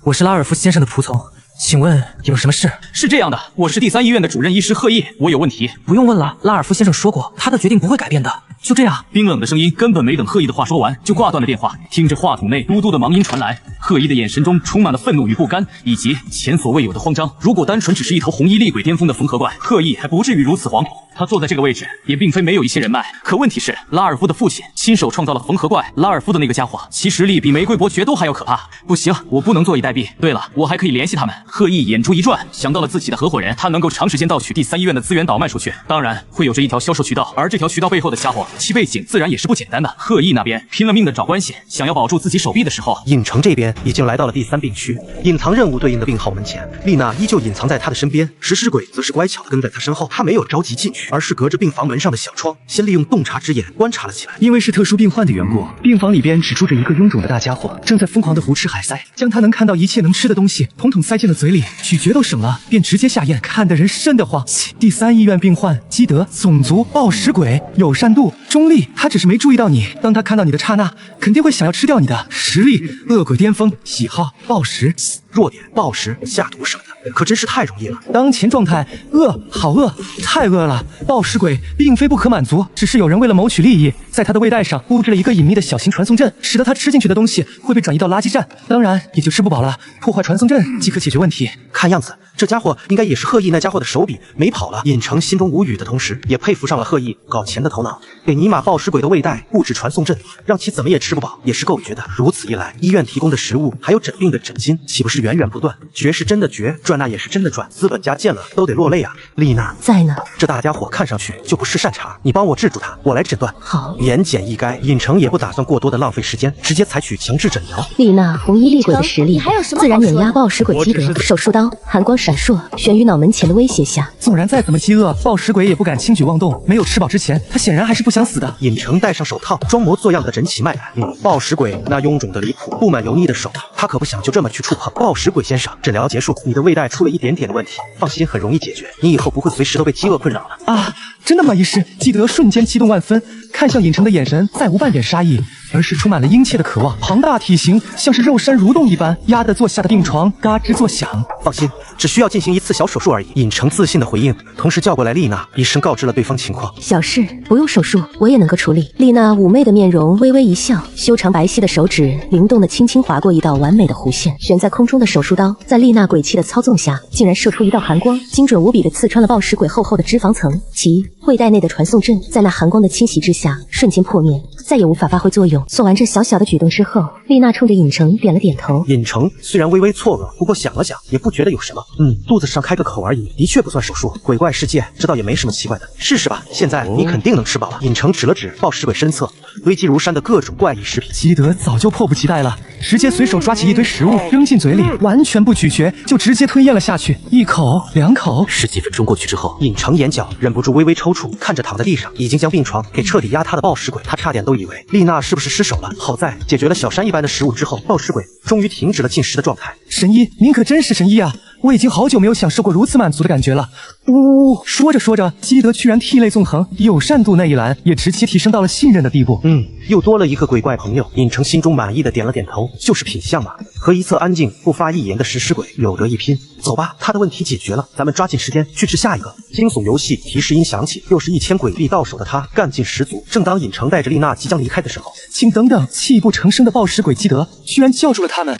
我是拉尔夫先生的仆从，请问有什么事？是这样的，我是第三医院的主任医师贺毅，我有问题。不用问了，拉尔夫先生说过，他的决定不会改变的。就这样。冰冷的声音根本没等贺一的话说完，就挂断了电话。听着话筒内嘟嘟的忙音传来，贺一的眼神中充满了愤怒与不甘，以及前所未有的慌张。如果单纯只是一头红衣厉鬼巅峰的缝合怪，贺一还不至于如此惶恐。他坐在这个位置，也并非没有一些人脉。可问题是，拉尔夫的父亲亲手创造了缝合怪，拉尔夫的那个家伙，其实力比玫瑰伯爵都还要可怕。不行，我不能坐以待毙。对了，我还可以联系他们。贺一眼珠一转，想到了自己的合伙人，他能够长时间盗取第3医院的资源倒卖出去，当然会有着一条销售渠道，而这条渠道背后的家伙，其背景自然也是不简单的。贺一那边拼了命的找关系，想要保住自己手臂的时候，影城这边已经来到了第3病区，隐藏任务对应的病号门前，丽娜依旧隐藏在他的身边，食尸鬼则是乖巧的跟在他身后。他没有着急进去，而是隔着病房门上的小窗，先利用洞察之眼观察了起来。因为是特殊病患的缘故，病房里边只住着一个臃肿的大家伙，正在疯狂的胡吃海塞，将他能看到一切能吃的东西统统塞进了嘴里，咀嚼都省了，便直接下咽，看得人瘆得慌。第3医院病患基德，种族暴食鬼，友善度中立，他只是没注意到你，当他看到你的刹那，肯定会想要吃掉你的。实力恶鬼巅峰，喜好暴食，弱点暴食下毒什么的，可真是太容易了。当前状态饿，好饿，太饿了。暴食鬼并非不可满足，只是有人为了谋取利益，在他的胃袋上布置了一个隐秘的小型传送阵，使得他吃进去的东西会被转移到垃圾站，当然也就吃不饱了。破坏传送阵即可解决问题。看样子这家伙应该也是贺毅那家伙的手笔，没跑了。尹成心中无语的同时，也佩服上了贺毅搞钱的头脑，给尼玛暴食鬼的胃袋布置传送阵，让其怎么也吃不饱，也是够绝的。如此一来，医院提供的食物还有诊病的诊金，岂不是源源不断？绝是真的绝，赚那也是真的赚，资本家见了都得落泪啊！丽娜在呢，这大家伙看上去就不是善茬，你帮我治住他，我来诊断。好，言简意赅，尹成也不打算过多的浪费时间，直接采取强制诊疗。丽娜红衣厉鬼的实力，自然碾压暴食鬼基德。手术刀寒光闪烁，悬于脑门前的威胁下，纵然再怎么饥饿，暴食鬼也不敢轻举妄动。没有吃饱之前，他显然还是不想死的。尹成戴上手套，装模作样的整起脉来。暴食鬼那臃肿的离谱、布满油腻的手，他可不想就这么去触碰。暴食鬼先生，诊疗结束，你的胃袋出了一点点的问题，放心，很容易解决。你以后不会随时都被饥饿困扰了啊！真的吗，医师？基德瞬间激动万分，看向尹成的眼神再无半点杀意，而是充满了殷切的渴望。庞大体型像是肉山蠕动一般，压得坐下的病床嘎吱作响。放心，只需要进行一次小手术而已。尹成自信的回应，同时叫过来丽娜，医生告知了对方情况。小事，不用手术，我也能够处理。丽娜妩媚的面容微微一笑，修长白皙的手指灵动的轻轻划过一道完美的弧线，悬在空中的手术刀在丽娜鬼气的操纵下，竟然射出一道寒光，精准无比的刺穿了暴食鬼厚厚的脂肪层，其胃袋内的传送阵在那寒光的侵袭之下瞬间破灭，再也无法发挥作用。做完这小小的举动之后，丽娜冲着尹成点了点头。尹成虽然微微错愕，不过想了想也不觉得有什么。肚子上开个口而已，的确不算手术。鬼怪世界，这倒也没什么奇怪的。试试吧，现在你肯定能吃饱了。尹成指了指暴食鬼身侧堆积如山的各种怪异食品。基德早就迫不及待了，直接随手抓起一堆食物扔进嘴里，完全不咀嚼，就直接吞咽了下去，一口两口。10几分钟过去之后，尹成眼角忍不住微微抽搐，看着躺在地上已经将病床给彻底压塌的暴食鬼，他差点都以为丽娜是不是失手了。好在解决了小山一般的食物之后，暴食鬼终于停止了进食的状态。神医，您可真是神医啊！我已经好久没有享受过如此满足的感觉了。呜，说着说着，基德居然涕泪纵横，友善度那一栏也直接提升到了信任的地步。又多了一个鬼怪朋友。尹成心中满意的点了点头，就是品相嘛，和一侧安静不发一言的食尸鬼有得一拼。走吧，他的问题解决了，咱们抓紧时间去治下一个。惊悚游戏提示音响起，又是1000鬼币到手的他干劲十足。正当尹成带着丽娜即将离开的时候，请等等！泣不成声的暴食鬼基德居然叫住了他们。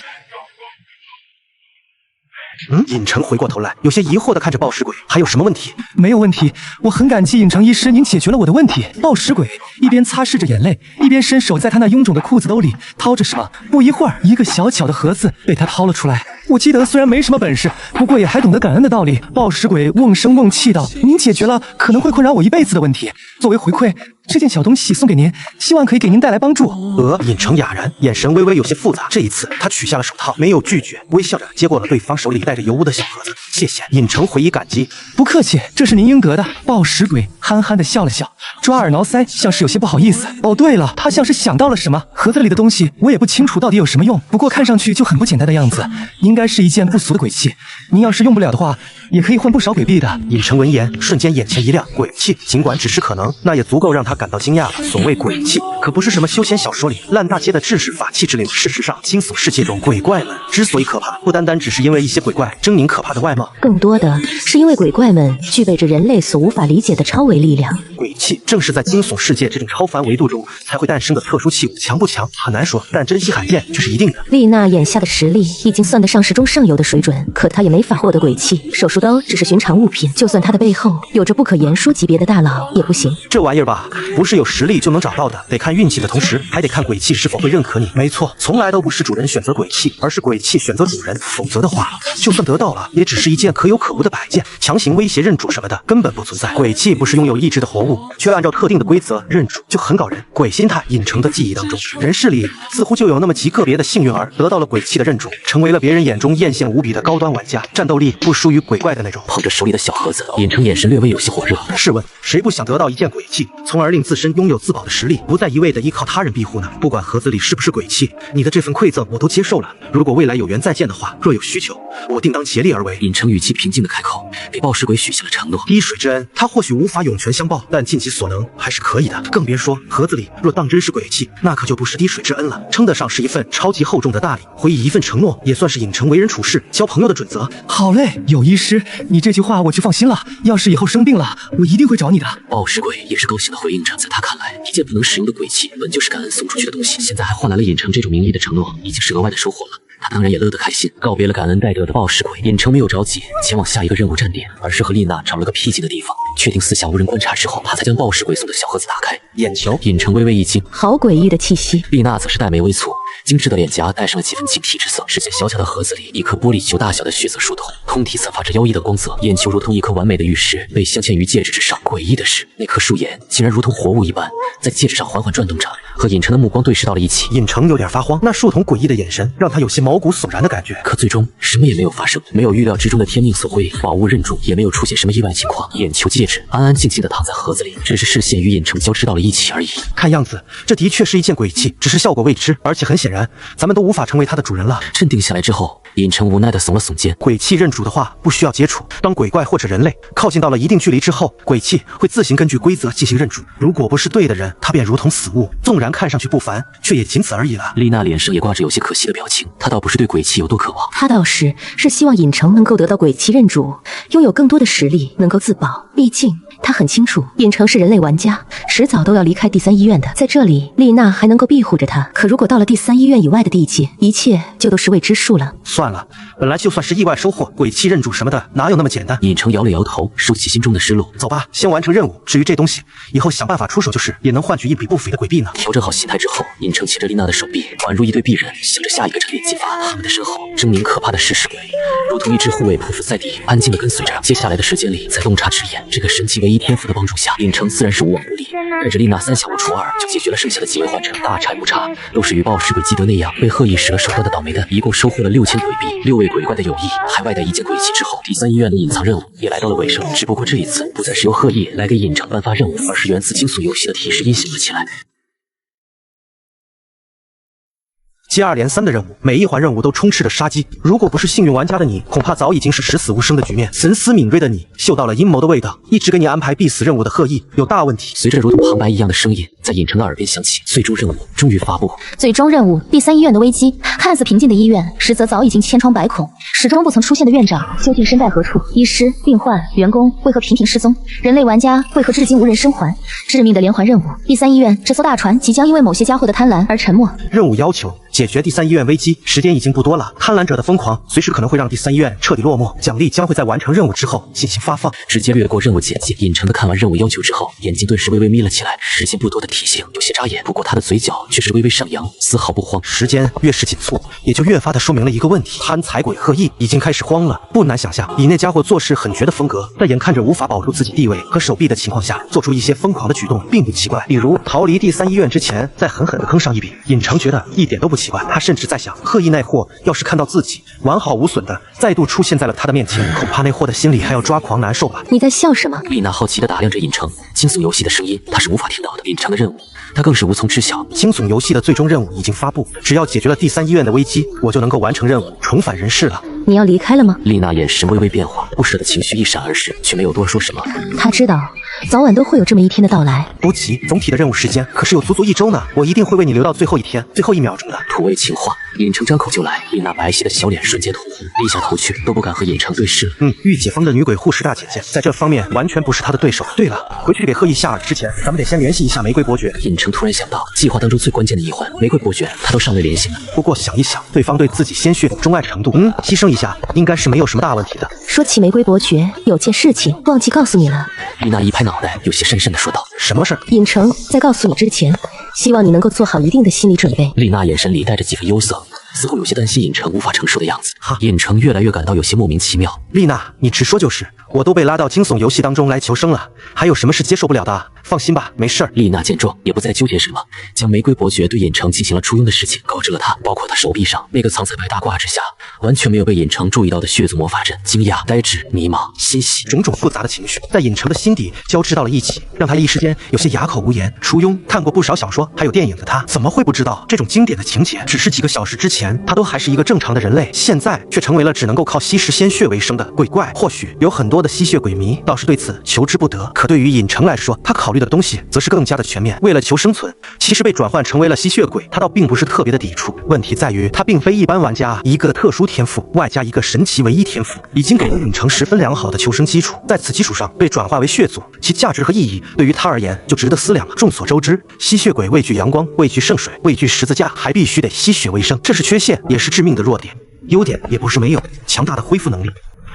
尹成回过头来，有些疑惑地看着暴食鬼，还有什么问题？没有问题，我很感激尹成医师，您解决了我的问题。暴食鬼一边擦拭着眼泪，一边伸手在他那臃肿的裤子兜里掏着什么。不一会儿，一个小巧的盒子被他掏了出来。我基德虽然没什么本事，不过也还懂得感恩的道理。暴食鬼瓮声瓮气道：“您解决了可能会困扰我一辈子的问题，作为回馈，这件小东西送给您，希望可以给您带来帮助。”尹成哑然，眼神微微有些复杂。这一次，他取下了手套，没有拒绝，微笑着接过了对方手里带着油污的小盒子。谢谢。尹成回以感激，不客气，这是您应得的。暴食鬼憨憨的笑了笑，抓耳挠腮，像是有些不好意思。哦，对了，他像是想到了什么，盒子里的东西我也不清楚到底有什么用，不过看上去就很不简单的样子，应该然是一件不俗的鬼器，您要是用不了的话，也可以换不少鬼币的。尹成闻言，瞬间眼前一亮，鬼器尽管只是可能，那也足够让他感到惊讶了。所谓鬼器，可不是什么休闲小说里烂大街的制式法器之类的。事实上，惊悚世界中鬼怪们之所以可怕，不单单只是因为一些鬼怪狰狞可怕的外貌，更多的是因为鬼怪们具备着人类所无法理解的超维力量。鬼器正是在惊悚世界这种超凡维度中才会诞生的特殊器物，强不强很难说，但珍稀罕见却是一定的。丽娜眼下的实力已经算得上是中上游的水准，可她也没法获得鬼器。手术刀只是寻常物品，就算她的背后有着不可言说级别的大佬也不行。这玩意儿吧，不是有实力就能找到的，得看运气的同时，还得看鬼器是否会认可你。没错，从来都不是主人选择鬼器，而是鬼器选择主人。否则的话，就算得到了，也只是一件可有可无的摆件，强行威胁认主什么的根本不存在。鬼器不是拥有意志的活物，却按照特定的规则认主，就很搞人。鬼心态隐成的记忆当中，人世里似乎就有那么极个别的幸运儿得到了鬼器的认主，成为了别人眼中艳羡无比的高端玩家，战斗力不输于鬼怪的那种。捧着手里的小盒子，尹成眼神略微有些火热。试问，谁不想得到一件鬼器，从而令自身拥有自保的实力，不再一味的依靠他人庇护呢？不管盒子里是不是鬼器，你的这份馈赠我都接受了。如果未来有缘再见的话，若有需求，我定当竭力而为。尹成语气平静的开口，给暴尸鬼许下了承诺。滴水之恩，他或许无法涌泉相报，但尽其所能还是可以的。更别说盒子里若当真是鬼器，那可就不是滴水之恩了，称得上是一份超级厚重的大礼。回忆一份承诺，也算是尹成为人处事、交朋友的准则。好嘞，有医师，你这句话我就放心了。要是以后生病了，我一定会找你的。暴尸鬼也是高兴的回应着，在他看来，一件不能使用的鬼器本就是感恩送出去的东西，现在还换来了尹成这种名义的承诺，已经是额外的收获了。他当然也乐得开心。告别了感恩戴德的暴尸鬼，尹成没有着急前往下一个任务站点，而是和丽娜找了个僻静的地方，确定四下无人观察之后，他才将暴尸鬼送的小盒子打开。眼球，尹成微微一惊，好诡异的气息。丽娜则是黛眉微蹙，精致的脸颊带上了几分警惕之色。只见小巧的盒子里，一颗玻璃球大小的血色树筒，通体散发着妖异的光泽，眼球如同一颗完美的玉石，被镶嵌于戒指之上。诡异的是，那颗树眼竟然如同活物一般，在戒指上缓缓转动着，和尹成的目光对视到了一起。尹成有点发慌，那树筒诡异的眼神让他有些毛骨悚然的感觉。可最终什么也没有发生，没有预料之中的天命所归，宝物认主，也没有出现什么意外情况。眼球戒指安安静静地躺在盒子里，只是视线与尹成交织到了一起而已。看样子，这的确是一件鬼器，只是效果未知，而且很显然，咱们都无法成为它的主人了。镇定下来之后，尹成无奈地耸了耸肩。鬼器认主的话，不需要接触。当鬼怪或者人类靠近到了一定距离之后，鬼器会自行根据规则进行认主。如果不是对的人，它便如同死物，纵然看上去不凡，却也仅此而已了。丽娜脸上也挂着有些可惜的表情，她倒不是对鬼器有多渴望，她倒是希望尹成能够得到鬼器认主，拥有更多的实力，能够自保。毕竟她很清楚，尹成是人类玩家，迟早都要离开第三医院的。在这里，丽娜还能够庇护着他。可如果到了第三医院以外的地界，一切就都是未知数了。算了，本来就算是意外收获，鬼器认主什么的，哪有那么简单？尹成摇了摇头，收起心中的失落。走吧，先完成任务。至于这东西，以后想办法出手就是，也能换取一笔不菲的鬼币呢。调整好心态之后，尹成牵着丽娜的手臂，宛如一对璧人，向着下一个站点进发。他们的身后，狰狞可怕的食尸鬼，如同一只护卫匍匐在地，安静地跟随着。接下来的时间里，在洞察之眼这个神奇唯一天赋的帮助下，尹成自然是无往不利，带着丽娜三小无除二，就解决了剩下的几位患者。大差不差，都是与暴尸鬼基德那样被赫毅使了手段的倒霉蛋，一共收获了6000鬼币。6位鬼怪的友谊，还外带一件鬼器之后，第三医院的隐藏任务也来到了尾声。只不过这一次不再是由赫毅来给尹成颁发任务，而是源自惊悚游戏的提示音响了起来。接二连三的任务，每一环任务都充斥着杀机。如果不是幸运玩家的你，恐怕早已经是十死无生的局面。神思敏锐的你，嗅到了阴谋的味道。一直给你安排必死任务的赫毅有大问题。随着如同旁白一样的声音在尹成的耳边响起，最终任务终于发布。最终任务：第三医院的危机。看似平静的医院，实则早已经千疮百孔。始终不曾出现的院长，究竟身在何处？医师、病患、员工为何频频失踪？人类玩家为何至今无人生还？致命的连环任务：第三医院这艘大船即将因为某些家伙的贪婪而沉没。任务要求：解决第三医院危机，时间已经不多了。贪婪者的疯狂随时可能会让第三医院彻底落寞，奖励将会在完成任务之后进行发放。直接略过任务简介，尹成的看完任务要求之后，眼睛顿时微微眯了起来。时间不多的提醒有些扎眼，不过他的嘴角却是微微上扬，丝毫不慌。时间越是紧促，也就越发的说明了一个问题：贪财鬼赫毅已经开始慌了。不难想象，以那家伙做事狠绝的风格，在眼看着无法保住自己地位和手臂的情况下，做出一些疯狂的举动，并不奇怪。比如逃离第三医院之前，再狠狠地坑上一笔。尹成觉得一点都不奇怪，他甚至在想，赫毅那货要是看到自己完好无损的再度出现在了他的面前，恐怕那货的心里还要抓狂难受吧。你在笑什么？丽娜好奇地打量着尹成。惊悚游戏的声音他是无法听到的，尹成的任务他更是无从知晓。惊悚游戏的最终任务已经发布，只要解决了第三医院的危机，我就能够完成任务，重返人世了。你要离开了吗？丽娜眼神微微变化，不舍的情绪一闪而逝，却没有多说什么。他知道，早晚都会有这么一天的到来。不急，总体的任务时间可是有足足1周呢，我一定会为你留到最后一天、最后1秒钟的。土味情话，尹成张口就来，丽娜白皙的小脸瞬间通红，低下头去，都不敢和尹成对视。御姐方的女鬼护士大姐姐，在这方面完全不是她的对手。对了，回去给赫伊夏尔之前，咱们得先联系一下玫瑰伯爵。尹成突然想到，计划当中最关键的一环，玫瑰伯爵他都尚未联系呢。不过想一想，对方对自己鲜血的钟爱程度，牺牲一下应该是没有什么大问题的。说起玫瑰伯爵，有件事情忘记告诉你了。丽娜一拍脑袋，有些深深的说道：“什么事？”尹成在告诉你之前，希望你能够做好一定的心理准备。丽娜眼神里带着几分忧色，似乎有些担心尹成无法承受的样子。尹成越来越感到有些莫名其妙。丽娜，你直说就是，我都被拉到惊悚游戏当中来求生了，还有什么是接受不了的？放心吧，没事儿。丽娜见状也不再纠结什么，将玫瑰伯爵对尹成进行了初拥的事情告知了他，包括他手臂上那个藏在白大褂之下完全没有被尹成注意到的血族魔法阵。惊讶、呆滞、迷茫、欣喜，种种复杂的情绪在尹成的心底交织到了一起，让他一时间有些哑口无言。初拥看过不少小说还有电影的他，怎么会不知道这种经典的情节？只是几个小时之前，他都还是一个正常的人类，现在却成为了只能够靠吸食鲜血为生的鬼怪。或许有很多的吸血鬼迷倒是对此求之不得，可对于尹成来说，他考虑的东西则是更加的全面。为了求生存，其实被转换成为了吸血鬼，他倒并不是特别的抵触。问题在于他并非一般玩家，一个特殊天赋外加一个神奇唯一天赋，已经给了尹成十分良好的求生基础。在此基础上被转化为血族，其价值和意义对于他而言就值得思量了。众所周知，吸血鬼畏惧阳光，畏惧圣水，畏惧十字架，还必须得吸血为生，这是缺陷，也是致命的弱点。优点也不是没有，强大的恢复能力，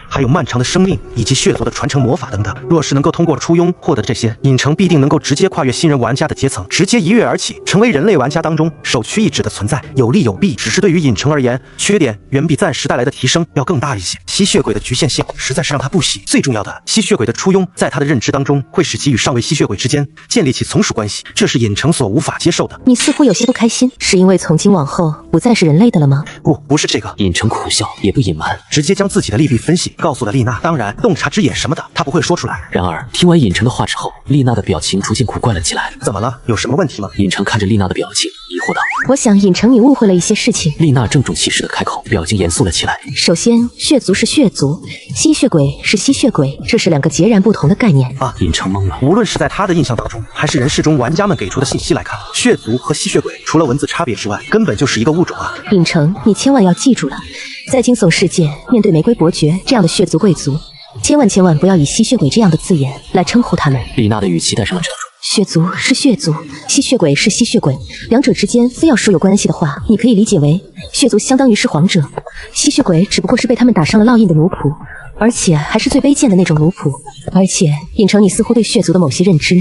还有漫长的生命以及血族的传承魔法等等。若是能够通过初拥获得这些，尹成必定能够直接跨越新人玩家的阶层，直接一跃而起，成为人类玩家当中首屈一指的存在。有利有弊，只是对于尹成而言，缺点远比暂时带来的提升要更大一些。吸血鬼的局限性实在是让他不喜。最重要的，吸血鬼的初拥在他的认知当中会使其与上位吸血鬼之间建立起从属关系，这是尹成所无法接受的。你似乎有些不开心，是因为从今往后不再是人类的了吗？不是这个。尹成苦笑，也不隐瞒，直接将自己的利弊分析告诉了丽娜。当然，洞察之眼什么的，他不会说出来。然而，听完尹成的话之后，丽娜的表情逐渐古怪了起来。怎么了？有什么问题吗？尹成看着丽娜的表情，疑惑道：“我想尹成你误会了一些事情。”丽娜郑重其事的开口，表情严肃了起来。首先，血族是血族，吸血鬼是吸血鬼，这是两个截然不同的概念啊！尹成懵了。无论是在他的印象当中，还是人世中玩家们给出的信息来看，血族和吸血鬼除了文字差别之外，根本就是一个物种啊！尹成，你千万要记住了，在惊悚世界，面对玫瑰伯爵这样的血族贵族，千万不要以吸血鬼这样的字眼来称呼他们。丽娜的语气带上了沉重。血族是血族，吸血鬼是吸血鬼，两者之间非要说有关系的话，你可以理解为血族相当于是皇者，吸血鬼只不过是被他们打上了烙印的奴仆，而且还是最卑贱的那种奴仆。而且尹成，你似乎对血族的某些认知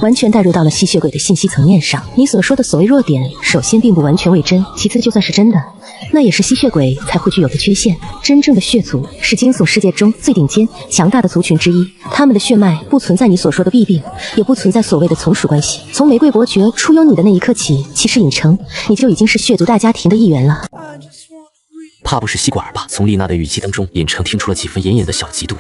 完全带入到了吸血鬼的信息层面上。你所说的所谓弱点，首先并不完全为真，其次就算是真的，那也是吸血鬼才会具有的缺陷。真正的血族是惊悚世界中最顶尖、强大的族群之一，他们的血脉不存在你所说的弊病，也不存在所谓的从属关系。从玫瑰伯爵初拥你的那一刻起，其实尹成你就已经是血族大家庭的一员了。怕不是吸管吧？从丽娜的语气当中，尹成听出了几分隐隐的小嫉妒。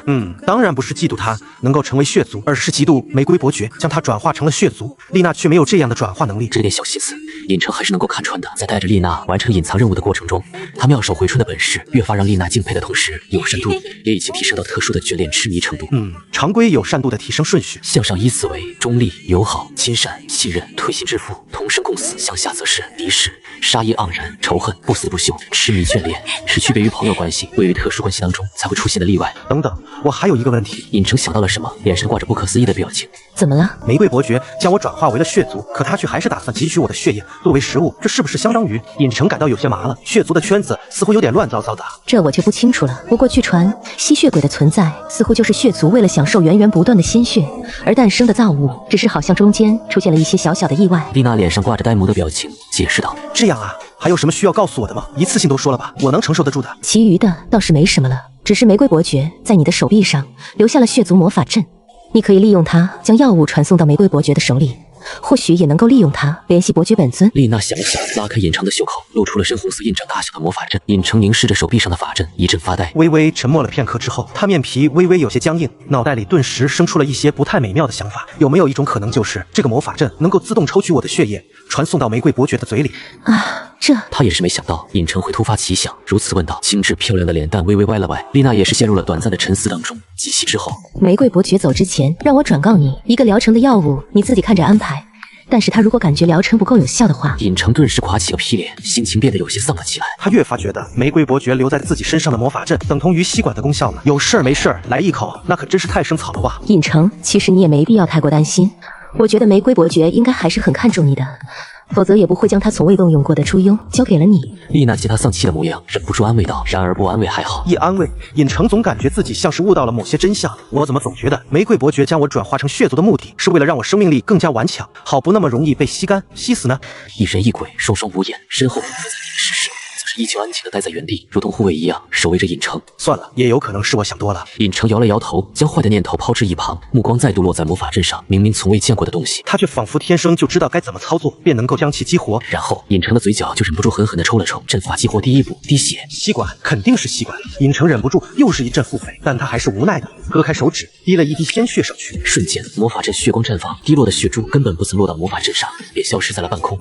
当然不是嫉妒他能够成为血族，而是嫉妒玫瑰伯爵将他转化成了血族。丽娜却没有这样的转化能力，这点小心思，尹成还是能够看穿的。在带着丽娜完成隐藏任务的过程中，他妙手回春的本事越发让丽娜敬佩的同时，友善度也已经提升到特殊的眷恋痴迷程度。常规友善度的提升顺序，向上依次为中立、友好、亲善、信任、推心置腹、同生共死；向下则是敌视、杀意盎然、仇恨、不死不休、痴迷眷恋，是区别于朋友关系、位于特殊关系当中才会出现的例外。等等，我还有一个问题。尹成想到了什么，脸上挂着不可思议的表情。怎么了？玫瑰伯爵将我转化为了血族，可他却还是打算汲取我的血液作为食物，这是不是相当于……尹成感到有些麻了。血族的圈子似乎有点乱糟糟的。这我就不清楚了。不过据传，吸血鬼的存在似乎就是血族为了享受源源不断的鲜血而诞生的造物，只是好像中间出现了一些小小的意外。丽娜脸上挂着呆萌的表情，解释道：“这样啊，还有什么需要告诉我的吗？一次性都说了吧，我能承受得住的。其余的倒是没什么了，只是玫瑰伯爵在你的手臂上留下了血族魔法阵，你可以利用它将药物传送到玫瑰伯爵的手里，或许也能够利用它联系伯爵本尊。”丽娜想了想，拉开尹成的袖口，露出了深红色印章大小的魔法阵。尹成凝视着手臂上的法阵，一阵发呆。微微沉默了片刻之后，他面皮微微有些僵硬，脑袋里顿时生出了一些不太美妙的想法。有没有一种可能，就是这个魔法阵能够自动抽取我的血液，传送到玫瑰伯爵的嘴里？这他也是没想到尹成会突发奇想，如此问道。精致漂亮的脸蛋微微歪了歪，丽娜也是陷入了短暂的沉思当中。几息之后，玫瑰伯爵走之前让我转告你，一个疗程的药物你自己看着安排。但是他如果感觉疗程不够有效的话，尹成顿时垮起了皮脸，心情变得有些丧了起来。他越发觉得玫瑰伯爵留在自己身上的魔法阵等同于吸管的功效呢。有事儿没事儿来一口，那可真是太生草了哇！尹成，其实你也没必要太过担心，我觉得玫瑰伯爵应该还是很看重你的，否则也不会将他从未动用过的朱庸交给了你。丽娜见他丧气的模样，忍不住安慰道。然而不安慰还好，一安慰，尹成总感觉自己像是悟到了某些真相。我怎么总觉得玫瑰伯爵将我转化成血族的目的，是为了让我生命力更加顽强，好不那么容易被吸干吸死呢？一人一鬼双双无言，身后不再听世事，则是依旧安静地待在原地，如同护卫一样守卫着尹成。算了，也有可能是我想多了。尹成摇了摇头，将坏的念头抛至一旁，目光再度落在魔法阵上，明明从未见过的东西，他却仿佛天生就知道该怎么操作，便能够将其激活。然后尹成的嘴角就忍不住狠狠地抽了抽。阵法激活第一步，滴血。吸管肯定是吸管，尹成忍不住又是一阵腹诽，但他还是无奈的割开手指，滴了一滴鲜血上去。瞬间，魔法阵血光绽放，滴落的血珠根本不曾落到魔法阵上，便消失在了半空。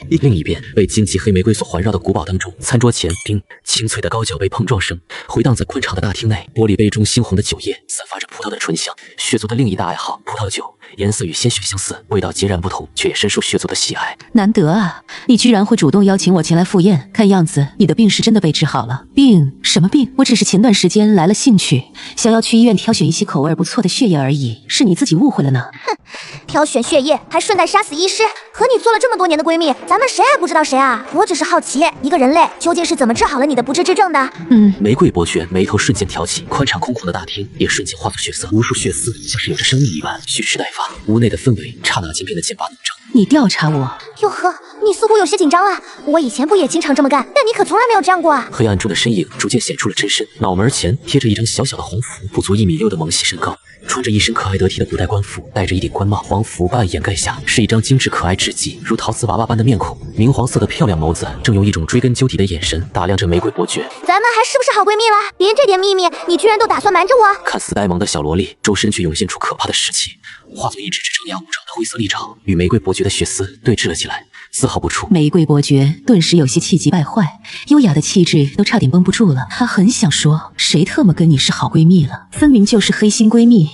另一边，被荆棘黑玫瑰所环绕的古堡当中，餐桌前，叮，清脆的高脚杯碰撞声回荡在宽敞的大厅内，玻璃杯中猩红的酒液散发着葡萄的醇香。血族的另一大爱好，葡萄酒，颜色与鲜血相似，味道截然不同，却也深受血族的喜爱。难得啊，你居然会主动邀请我前来赴宴，看样子你的病是真的被治好了。病？什么病？我只是前段时间来了兴趣，想要去医院挑选一些口味不错的血液而已，是你自己误会了呢。哼，挑选血液还顺带杀死医师，和你做了这么多年的闺蜜，咱们谁还不知道谁啊？我只是好奇，一个人类究竟是怎么治好了你的不治之症的？玫瑰伯爵眉头瞬间挑起，宽敞空旷的大厅也瞬间化作血色，无数血丝像是有着生命一般蓄势待发，屋内的氛围刹那间变得剑拔弩张。你调查我？哟呵，你似乎有些紧张了。我以前不也经常这么干，但你可从来没有这样过啊！黑暗中的身影逐渐显出了真身，脑门前贴着一张小小的红符，不足1.6米的萌系身高，穿着一身可爱得体的古代官服，戴着一顶官帽，黄服半掩盖下是一张精致可爱至极如陶瓷娃娃般的面孔，明黄色的漂亮眸子正用一种追根究底的眼神打量着玫瑰伯爵。咱们还是不是好闺蜜了？连这点秘密你居然都打算瞒着我？看似呆萌的小萝莉，周身却涌现出可怕的湿气，化作一只张牙舞爪的灰色利爪，与玫瑰伯爵的血丝对峙了起来，丝毫不出。玫瑰伯爵顿时有些气急败坏，优雅的气质都差点绷不住了。他很想说，谁特么跟你是好闺蜜了？分明就是黑心闺蜜，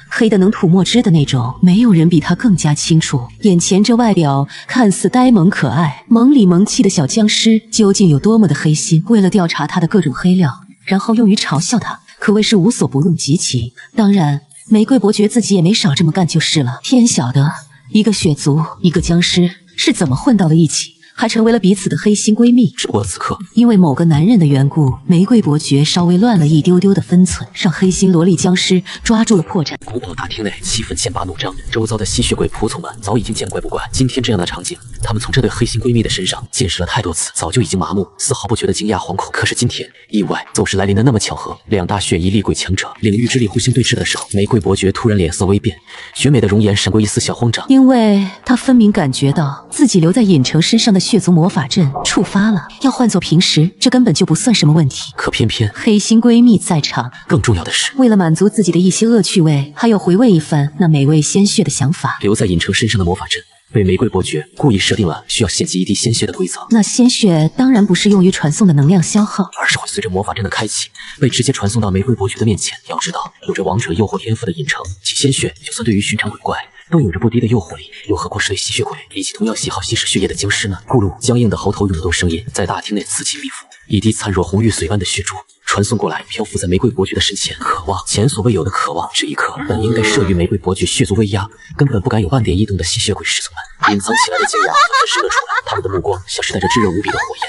黑的能吐墨汁的那种。没有人比她更加清楚，眼前这外表看似呆萌可爱、萌里萌气的小僵尸究竟有多么的黑心。为了调查她的各种黑料，然后用于嘲笑她，可谓是无所不用其极。当然，玫瑰伯爵自己也没少这么干就是了。天晓得，一个血族，一个僵尸是怎么混到了一起，还成为了彼此的黑心闺蜜。只不过此刻，因为某个男人的缘故，玫瑰伯爵稍微乱了一丢丢的分寸，让黑心萝莉僵尸抓住了破绽。古堡大厅内气氛剑拔弩张，周遭的吸血鬼仆从们早已经见怪不怪。今天这样的场景，他们从这对黑心闺蜜的身上见识了太多次，早就已经麻木，丝毫不觉得惊讶惶恐。可是今天，意外总是来临的那么巧合，两大血衣厉鬼强者领域之力互相对峙的时候，玫瑰伯爵突然脸色微变，绝美的容颜闪过一丝小慌张，因为他分明感觉到自己留在尹成身上的血族魔法阵触发了，要换做平时，这根本就不算什么问题。可偏偏黑心闺蜜在场，更重要的是，为了满足自己的一些恶趣味，还有回味一番那美味鲜血的想法，留在尹成身上的魔法阵被玫瑰伯爵故意设定了需要献祭一滴鲜血的规则。那鲜血当然不是用于传送的能量消耗，而是会随着魔法阵的开启，被直接传送到玫瑰伯爵的面前。要知道，有着王者诱惑天赋的尹成，其鲜血就算对于寻常鬼怪都有着不低的诱惑力，又何况是对吸血鬼以及同样喜好吸食血液的僵尸呢？咕噜，僵硬的喉头涌动声音在大厅内此起彼伏，一滴灿若红玉髓般的血珠传送过来，漂浮在玫瑰伯爵的身前。渴望，前所未有的渴望。这一刻本应该慑于玫瑰伯爵血族威压，根本不敢有半点异动的吸血鬼师从们，隐藏起来的尖牙纷纷伸了出来，他们的目光像是带着炙热无比的火焰，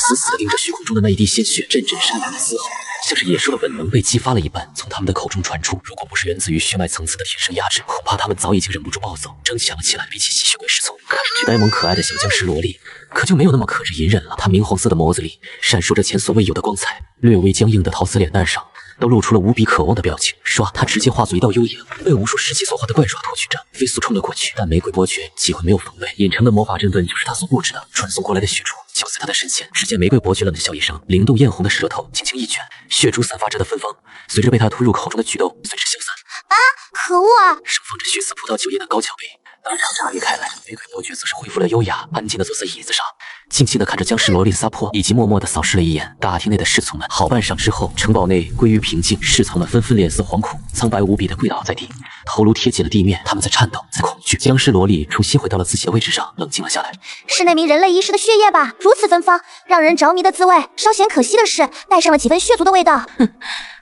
死死地盯着虚空中的那一滴鲜血，阵阵善良的嘶吼，像是野兽的本能被激发了一般，从他们的口中传出。如果不是源自于血脉层次的天生压制，恐怕他们早已经忍不住暴走，争抢了起来。比起吸血鬼侍从，看上去呆萌可爱的小僵尸萝莉，可就没有那么可日隐忍了。她明黄色的眸子里闪烁着前所未有的光彩，略微僵硬的陶瓷脸蛋上都露出了无比渴望的表情。唰，他直接化作一道幽影，被无数尸气所化的怪爪托举着，飞速冲了过去。但玫瑰伯爵几乎没有防备，隐成的魔法阵本就是他所布置的，传送过来的血珠就在他的身前。只见玫瑰伯爵冷笑一声，灵动艳红的舌头轻轻一卷，血珠散发着的芬芳随着被他吞入口中的举动随之消散。啊！可恶啊！盛放着血色葡萄酒液的高脚杯当场炸裂开来。玫瑰伯爵则是恢复了优雅，安静地坐在椅子上，静静地看着僵尸萝莉的撒泼，以及默默地扫视了一眼大厅内的侍从们。好半晌之后，城堡内归于平静，侍从们纷纷脸色惶恐，苍白无比地跪倒在地，头颅贴紧了地面，他们在颤抖，在恐惧。僵尸萝莉重新回到了自己的位置上，冷静了下来。是那名人类医师的血液吧？如此芬芳，让人着迷的滋味。稍显可惜的是，带上了几分血族的味道。哼，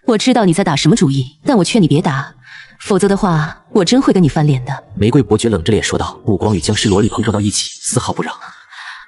我知道你在打什么主意，但我劝你别打，否则的话，我真会跟你翻脸的。玫瑰伯爵冷着脸说道，目光与僵尸萝莉碰撞到一起，丝毫不让。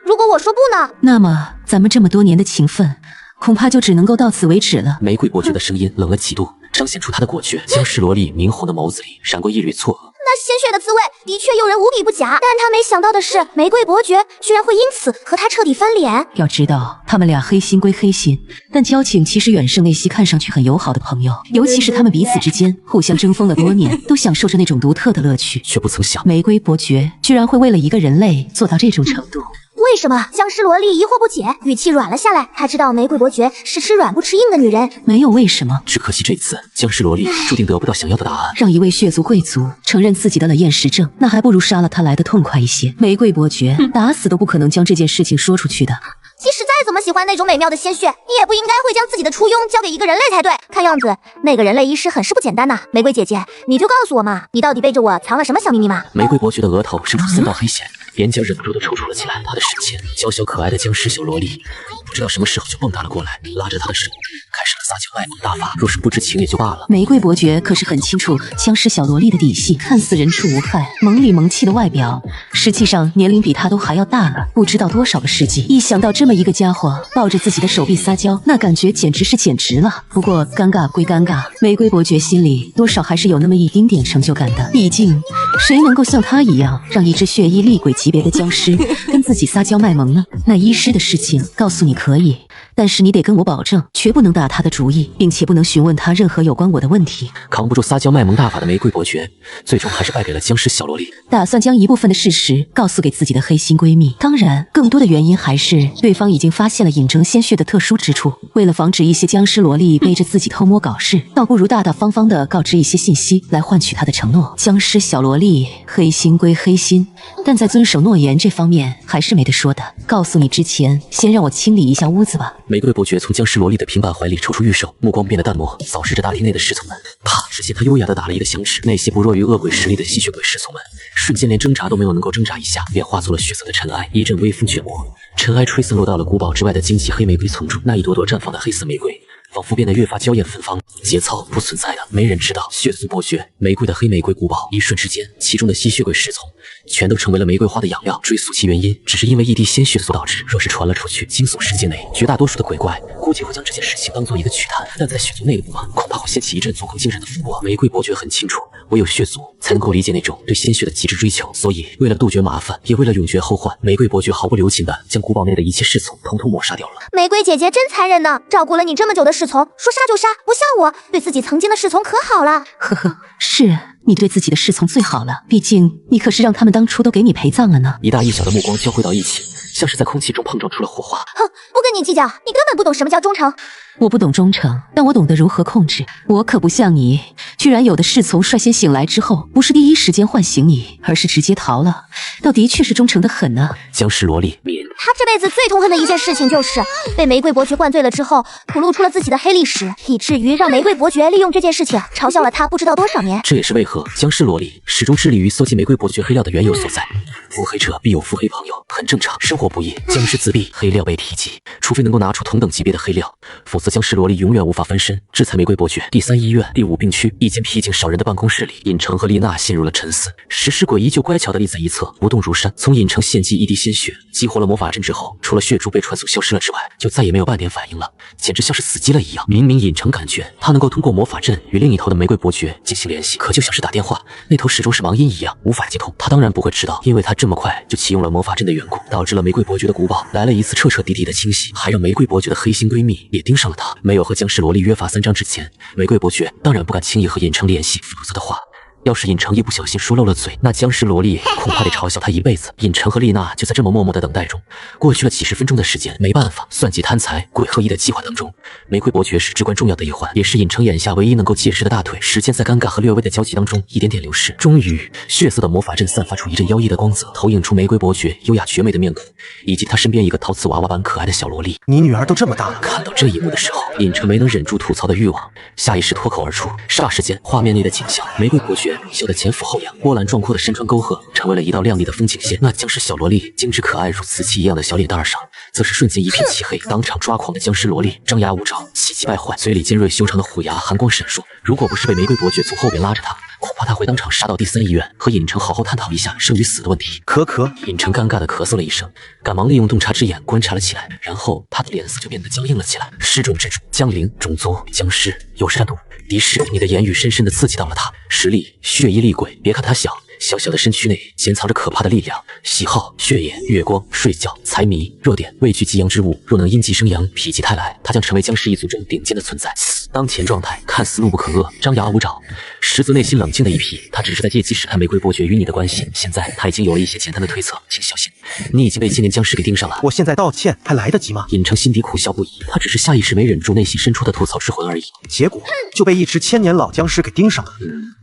如果我说不呢？那么咱们这么多年的情分，恐怕就只能够到此为止了。玫瑰伯爵的声音冷了几度，彰显出他的果决。僵尸萝莉明红的眸子里闪过一缕错愕。那鲜血的滋味的确诱人无比不假，但他没想到的是，玫瑰伯爵居然会因此和他彻底翻脸。要知道，他们俩黑心归黑心，但交情其实远胜那些看上去很友好的朋友。尤其是他们彼此之间互相争锋了多年，都享受着那种独特的乐趣。却不曾想，玫瑰伯爵居然会为了一个人类做到这种程度。为什么？僵尸萝莉疑惑不解，语气软了下来。她知道玫瑰伯爵是吃软不吃硬的女人。没有为什么，只可惜这次僵尸萝莉注定得不到想要的答案。让一位血族贵族承认自己的冷艳实证，那还不如杀了他来得痛快一些。玫瑰伯爵打死都不可能将这件事情说出去的。即使再怎么喜欢那种美妙的鲜血，你也不应该会将自己的初衷交给一个人类才对。看样子那个人类医师很是不简单呐。玫瑰姐姐，你就告诉我嘛，你到底背着我藏了什么小秘密嘛？玫瑰伯爵的额头渗出3道黑线，眼角忍不住的抽搐了起来。他的身前娇小可爱的僵尸小萝莉不知道什么时候就蹦跶了过来，拉着他的手开始了撒娇卖萌大法。若是不知情也就罢了，玫瑰伯爵可是很清楚僵尸小萝莉的底细，看似人畜无害、萌里萌气的外表，实际上年龄比他都还要大了不知道多少个世纪。一想到这么一个家伙抱着自己的手臂撒娇，那感觉简直是简直了。不过尴尬归尴尬，玫瑰伯爵心里多少还是有那么一丁点成就感的。毕竟谁能够像他一样让一只血衣厉鬼级别的僵尸跟自己撒娇卖萌呢？那医师的事情告诉你可以，但是你得跟我保证，绝不能打他的主意，并且不能询问他任何有关我的问题。扛不住撒娇卖萌大法的玫瑰伯爵，最终还是败给了僵尸小萝莉。打算将一部分的事实告诉给自己的黑心闺蜜，当然，更多的原因还是对方已经发现了尹成鲜血的特殊之处。为了防止一些僵尸萝莉背着自己偷摸搞事，倒不如大大方方的告知一些信息，来换取他的承诺。僵尸小萝莉黑心归黑心，但在遵守诺言这方面还是没得说的。告诉你之前，先让我清理一下屋子吧。玫瑰伯爵从僵尸萝莉的平板怀里抽出玉手，目光变得淡漠，扫视着大厅内的侍从们。啪！只见他优雅地打了一个响指，那些不弱于恶鬼实力的吸血鬼侍从们，瞬间连挣扎都没有能够挣扎一下，便化作了血色的尘埃。一阵微风卷过，尘埃吹散落到了古堡之外的荆棘黑玫瑰丛中，那一朵朵绽放的黑色玫瑰仿佛变得越发娇艳芬芳。节操不存在的，没人知道。血族伯爵，玫瑰的黑玫瑰古堡，一瞬之间，其中的吸血鬼侍从全都成为了玫瑰花的养料。追溯其原因，只是因为一滴鲜血所导致。若是传了出去，惊悚世界内绝大多数的鬼怪估计会将这件事情当做一个趣谈，但在血族内部恐怕会掀起一阵足够惊人的风波。玫瑰伯爵很清楚，唯有血族才能够理解那种对鲜血的极致追求，所以为了杜绝麻烦，也为了永绝后患，玫瑰伯爵毫不留情地将古堡内的一切侍从统统抹杀掉了。玫瑰姐姐真残忍呢，照顾了你这么久的侍从，说杀就杀，不像我对自己曾经的侍从可好了。呵呵，是你对自己的侍从最好了，毕竟你可是让他们当初都给你陪葬了呢。一大一小的目光交汇到一起，像是在空气中碰撞出了火花。哼，不跟你计较，你根本不懂什么叫忠诚。我不懂忠诚，但我懂得如何控制。我可不像你，居然有的侍从率先醒来之后，不是第一时间唤醒你，而是直接逃了，倒的确是忠诚的很呢。僵尸萝莉免。他这辈子最痛恨的一件事情就是被玫瑰伯爵灌醉了之后，吐露出了自己的黑历史，以至于让玫瑰伯爵利用这件事情嘲笑了他不知道多少年。这也是为何僵尸萝莉始终致力于搜集玫瑰伯爵黑料的缘由所在。腹黑者必有腹黑朋友，很正常。生活不易，僵尸自闭，黑料被提及，除非能够拿出同等级别的黑料，否则僵尸萝莉永远无法翻身。制裁玫瑰伯爵。第3医院第5病区一间僻静少人的办公室里，尹成和丽娜陷入了沉思。食尸鬼依旧乖巧地立在一侧，不动如山。从尹成献祭一滴鲜血激活了魔法阵之后，除了血珠被传送消失了之外，就再也没有半点反应了，简直像是死机了一样。明明尹成感觉他能够通过魔法阵与另一头的玫瑰伯爵进行联系，可就像是打电话，那头始终是忙音一样，无法接通。他当然不会知道，因为他这么快就启用了魔法阵的缘故，导致了玫瑰伯爵的古堡来了一次彻彻底底的清洗，还让玫瑰伯爵的黑心闺蜜也盯上了他。没有和僵尸萝莉约法3章之前，玫瑰伯爵当然不敢轻易和尹成联系，否则的话要是尹成一不小心说漏了嘴，那僵尸萝莉恐怕得嘲笑他一辈子。尹成和丽娜就在这么默默的等待中，过去了几10分钟的时间。没办法，算计贪财鬼合一的计划当中，玫瑰伯爵是至关重要的一环，也是尹成眼下唯一能够借势的大腿。时间在尴尬和略微的焦急当中一点点流逝，终于，血色的魔法阵散发出一阵妖异的光泽，投影出玫瑰伯爵优雅绝美的面孔，以及他身边一个陶瓷娃娃般可爱的小萝莉。你女儿都这么大了。看到这一幕的时候，尹成没能忍住吐槽的欲望，下意识脱口而出。霎时间，画面内的景象，玫瑰伯爵笑得前俯后仰，波澜壮阔的山川沟壑成为了一道亮丽的风景线。那僵尸小萝莉精致可爱如瓷器一样的小脸蛋上，则是瞬间一片漆黑。当场抓狂的僵尸萝莉张牙舞爪，气急败坏，嘴里尖锐修长的虎牙寒光闪烁。如果不是被玫瑰伯爵从后边拉着他，恐怕他会当场杀到第3医院，和尹成好好探讨一下生与死的问题。咳，尹成尴尬的咳嗽了一声，赶忙利用洞察之眼观察了起来，然后他的脸色就变得僵硬了起来。失重之主，僵灵，种族僵尸，友善度敌视。你的言语深深的刺激到了他。实力血衣厉鬼，别看他小小的身躯内潜藏着可怕的力量。喜好血液、月光、睡觉、财迷。弱点畏惧极阳之物，若能阴极生阳，否极泰来，他将成为僵尸一族中顶尖的存在。当前状态看似怒不可遏，张牙舞爪，实则内心冷静的一批。他只是在借机试探玫瑰伯爵与你的关系。现在他已经有了一些简单的推测，请小心，你已经被青年僵尸给盯上了。我现在道歉还来得及吗？尹成心底苦笑不已，他只是下意识没忍住内心深处的吐槽之魂而已，结果就被一只千年老僵尸给盯上了。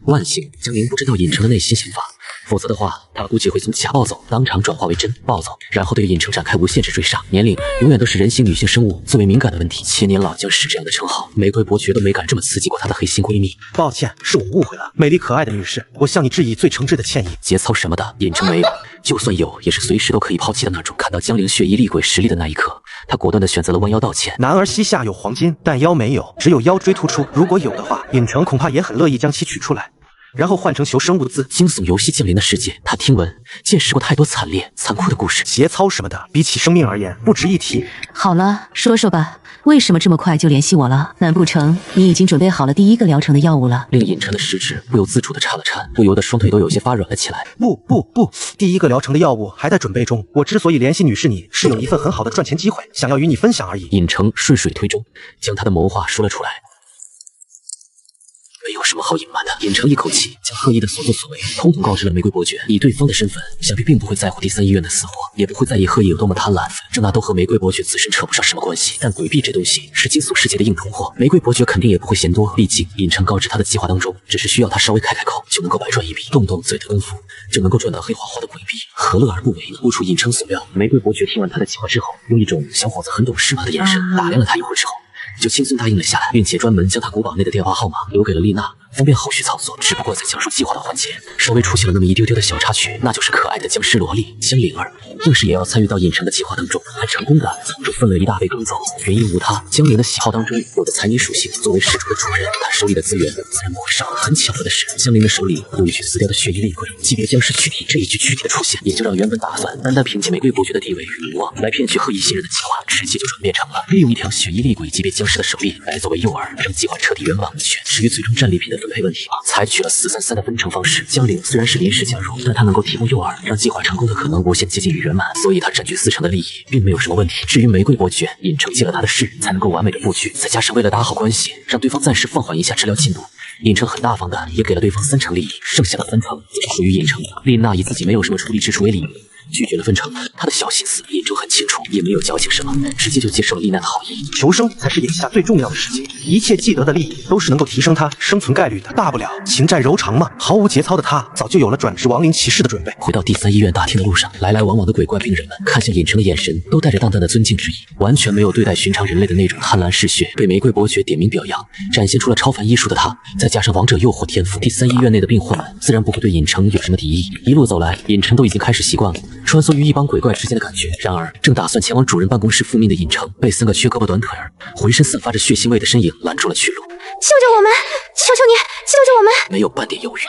万幸江宁不知道尹成的内心想法，否则的话，他估计会从假暴走当场转化为真暴走，然后对尹成展开无限制追杀。年龄永远都是人形女性生物最为敏感的问题。千年老僵尸这样的称号，玫瑰伯爵都没敢这么刺激过他的黑心闺蜜。抱歉，是我误会了，美丽可爱的女士，我向你致以最诚挚的歉意。节操什么的，尹成没有，就算有，也是随时都可以抛弃的那种。看到江陵血衣厉鬼实力的那一刻，他果断的选择了弯腰道歉。男儿膝下有黄金，但腰没有，只有腰椎突出。如果有的话，尹成恐怕也很乐意将其取出来，然后换成求生物资。惊悚游戏降临的世界，他听闻见识过太多惨烈残酷的故事。节操什么的，比起生命而言，不值一提。好了，说说吧，为什么这么快就联系我了？难不成你已经准备好了第1个疗程的药物了？令尹成的食指不由自主地颤了颤，不由得双腿都有些发软了起来。不，第1个疗程的药物还在准备中。我之所以联系女士你，是有一份很好的赚钱机会，想要与你分享而已。尹成顺水推舟，将他的谋划说了出来。没有什么好隐瞒的。尹成一口气将贺一的所作所为统统告知了玫瑰伯爵。以对方的身份，想必并不会在乎第3医院的死活，也不会在意贺一有多么贪婪，这那都和玫瑰伯爵自身扯不上什么关系。但诡秘这东西是惊悚世界的硬通货，玫瑰伯爵肯定也不会嫌多。毕竟尹成告知他的计划当中，只是需要他稍微开口，就能够白赚一笔，动动嘴的功夫就能够赚到黑花花的鬼币，何乐而不为呢？不出尹成所料，玫瑰伯爵听完他的计划之后，用一种小伙子很懂事嘛的眼神打量了他一会儿之后，就轻松答应了下来，并且专门将他古堡内的电话号码留给了丽娜，方便后续操作。只不过在讲述计划的环节，稍微出现了那么一丢丢的小插曲，那就是可爱的僵尸萝莉江灵儿，硬是也要参与到尹成的计划当中，还成功的藏住分了一大杯羹走。原因无他，江灵的喜好当中有着财迷属性，作为失主的主人，他手里的资源自然不会少。很巧合的是，江灵的手里有一具死掉的血衣厉鬼，级别僵尸躯体。这一具躯体的出现，也就让原本打算单单凭借玫瑰伯爵的地位与名望来骗取贺一信任的计划，直接就转变成了利用一条血衣厉鬼级别僵尸的手臂来作为诱饵，让计划彻底冤枉无权。至于最终战利品的分配问题吧，采取了4-3-3的分成方式。江灵虽然是临时加入，但他能够提供诱饵，让计划成功的可能无限接近于圆满，所以他占据4成的利益，并没有什么问题。至于玫瑰伯爵，尹成借了他的势，才能够完美的布局，再加上为了打好关系，让对方暂时放缓一下治疗进度，尹成很大方的也给了对方3成利益，剩下的3成就是属于尹成的。丽娜以自己没有什么处理之处为理由，拒绝了分成。他的小心思尹成很清楚，也没有矫情什么，直接就接受了丽娜的好意。求生才是眼下最重要的事情，一切既得的利益都是能够提升他生存概率的，大不了情债柔偿嘛。毫无节操的他早就有了转职亡灵骑士的准备。回到第3医院大厅的路上，来来往往的鬼怪病人们看向尹成的眼神都带着淡淡的尊敬之意，完全没有对待寻常人类的那种贪婪嗜血。被玫瑰伯爵点名表扬，展现出了超凡医术的他，再加上王者诱惑天赋，第3医院内的病患们自然不会对尹成有什么敌意。一路走来，尹成都已经开始习惯了穿梭于一帮鬼怪之间的感觉。然而，正打算前往主人办公室复命的尹成，被3个缺胳膊短腿儿、浑身散发着血腥味的身影拦住了去路。救救我们！求求你，救救我们！没有半点犹豫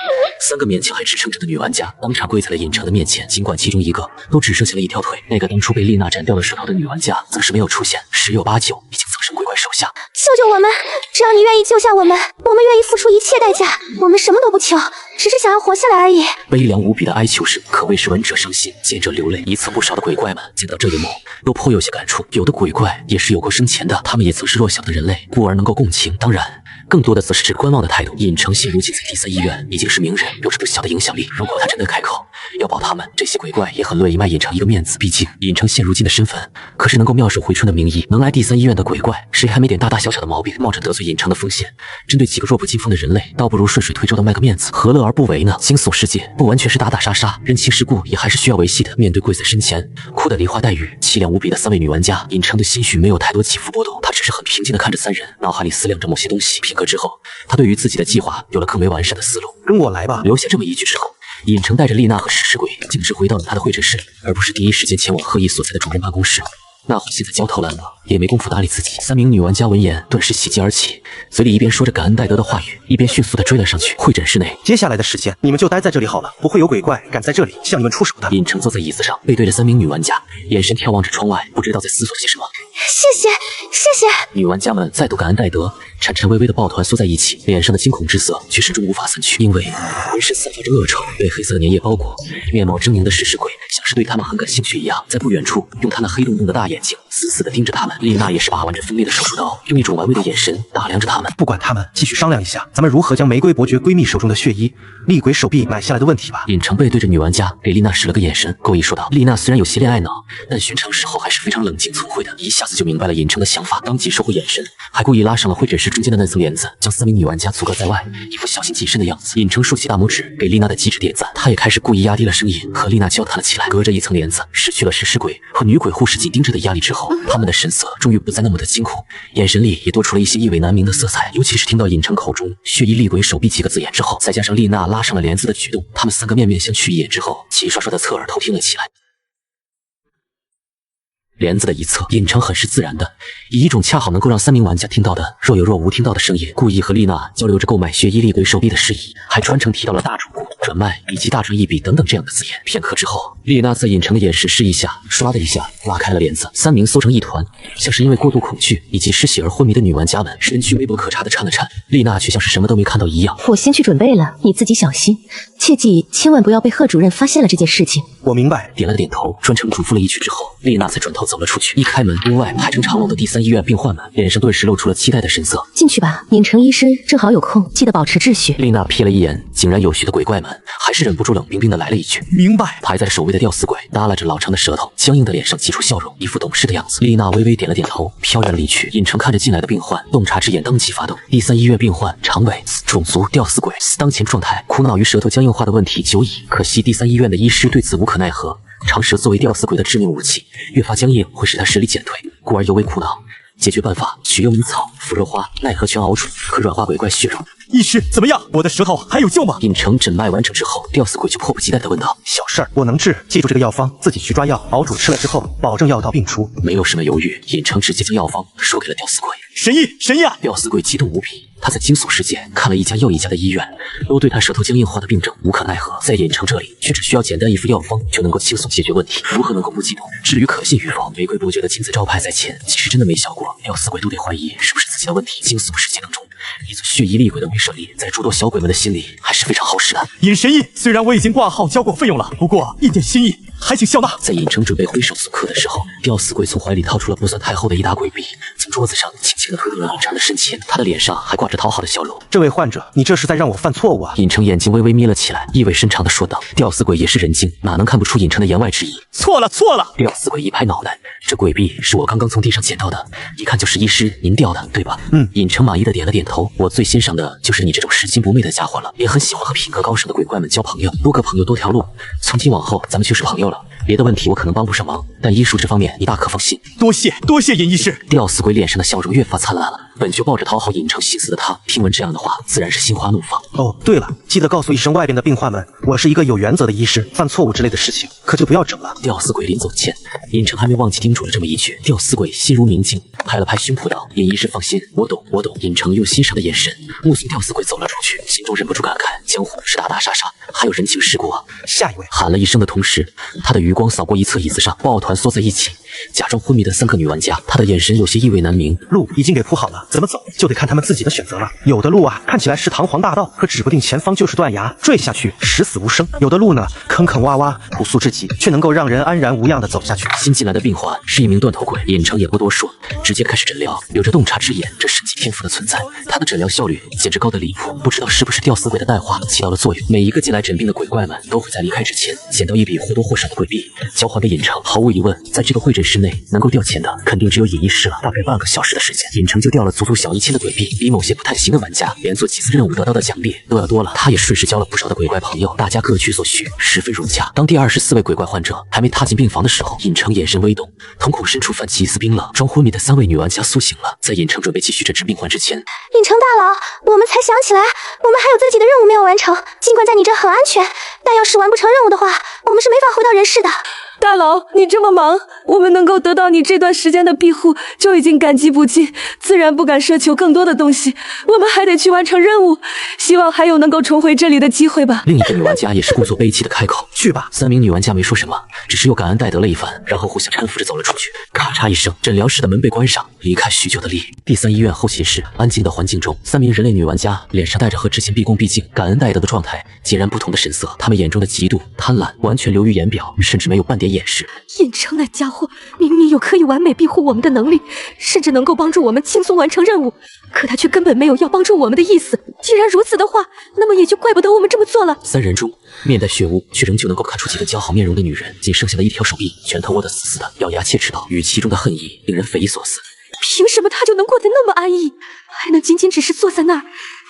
，3个勉强还支撑着的女玩家当场跪在了尹成的面前。尽管其中一个都只剩下了一条腿，那个当初被丽娜斩掉了舌头的女玩家则是没有出现，10有8九已经葬身鬼怪手下。救救我们！只要你愿意救下我们，我们愿意付出一切代价。我们什么都不求，只是想要活下来而已。悲凉无比的哀求声可谓是闻者伤心，见者流泪。一侧不少的鬼怪们见到这一幕，都颇有些感触。有的鬼怪也是有过生前的，他们也曾是弱小的人类，故而能够共情。当然，更多的则是持观望的态度。尹成信如今在第3医院已经是名人，有着不小的影响力。如果他真的开口要保他们，这些鬼怪也很乐意卖尹成一个面子。毕竟尹成现如今的身份可是能够妙手回春的名医，能来第3医院的鬼怪，谁还没点大大小小的毛病？冒着得罪尹成的风险，针对几个弱不禁风的人类，倒不如顺水推舟的卖个面子，何乐而不为呢？惊悚世界不完全是打打杀杀，人情世故也还是需要维系的。面对跪在身前哭得梨花带雨、凄凉无比的3位女玩家，尹成的心绪没有太多起伏波动，他只是很平静地看着3人，脑海里思量着某些东西。片刻之后，他对于自己的计划有了更为完善的思路。跟我来吧。留下这么一句之后，尹成带着丽娜和食尸鬼径直回到了他的会诊室，而不是第一时间前往贺毅所在的主任办公室。那会现在焦头烂额，也没工夫搭理自己。3名女玩家闻言顿时喜极而起，嘴里一边说着感恩戴德的话语，一边迅速地追了上去。会诊室内，接下来的时间你们就待在这里好了，不会有鬼怪敢在这里向你们出手的。尹成坐在椅子上，背对着3名女玩家，眼神眺望着窗外，不知道在思索些什么。谢谢，谢谢。女玩家们再度感恩戴德，颤颤巍巍的抱团缩在一起，脸上的惊恐之色却始终无法散去，因为浑身散发着恶臭，被黑色粘液包裹，面貌狰狞的食尸鬼像是对他们很感兴趣一样，在不远处用他那黑洞洞的大眼睛死死地盯着他们。丽娜也是把玩着锋利的手术刀，用一种玩味的眼神打量着他们。不管他们，继续商量一下，咱们如何将玫瑰伯爵闺蜜手中的血衣厉鬼手臂买下来的问题吧。尹成背对着女玩家，给丽娜使了个眼神，故意说道。丽娜虽然有些恋爱脑，但寻常时候还是非常冷静聪慧的，一下子就明白了尹成的想法，当即收回眼神，还故意拉上了会诊室中间的那层帘子，将3名女玩家阻隔在外，一副小心谨慎的样子。尹成竖起大拇指，给丽娜的机智点赞，他也开始故意压低了声音，和丽娜交谈了起来。隔着一层帘子，失去了食尸鬼和女鬼护士紧盯着的压力之后，他们的神色终于不再那么的惊恐，眼神里也多出了一些意味难明的色彩。尤其是听到尹成口中血衣厉鬼手臂几个字眼之后，再加上丽娜拉上了帘子的举动，他们3个面面相觑一眼之后，齐刷刷的侧耳偷听了起来。帘子的一侧，尹成很是自然的以一种恰好能够让3名玩家听到的若有若无听到的声音，故意和丽娜交流着购买血衣厉鬼手臂的事宜，还专程提到了大主顾、转卖以及大赚一笔等等这样的字眼。片刻之后，丽娜在尹成的眼神示意下，唰的一下拉开了帘子，3名缩成一团，像是因为过度恐惧以及失血而昏迷的女玩家们，身躯微薄可察的颤了颤，丽娜却像是什么都没看到一样。我先去准备了，你自己小心，切记千万不要被贺主任发现了这件事情。我明白，点了点头，专程嘱咐了一句之后，丽娜才转头走了出去。一开门，屋外排成长龙的第3医院病患们脸上顿时露出了期待的神色。进去吧，尹成医师正好有空，记得保持秩序。丽娜瞥了一眼井然有序的鬼怪们，还是忍不住冷冰冰的来了一句：“明白。”排在首位的吊死鬼耷拉着老长的舌头，僵硬的脸上挤出笑容，一副懂事的样子。丽娜微微点了点头，飘然离去。尹成看着进来的病患，洞察之眼当即发动。第3医院病患长尾、种族、吊死鬼，当前状态苦恼于舌头僵硬化的问题久矣，可惜第3医院的医师对此无可奈何。长舌作为吊死鬼的致命武器，越发僵硬会使他实力减退，故而尤为苦恼。解决办法：取幽灵草、腐肉花、奈何泉熬煮，可软化鬼怪血肉。医师怎么样？我的舌头还有救吗？尹成诊脉完成之后，吊死鬼就迫不及待地问道：“小事儿，我能治，记住这个药方，自己去抓药，熬煮吃了之后，保证药到病除。”没有什么犹豫，尹成直接将药方说给了吊死鬼。神医，神医啊！吊死鬼激动无比。他在惊悚世界看了一家又一家的医院，都对他舌头僵硬化的病症无可奈何，在尹成这里却只需要简单一副药方就能够轻松解决问题，如何能够不激动？至于可信与否，玫瑰伯爵的金字招牌在前，即使真的没效果，吊死鬼都得怀疑是不是自己的问题。惊悚世界当中，一尊血衣厉鬼的威慑力，在诸多小鬼们的心里还是非常好使的。尹神医，虽然我已经挂号交过费用了，不过一点心意，还请笑纳。在尹成准备挥手速克的时候，吊死鬼从怀里掏出了不算太厚的一沓鬼币，从桌子上轻轻地推到了尹成的身前，他的脸上还挂着讨好的笑容。这位患者，你这是在让我犯错误啊！尹成眼睛微微眯了起来，意味深长地说道。吊死鬼也是人精，哪能看不出尹成的言外之意？错了，错了！吊死鬼一拍脑袋，这鬼币是我刚刚从地上捡到的，一看就是医师您掉的，对吧？尹成满意的点了点头。我最欣赏的就是你这种拾金不昧的家伙了，也很喜欢和品格高尚的鬼怪们交朋友，多个朋友多条路，从今往后咱们就是朋友了。别的问题我可能帮不上忙，但医术这方面你大可放心。多谢，多谢尹医师。吊死鬼脸上的笑容越发灿烂了。本就抱着讨好尹成心思的他，听闻这样的话，自然是心花怒放。哦，对了，记得告诉一声外边的病患们，我是一个有原则的医师，犯错误之类的事情可就不要整了。吊死鬼临走前，尹成还没忘记叮嘱了这么一句。吊死鬼心如明镜，拍了拍胸脯道：“尹医师放心，我懂，我懂。”尹成用欣赏的眼神目送吊死鬼走了出去，心中忍不住感慨：江湖是打打杀杀，还有人情世故啊。下一位，喊了一声的同时，他的余光扫过一侧椅子上抱团缩在一起，假装昏迷的3个女玩家，她的眼神有些意味难明。路已经给铺好了，怎么走就得看他们自己的选择了。有的路啊，看起来是堂皇大道，可指不定前方就是断崖，坠下去十死无生；有的路呢，坑坑洼洼，朴素至极，却能够让人安然无恙的走下去。新进来的病患是一名断头鬼，尹成也不多说，直接开始诊疗。有着洞察之眼这神级天赋的存在，他的诊疗效率简直高得离谱。不知道是不是吊死鬼的代化起到了作用，每一个进来诊病的鬼怪们都会在离开之前捡到一笔或多或少的鬼币，交还给尹成。毫无疑问，在这个会诊室内能够掉钱的肯定只有尹医师了。大概半个小时的时间，尹成就掉了足足小1000的鬼币，比某些不太行的玩家连做几次任务得到的奖励都要多了。他也顺势交了不少的鬼怪朋友，大家各取所需，十分融洽。当第24位鬼怪患者还没踏进病房的时候，尹成眼神微动，瞳孔深处泛起一丝冰冷。装昏迷的3位女玩家苏醒了，在尹成准备继续诊治病患之前，尹成大佬，我们才想起来，我们还有自己的任务没有完成。尽管在你这很安全，但要是完不成任务的话，我们是没法回到人世的。大佬，你这么忙，我们能够得到你这段时间的庇护，就已经感激不尽，自然不敢奢求更多的东西。我们还得去完成任务，希望还有能够重回这里的机会吧。另一个女玩家也是故作悲戚的开口：“去吧。”3名女玩家没说什么，只是又感恩戴德了一番，然后互相搀扶着走了出去。咔嚓一声，诊疗室的门被关上，离开许久的丽。第3医院后勤室，安静的环境中，3名人类女玩家脸上带着和之前毕恭毕敬、感恩戴德的状态截然不同的神色，她们眼中的嫉妒、贪婪完全流于言表，甚至没有半点掩饰。尹成那家伙明明有可以完美庇护我们的能力，甚至能够帮助我们轻松完成任务，可他却根本没有要帮助我们的意思。既然如此的话，那么也就怪不得我们这么做了。3人中，面带血污却仍旧能够看出几个姣好面容的女人，仅剩下的一条手臂，拳头握得死死的，咬牙切齿道，语气中的恨意令人匪夷所思。凭什么他就能过得那么安逸，还能仅仅只是坐在那儿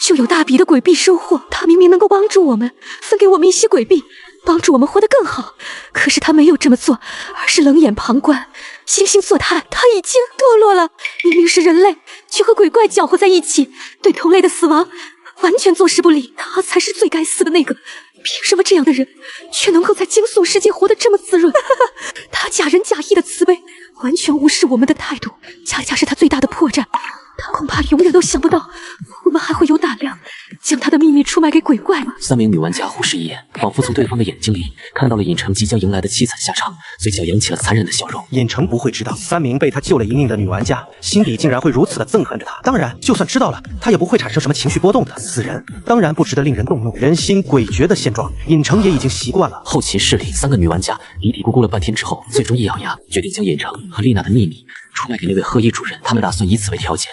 就有大笔的鬼币收获？他明明能够帮助我们，分给我们一些鬼币，帮助我们活得更好，可是他没有这么做，而是冷眼旁观，惺惺作态。他已经堕落了，明明是人类，却和鬼怪搅和在一起，对同类的死亡完全坐视不理。他才是最该死的那个。凭什么这样的人却能够在惊悚世界活得这么滋润？他假仁假义的慈悲，完全无视我们的态度，恰恰是他最大的破绽。他恐怕永远都想不到，我们还会有胆量将他的秘密出卖给鬼怪吗？3名女玩家互视一眼，仿佛从对方的眼睛里看到了尹成即将迎来的凄惨下场，嘴角扬起了残忍的笑容。尹成不会知道，3名被他救了一命的女玩家心底竟然会如此的憎恨着他。当然，就算知道了，他也不会产生什么情绪波动的。死人当然不值得令人动怒，人心诡谲的现状，尹成也已经习惯了。后勤室里，3个女玩家嘀嘀咕咕了半天之后，最终一咬牙，决定将尹成和丽娜的秘密出卖给那位贺医主任。他们打算以此为条件，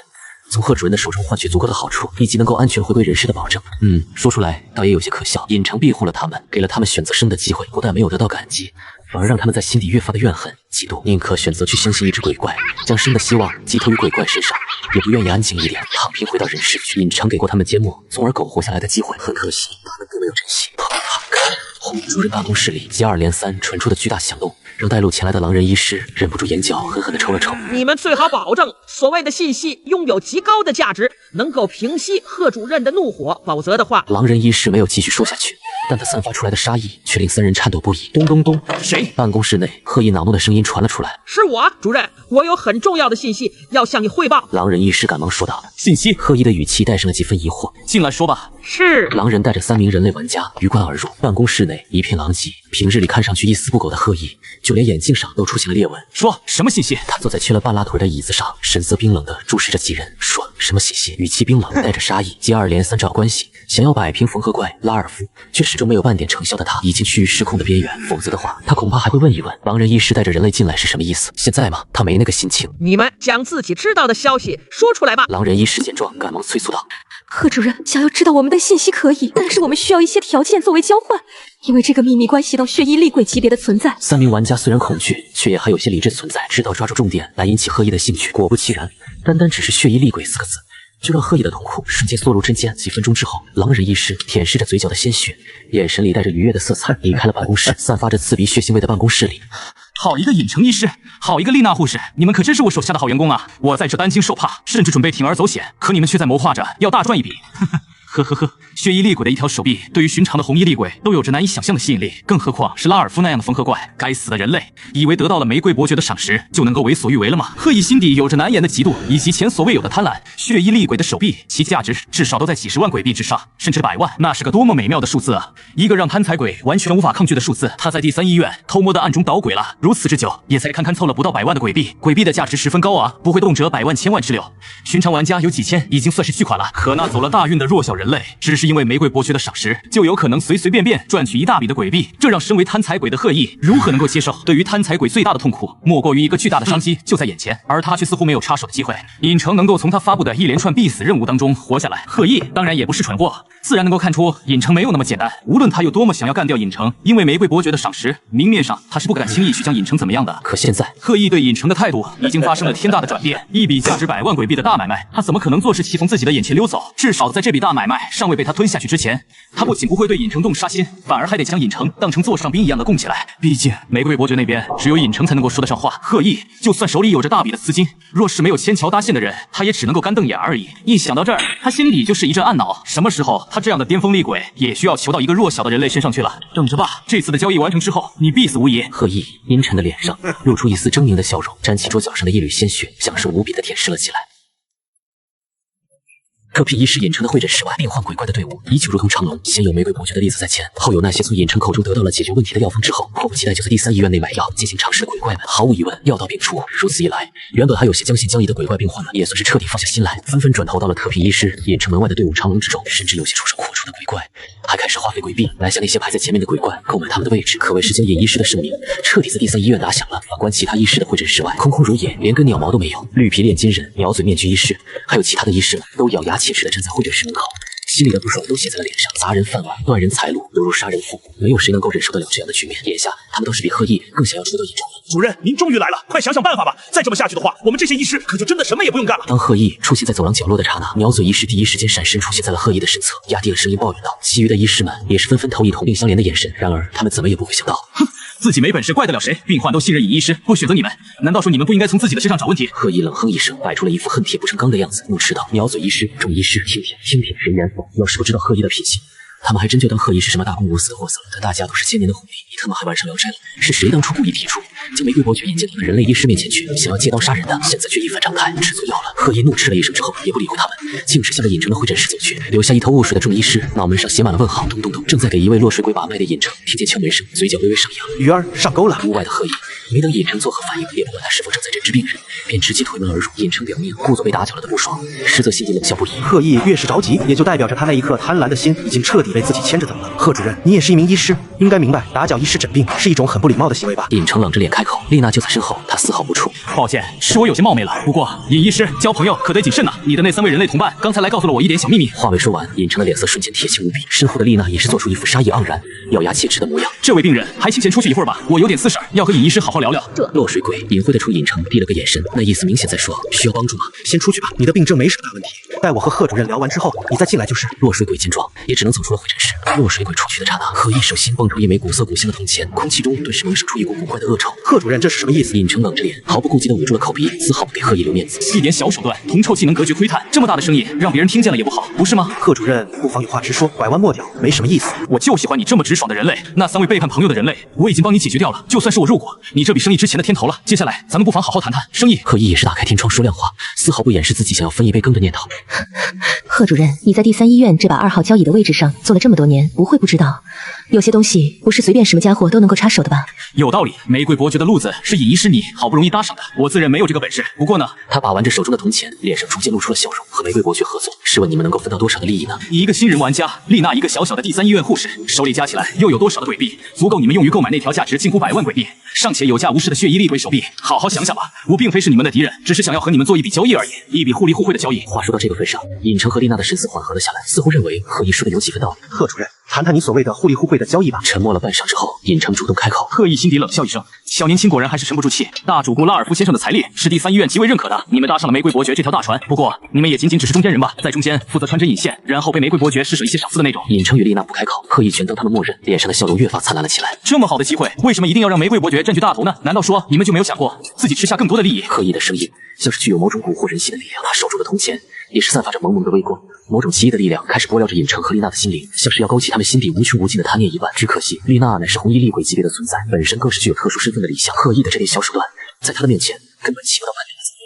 从贺主任的手中换取足够的好处，以及能够安全回归人世的保证。说出来倒也有些可笑。尹成庇护了他们，给了他们选择生的机会，不但没有得到感激，反而让他们在心底越发的怨恨、嫉妒，宁可选择去相信一只鬼怪，将生的希望寄托于鬼怪身上，也不愿意安静一点，躺平回到人世去。尹成给过他们缄默，从而苟活下来的机会，很可惜，他们并没有珍惜。后面主任办公室里接二连三传出的巨大响动，让带路前来的狼人医师忍不住眼角狠狠地抽了抽。你们最好保证，所谓的信息拥有极高的价值，能够平息贺主任的怒火，否则的话……狼人医师没有继续说下去，但他散发出来的杀意却令3人颤抖不已。咚咚咚，谁？办公室内赫意恼怒的声音传了出来。是我，主任，我有很重要的信息要向你汇报。狼人医师赶忙说道。信息？赫意的语气带上了几分疑惑。进来说吧。是。狼人带着3名人类玩家鱼贯而入，办公室内一片狼藉。平日里看上去一丝不苟的赫意，就连眼镜上都出现了裂纹。说什么信息？他坐在缺了半拉腿的椅子上，神色冰冷地注视着几人，说什么信息？语气冰冷，带着杀意，接二连三找关系，想要摆平缝合怪拉尔夫，却始终没有半点成效的他，已经趋于失控的边缘。否则的话，他恐怕还会问一问，狼人医师带着人类进来是什么意思？现在嘛，他没那个心情。你们将自己知道的消息说出来吧。狼人医师见状，赶忙催促道。贺主任，想要知道我们的信息可以，但是我们需要一些条件作为交换，因为这个秘密关系到血衣厉鬼级别的存在。 3名玩家虽然恐惧，却也还有些理智存在，知道抓住重点来引起贺意的兴趣。果不其然，单单只是血衣厉鬼4个字，就让贺意的痛苦瞬间缩入针尖。几分钟之后，狼人医师舔舐着嘴角的鲜血，眼神里带着愉悦的色彩，离开了办公室。散发着刺鼻血腥味的办公室里，好一个尹成医师，好一个丽娜护士，你们可真是我手下的好员工啊！我在这担惊受怕，甚至准备铤而走险，可你们却在谋划着要大赚一笔。呵呵呵，血衣厉鬼的一条手臂，对于寻常的红衣厉鬼都有着难以想象的吸引力，更何况是拉尔夫那样的缝合怪。该死的人类，以为得到了玫瑰伯爵的赏识就能够为所欲为了吗？贺意心底有着难言的嫉妒，以及前所未有的贪婪。血衣厉鬼的手臂，其价值至少都在几十万鬼币之上，甚至100万，那是个多么美妙的数字啊！一个让贪财鬼完全无法抗拒的数字。他在第3医院偷摸的暗中捣鬼了如此之久，也才堪堪凑了不到100万的鬼币。鬼币的价值十分高昂，不会动辄100万、千万之流。寻常玩家有几千已经算是巨款了，可那走了大运的弱小人类，只是因为玫瑰伯爵的赏识，就有可能随随便便赚取一大笔的鬼币，这让身为贪财鬼的贺意如何能够接受？对于贪财鬼最大的痛苦，莫过于一个巨大的商机就在眼前，而他却似乎没有插手的机会。尹成能够从他发布的一连串必死任务当中活下来，贺意当然也不是蠢货，自然能够看出尹成没有那么简单。无论他有多么想要干掉尹成，因为玫瑰伯爵的赏识，明面上他是不敢轻易去将尹成怎么样的。可现在，贺意对尹成的态度已经发生了天大的转变，一笔价值100万鬼币的大买卖，他怎么可能坐视其从自己的眼前溜走？至少在这笔大买卖尚未被他吞下去之前，他不仅不会对尹成动杀心，反而还得将尹成当成座上宾一样的供起来。毕竟玫瑰伯爵那边只有尹成才能够说得上话，贺意就算手里有着大笔的资金，若是没有牵桥搭线的人，他也只能够干瞪眼而已。一想到这儿，他心里就是一阵暗恼，什么时候他这样的巅峰厉鬼也需要求到一个弱小的人类身上去了？等着吧，这次的交易完成之后，你必死无疑。贺意阴沉的脸上露出一丝狰狞的笑容，沾起桌角上的一缕鲜血，享受无比的舔舐了起来。特聘医师尹成的会诊室外，病患鬼怪的队伍依旧如同长龙，先有玫瑰伯爵的例子在前，后有那些从尹成口中得到了解决问题的药方之后，迫不及待就在第3医院内买药进行尝试的鬼怪们，毫无疑问药到病除。如此一来，原本还有些将信将疑的鬼怪病患们，也算是彻底放下心来，纷纷转投到了特聘医师尹成门外的队伍长龙之中，甚至有些出手阔绰的鬼怪还开始花费鬼币来向那些排在前面的鬼怪购买他们的位置，可谓是将尹医师的声名彻底在第3医院打响了。反观其他医师的会诊室外，空空如也，连根鸟毛都没有。绿皮炼金人、鸟嘴面具医师，还有其他的医师们，都咬牙切齿地站在会诊室门口，心里的不爽都写在了脸上。砸人饭碗，断人财路，犹如杀人父母，没有谁能够忍受得了这样的局面。眼下，他们都是比贺意更想要除掉尹成。主任，您终于来了，快想想办法吧！再这么下去的话，我们这些医师可就真的什么也不用干了。当贺意出现在走廊角落的刹那，鸟嘴医师第一时间闪身出现在了贺意的身侧，压低了声音抱怨道。其余的医师们也是纷纷投以同病相怜的眼神。然而，他们怎么也不会想到，哼，自己没本事怪得了谁？病患都信任尹医师，不选择你们，难道说你们不应该从自己的身上找问题？贺意冷哼一声，摆出了一副恨铁不成钢的样子，怒斥道：“鸟嘴医师、众医师，听听谁言否？要是不知道贺意的脾气，他们还真就当贺意是什么大公无私的货色了。但大家都是千年的狐狸，你他妈还玩上聊斋了？是谁当初故意提出将玫瑰伯爵引进你们人类医师面前去，想要借刀杀人的？现在却一反常态，制作药了。”贺意怒斥了一声之后，也不理会他们，径直向着尹成的会诊室走去，留下一头雾水的众医师脑门上写满了问号。咚咚咚，正在给一位落水鬼把脉的尹成听见敲门声，嘴角微微上扬。鱼儿上钩了。屋外的贺意没等尹成作何反应，也不管他是否正在诊治病人，便直接推门而入。尹成表面故作被打搅了的不爽，实则心底冷笑不已。贺意越是着急，也就代表着他那一颗贪婪的心已经彻底被自己牵着走了。贺主任，你也是一名医师，应该明白打搅医师诊病是一种很不礼貌的行为吧？尹成冷着脸开口，丽娜就在身后，他丝毫不怵。抱歉，是我有些冒昧了。不过尹医师交朋友可得谨慎呐。你的那3位人类同伴刚才来告诉了我一点小秘密。话未说完，尹成的脸色瞬间铁青无比，身后的丽娜也是做出一副杀意盎然、咬牙切齿的模样。这位病人还请先出去一会儿吧，我有点私事要和尹医师好好聊聊。落水鬼隐晦的冲尹成递了个眼神，那意思明显在说需要帮助吗？先出去吧，你的病症没什么大问题，待我和贺主任聊完之后，你再进来就是。落水鬼见状，也只能走出了会诊室。落水鬼出去的刹那，贺意手心蹦出一枚古色古香的铜钱，空气中顿时萌生出一股古怪的恶臭。贺主任，这是什么意思？尹成冷着脸，毫不顾忌地捂住了口鼻，丝毫不给贺意留面子。一点小手段，铜臭气能隔绝窥探，这么大的声音让别人听见了也不好，不是吗？贺主任不妨有话直说，拐弯抹角没什么意思。我就喜欢你这么直爽的人类。那3位背叛朋友的人类，我已经帮你解决掉了，就算是我入股你这笔生意之前的天头了。接下来咱们不妨好好谈谈生意。贺意也是打开天窗说亮话，丝毫不掩饰自己想要分一杯羹的念头。贺主任，你在第3医院这把2号交椅的位置上做了这么多年，不会不知道，有些东西不是随便什么家伙都能够插手的吧？有道理，玫瑰伯爵的路子是尹医师你好不容易搭上的，我自认没有这个本事。不过呢，他把玩着手中的铜钱，脸上逐渐露出了笑容。和玫瑰伯爵合作，试问你们能够分到多少的利益呢？你一个新人玩家，丽娜一个小小的第3医院护士，手里加起来又有多少的鬼币，足够你们用于购买那条价值近乎100万鬼币，尚且有价无市的血衣厉鬼手臂。好好想想吧，我并非是你们的敌人，只是想要和你们做一笔交易而已，一笔互利互惠的交易。话说到这个份上，尹成和丽娜的神色缓和了下来，似乎认为贺意说的有几分道理。贺主任，谈谈你所谓的互利互惠的交易吧。沉默了半晌之后，尹成主动开口。贺意心底冷笑一声，小年轻果然还是沉不住气。大主顾拉尔夫先生的财力是第3医院极为认可的，你们搭上了玫瑰伯爵这条大船，不过你们也仅仅只是中间人吧，在中间负责穿针引线，然后被玫瑰伯爵施舍一些赏赐的那种。尹成与丽娜不开口，贺意全当他们默认，脸上的笑容越发灿烂了起来。这么好的机会，为什么一定要让玫瑰伯爵占据大头呢？难道说你们就没有想过自己吃下更多的利益？贺意的声音像是具有某种蛊惑人心的力量，他手中的铜钱也是散发着蒙蒙的微光。某种奇异的力量开始波撩着尹成和丽娜的心灵，像是要勾起他们心底无穷无尽的贪念一般。只可惜，丽娜乃是红衣厉鬼级别的存在，本身更是具有特殊身份的李湘。刻意的这点小手段，在她的面前根本起不到半点的作用。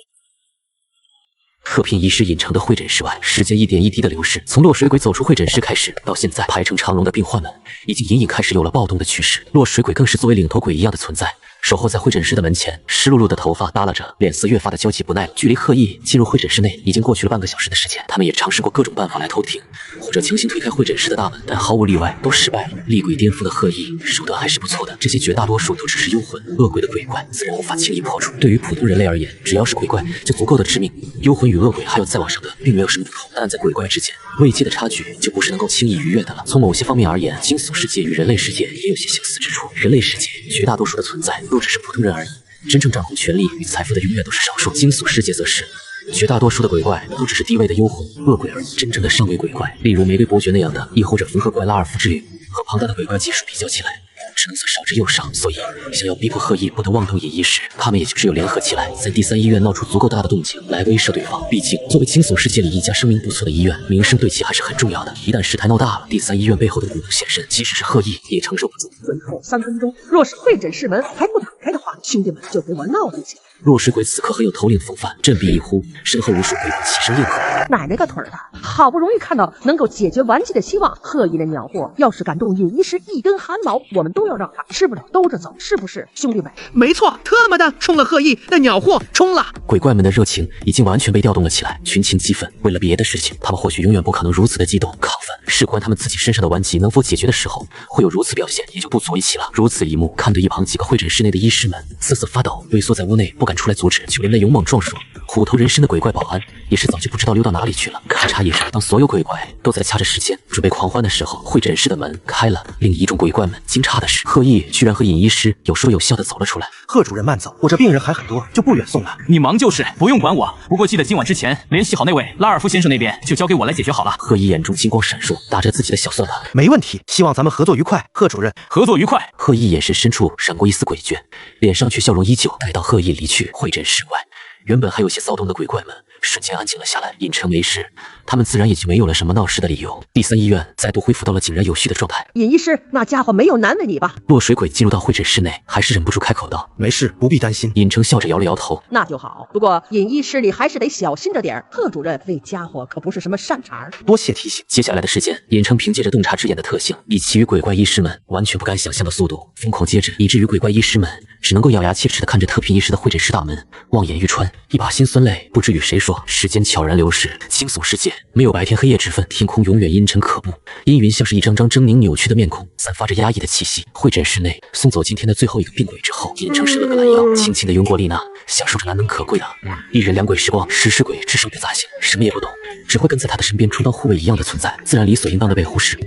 特聘医师尹成的会诊室外，时间一点一滴的流逝。从落水鬼走出会诊室开始，到现在排成长龙的病患们，已经隐隐开始有了暴动的趋势。落水鬼更是作为领头鬼一样的存在，守候在会诊室的门前，湿漉漉的头发耷拉着，脸色越发的焦急不耐了。距离贺毅进入会诊室内已经过去了半个小时的时间，他们也尝试过各种办法来偷听，或者强行推开会诊室的大门，但毫无例外都失败了。厉鬼巅峰的贺毅手段还是不错的，这些绝大多数都只是幽魂，恶鬼的鬼怪自然无法轻易破除。对于普通人类而言，只要是鬼怪就足够的致命。幽魂与恶鬼还有再往上的，并没有什么不同，但在鬼怪之间，位阶的差距就不是能够轻易逾越的了。从某些方面而言，惊悚世界与人类世界也有些相似之处。人类世界绝大多数的存在都只是普通人而已，真正掌控权力与财富的永远都是少数。惊悚世界则是绝大多数的鬼怪都只是低位的幽魂、恶鬼而已。真正的上位鬼怪，例如玫瑰伯爵那样的异后者缝合怪拉尔夫之旅，和庞大的鬼怪技术比较起来，只能算少之又少。所以，想要逼迫贺毅不得妄动尹医师，他们也就只有联合起来，在第三医院闹出足够大的动静来威慑对方。毕竟，作为惊悚世界里一家声名不错的医院，名声对其还是很重要的。一旦事态闹大了，第三医院背后的股东现身，即使是贺毅也承受不住。随后3分钟，若是会诊室门还不打开的话，兄弟们就给我闹腾起来。落水鬼此刻很有头领风范，振臂一呼，身后无数鬼怪起身应和。奶奶个腿的！好不容易看到能够解决顽疾的希望，贺毅的鸟货要是敢动尹医师一根汗毛，我们都要让他吃不了兜着走，是不是，兄弟们？没错，特么的冲了贺毅的鸟货冲了！鬼怪们的热情已经完全被调动了起来，群情激愤。为了别的事情，他们或许永远不可能如此的激动亢奋，事关他们自己身上的顽疾能否解决的时候，会有如此表现也就不足为奇了。如此一幕，看得一旁几个会诊室内的医师们瑟瑟发抖，畏缩在屋内，不敢出来阻止。就连那勇猛壮硕、虎头人身的鬼怪保安，也是早就不知道溜到哪里去了。咔嚓一声，当所有鬼怪都在掐着时间准备狂欢的时候，会诊室的门开了。令一众鬼怪们惊诧的是，贺毅居然和尹医师有说有笑的走了出来。贺主任慢走，我这病人还很多，就不远送了。你忙就是，不用管我。不过记得今晚之前联系好那位拉尔夫先生那边，就交给我来解决好了。贺毅眼中金光闪烁，打着自己的小算盘。没问题，希望咱们合作愉快，贺主任。合作愉快。贺毅眼神深处闪过一丝诡谲，脸上却笑容依旧。待到贺毅离去会诊室外，原本还有些骚动的鬼怪们瞬间安静了下来。尹成没事，他们自然也就没有了什么闹事的理由。第三医院再度恢复到了井然有序的状态。尹医师，那家伙没有难为你吧？落水鬼进入到会诊室内，还是忍不住开口道：“没事，不必担心。”尹成笑着摇了摇头：“那就好。不过尹医师你还是得小心着点，贺主任那家伙可不是什么善茬。”多谢提醒。接下来的时间，尹成凭借着洞察之眼的特性，以其余鬼怪医师们完全不敢想象的速度疯狂接诊，以至于鬼怪医师们只能够咬牙切齿地看着特聘医师的会诊室大门，望眼欲穿，一把辛酸泪不知与谁说。时间悄然流逝，惊悚世界没有白天黑夜之分，天空永远阴沉可怖，阴云像是一张张狰狞扭曲的面孔，散发着压抑的气息。会诊室内送走今天的最后一个病鬼之后，尹成伸了个懒腰，轻轻地拥过丽娜，享受着难能可贵的一人两鬼时光。食尸鬼只手不杂性，什么也不懂，只会跟在他的身边充当护卫一样的存在，自然理所应当的被忽视。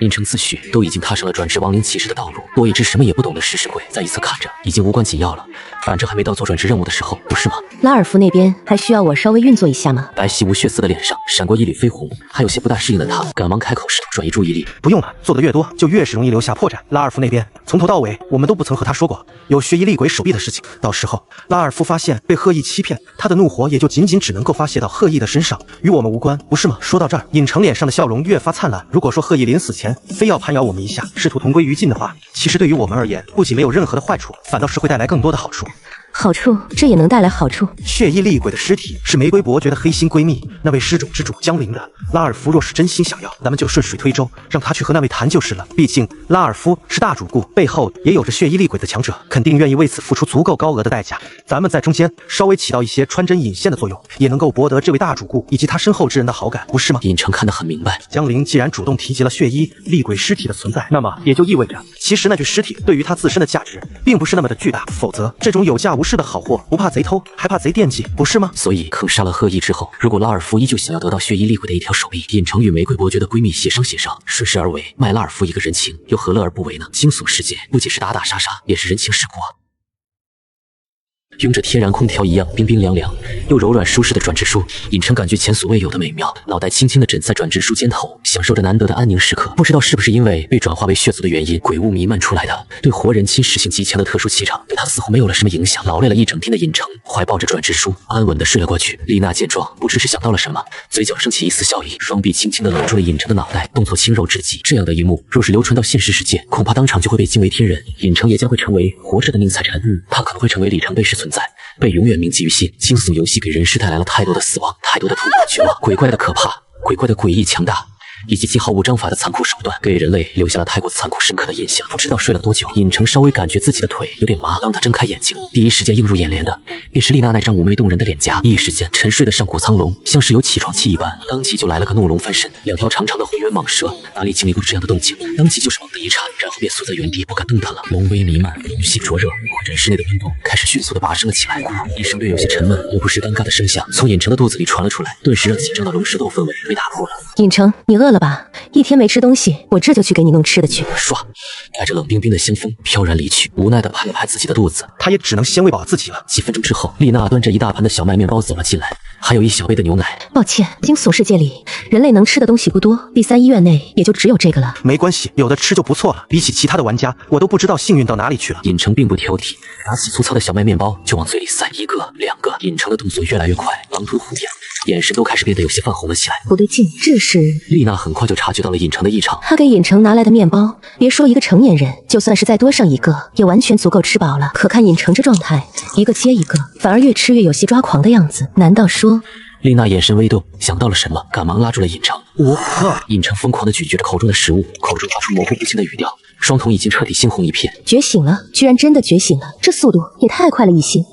尹成自诩都已经踏上了转职亡灵骑士的道路，多一只什么也不懂的食尸鬼在一侧看着，已经无关紧要了。反正还没到做转职任务的时候，不是吗？拉尔夫那边还需要我稍微运作一下吗？白皙无血色的脸上闪过一缕绯红，还有些不大适应的他赶忙开口试图转移注意力。不用了，做的越多就越是容易留下破绽。拉尔夫那边从头到尾我们都不曾和他说过有血衣厉鬼手臂的事情，到时候拉尔夫发现被贺毅欺骗，他的怒火也就仅只能够发泄到贺毅的身上，与我们无关，不是吗？说到这儿，尹成脸上的笑容越发灿烂。如果说贺毅临死前非要攀咬我们一下，试图同归于尽的话，其实对于我们而言，不仅没有任何的坏处，反倒是会带来更多的好处。好处？这也能带来好处？血衣厉鬼的尸体是玫瑰伯爵的黑心闺蜜，那位失种之主江灵的。拉尔夫若是真心想要，咱们就顺水推舟，让他去和那位谈就是了。毕竟拉尔夫是大主顾，背后也有着血衣厉鬼的强者，肯定愿意为此付出足够高额的代价。咱们在中间稍微起到一些穿针引线的作用，也能够博得这位大主顾以及他身后之人的好感，不是吗？尹成看得很明白，江灵既然主动提及了血衣厉鬼尸体的存在，那么也就意味着，其实那具尸体对于他自身的价值并不是那么的巨大，否则这种有价无市的好货，不怕贼偷，还怕贼惦记，不是吗？所以坑杀了贺毅之后，如果拉尔夫依旧想要得到血衣厉鬼的一条手臂，尹成与玫瑰伯爵的闺蜜协商，顺势而为，卖拉尔夫一个人情，又何乐而不为呢？惊悚世界不仅是打打杀杀，也是人情世故啊。拥着天然空调一样冰冰凉凉又柔软舒适的转直梳，尹成感觉前所未有的美妙，脑袋轻轻地枕在转直梳肩头，享受着难得的安宁时刻。不知道是不是因为被转化为血族的原因，鬼雾弥漫出来的对活人侵蚀性极强的特殊气场，对他似乎没有了什么影响。劳累了一整天的尹成怀抱着转直梳安稳地睡了过去。丽娜见状，不知是想到了什么，嘴角升起一丝笑意，双臂轻轻地搂住了尹成的脑袋，动作轻柔至极。这样的一幕若是流传到现实世界，恐怕当场就会被惊为天人，尹成也将会成为活着的宁采臣。他可能会成为里程碑式存在，被永远铭记于心。惊悚游戏给人世带来了太多的死亡，太多的突破绝望，鬼怪的可怕，鬼怪的诡异强大，以及其毫无章法的残酷手段，给人类留下了太过残酷深刻的印象。不知道睡了多久，尹成稍微感觉自己的腿有点麻。当他睁开眼睛，第一时间映入眼帘的便是丽娜那张妩媚动人的脸颊。一时间，沉睡的上古苍龙像是有起床气一般，当即就来了个怒龙翻身，两条长长的浑圆蟒蛇哪里经历过这样的动静，当即就是猛地一颤，然后便缩在原地不敢动弹了。龙威弥漫，空气灼热，人室内的温度开始迅速的拔升了起来。一声略有些沉闷又不失尴尬的声响从尹成的肚子里传了出来，顿时让紧张的龙蛇斗氛围被打破了。尹成，你饿了吧？一天没吃东西，我这就去给你弄吃的去。唰，带着冷冰冰的香风飘然离去，无奈地拍了拍自己的肚子，他也只能先喂饱自己了。几分钟之后，丽娜端着一大盘的小麦面包走了进来，还有一小杯的牛奶。抱歉，惊悚世界里人类能吃的东西不多，第三医院内也就只有这个了。没关系，有的吃就不错了。比起其他的玩家，我都不知道幸运到哪里去了。尹成并不挑剔，拿起粗糙的小麦面包就往嘴里塞，一个两个，尹成的动作越来越快，狼吞虎咽，眼神都开始变得有些泛红了起来。不对劲，这是……丽娜很快就察觉到了尹成的异常。他给尹成拿来的面包，别说一个成年人，就算是再多上一个，也完全足够吃饱了。可看尹成这状态，一个接一个，反而越吃越有些抓狂的样子。难道说……丽娜眼神微动，想到了什么，赶忙拉住了尹成。尹成疯狂地咀嚼着口中的食物，口中发出模糊不清的语调，双瞳已经彻底猩红一片。觉醒了，居然真的觉醒了，这速度也太快了一些。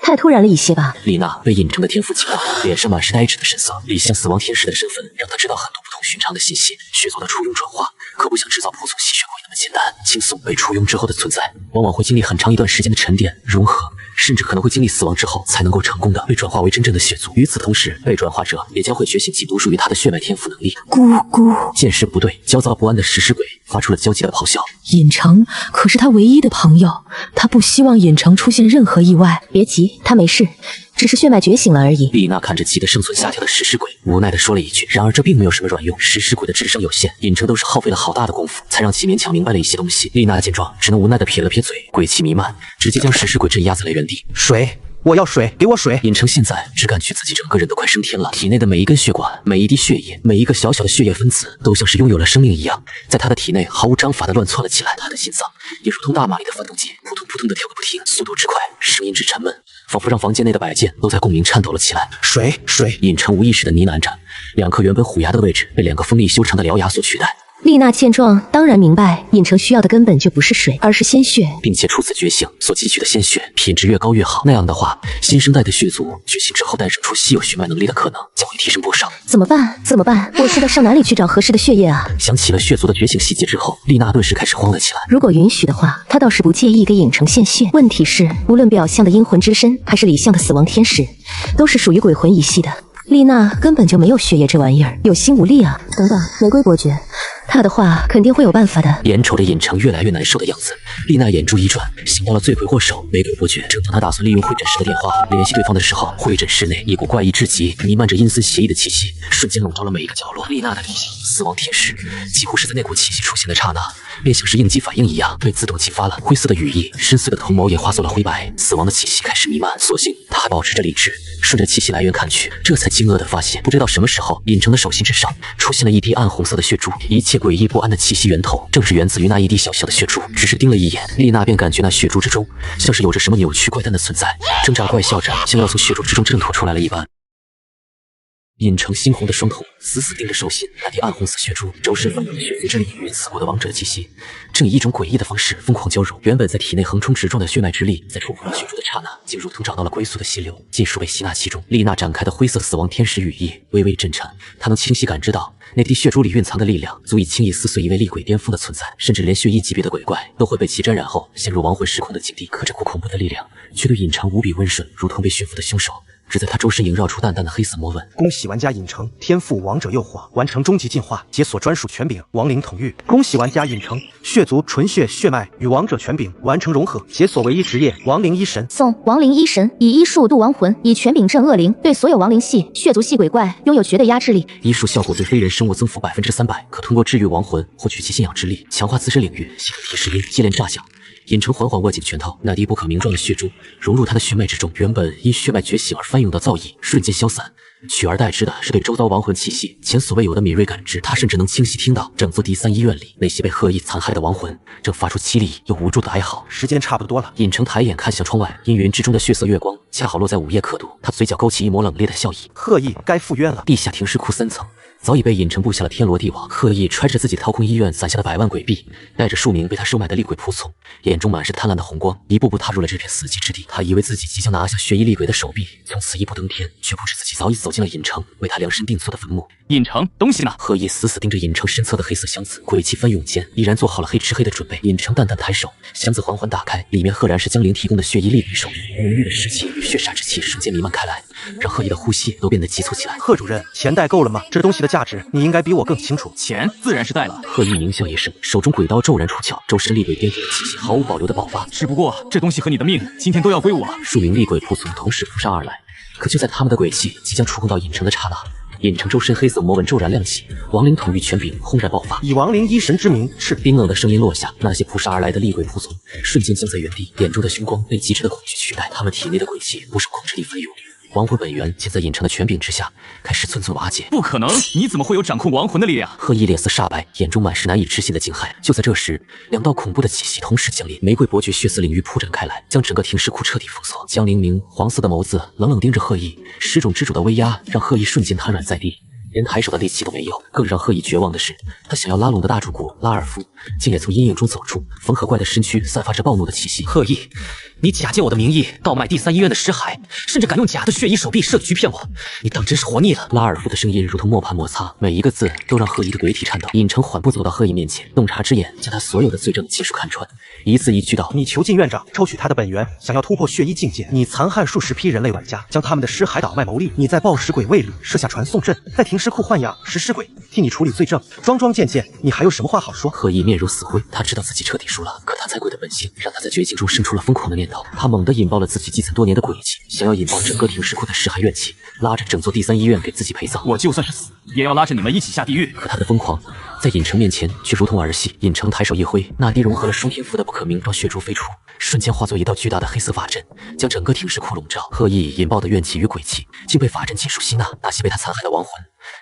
太突然了一些吧。丽娜被尹成的天赋惊到，脸上满是呆滞的神色。李相死亡天使的身份让她知道很多不同寻常的信息。血族的初庸转化可不像制造仆从吸血鬼那么简单。惊悚被初庸之后的存在，往往会经历很长一段时间的沉淀融合，甚至可能会经历死亡之后才能够成功的被转化为真正的血族。与此同时，被转化者也将会觉醒其独属于他的血脉天赋能力。咕咕，见势不对，焦躁不安的食尸鬼发出了焦急的咆哮。尹成可是他唯一的朋友，他不希望尹成出现任何意外。别急，他没事，只是血脉觉醒了而已。丽娜看着急得生存下跳的食尸鬼，无奈地说了一句。然而这并没有什么软用，食尸鬼的智商有限，尹成都是耗费了好大的功夫，才让其勉强明白了一些东西。丽娜见状，只能无奈地撇了撇嘴，鬼气弥漫，直接将食尸鬼镇压在了原地。水，我要水，给我水！尹成现在只感觉自己整个人都快升天了，体内的每一根血管、每一滴血液、每一个小小的血液分子，都像是拥有了生命一样，在他的体内毫无章法地乱窜了起来。他的心脏也如同大马力的发动机，扑通扑通地跳个不停，速度之快，声音之沉闷，仿佛让房间内的摆件都在共鸣颤抖了起来。水，水！尹成无意识地呢喃着，两颗原本虎牙的位置被两个锋利修长的獠牙所取代。丽娜见状，当然明白尹成需要的根本就不是水，而是鲜血，并且初次觉醒所汲取的鲜血品质越高越好。那样的话，新生代的血族觉醒之后诞生出稀有血脉能力的可能将会提升不少。怎么办？怎么办？我现在上哪里去找合适的血液啊？想起了血族的觉醒细节之后，丽娜顿时开始慌了起来。如果允许的话，她倒是不介意给尹成献血。问题是，无论表象的阴魂之身，还是李相的死亡天使，都是属于鬼魂一系的。丽娜根本就没有血液这玩意儿，有心无力啊！等等，玫瑰伯爵，他的话肯定会有办法的。眼瞅着尹成越来越难受的样子，丽娜眼珠一转，想到了罪魁祸首玫瑰伯爵。正当她打算利用会诊室的电话联系对方的时候，会诊室内一股怪异至极、弥漫着阴森邪异的气息，瞬间笼罩了每一个角落。丽娜的理性死亡天使几乎是在那股气息出现的刹那，便像是应激反应一样被自动激发了。灰色的羽翼，深邃的瞳眸也化作了灰白，死亡的气息开始弥漫。所幸他还保持着理智，顺着气息来源看去，这才惊愕地发现，不知道什么时候，尹成的手心之上出现了一滴暗红色的血珠。一切诡异不安的气息源头，正是源自于那一滴小小的血珠。只是盯了一眼，丽娜便感觉那血珠之中像是有着什么扭曲怪诞的存在，挣扎怪笑着，像要从血珠之中挣脱出来了一般。尹成猩红的双瞳死死盯着手心那滴暗红色血珠，周身泛滥的血液之力与刺骨的王者的气息，正以一种诡异的方式疯狂交融。原本在体内横冲直撞的血脉之力，在触碰到血珠的刹那，竟如同找到了归宿的溪流，尽数被吸纳其中。丽娜展开的灰色死亡天使羽翼微微震颤，她能清晰感知到那滴血珠里蕴藏的力量，足以轻易撕碎一位厉鬼巅峰的存在，甚至连血翼级别的鬼怪都会被其沾染后陷入亡魂失控的境地。可这股恐怖的力量却对尹成无比温顺，如同被驯服的凶手，只在他周身萦绕出淡淡的黑色魔纹。恭喜玩家尹成天赋王者诱惑完成终极进化，解锁专属权柄亡灵统御。恭喜玩家尹成血族纯血血脉与王者权柄完成融合，解锁唯一职业亡灵医神。送亡灵医神，以医术渡亡魂，以权柄镇恶灵，对所有亡灵系、血族系鬼怪拥有绝对压制力。医术效果对非人生物增幅300%，可通过治愈亡魂获取其信仰之力，强化自身领域。系统提示音接连炸响。尹成缓缓握紧拳头，那滴不可名状的血珠融入他的血脉之中，原本因血脉觉醒而翻涌的躁意瞬间消散，取而代之的是对周遭亡魂气息前所未有的敏锐感知。他甚至能清晰听到整座第三医院里那些被恶意残害的亡魂正发出凄厉又无助的哀嚎。时间差不多了，尹成抬眼看向窗外，阴云之中的血色月光恰好落在午夜刻度，他嘴角勾起一抹冷冽的笑意。恶意该赴约了。地下停尸库3层。早已被尹成布下了天罗地网，刻意揣着自己掏空医院攒下的100万鬼币，带着数名被他收买的厉鬼仆从，眼中满是贪婪的红光，一步步踏入了这片死寂之地。他以为自己即将拿下血衣厉鬼的手臂，从此一步登天，却不知自己早已走进了尹成为他量身定做的坟墓。尹成，东西呢？刻意死死盯着尹成身侧的黑色箱子，鬼气翻涌间，依然做好了黑吃黑的准备。尹成淡淡抬手，箱子缓缓打开，里面赫然是江灵提供的血衣厉鬼手臂，浓郁的湿气与血煞之气瞬间弥漫开来，让贺毅的呼吸都变得急促起来。贺主任，钱带够了吗？这东西的价值你应该比我更清楚。钱自然是带了。贺毅狞笑一声，手中鬼刀骤然出鞘，周身厉鬼颠覆的气息毫无保留的爆发。只不过这东西和你的命今天都要归我。数名厉鬼仆从同时扑杀而来，可就在他们的鬼气即将触碰到尹成的刹那，尹成周身黑色魔纹骤然亮起，亡灵统御权柄轰然爆发，以亡灵医神之名斥。冰冷的声音落下，那些扑杀而来的厉鬼仆从瞬间僵在原地，眼中的凶光被极致的恐惧取代，他们体内的鬼气不受控制地翻涌。亡魂本源皆在尹成的权柄之下开始寸寸瓦解。不可能，你怎么会有掌控亡魂的力量？贺毅脸色煞白，眼中满是难以置信的惊骇。就在这时，2道恐怖的气息同时降临，玫瑰伯爵血色领域铺展开来，将整个停尸库彻底封锁。江灵明黄色的眸子冷冷盯着贺毅，十种之主的威压让贺毅瞬间瘫软在地，连抬手的力气都没有。更让贺毅绝望的是，他想要拉拢的大主顾拉尔夫竟也从阴影中走出，缝合怪的身躯散发着暴怒的气息。贺毅，你假借我的名义倒卖第三医院的尸骸，甚至敢用假的血衣手臂设局骗我，你当真是活腻了！拉尔夫的声音如同磨盘摩擦，每一个字都让贺毅的鬼体颤抖。尹成缓步走到贺毅面前，洞察之眼将他所有的罪证尽数看穿，一字一句道：你囚禁院长，抽取他的本源，想要突破血衣境界，你残害数十批人类玩家，将他们的尸骸倒卖牟利，你在暴食鬼胃里设下传送阵，在停尸库豢养食尸鬼，替你处理罪证，桩桩件件，你还有什么话好说？贺毅面如死灰，他知道自己彻底输了，可贪财鬼的本性让他在绝境中生出了疯狂的念头，他猛地引爆了自己积攒多年的鬼气，想要引爆整个停尸库的尸骸怨气，拉着整座第三医院给自己陪葬。我就算是死，也要拉着你们一起下地狱。可他的疯狂在尹成面前却如同儿戏。尹成抬手一挥，那滴融合了双天赋的不可名状血珠飞出，瞬间化作一道巨大的黑色法阵，将整个停尸库笼罩。贺毅引爆的怨气与鬼气竟被法阵尽数吸纳，那些被他残害的亡魂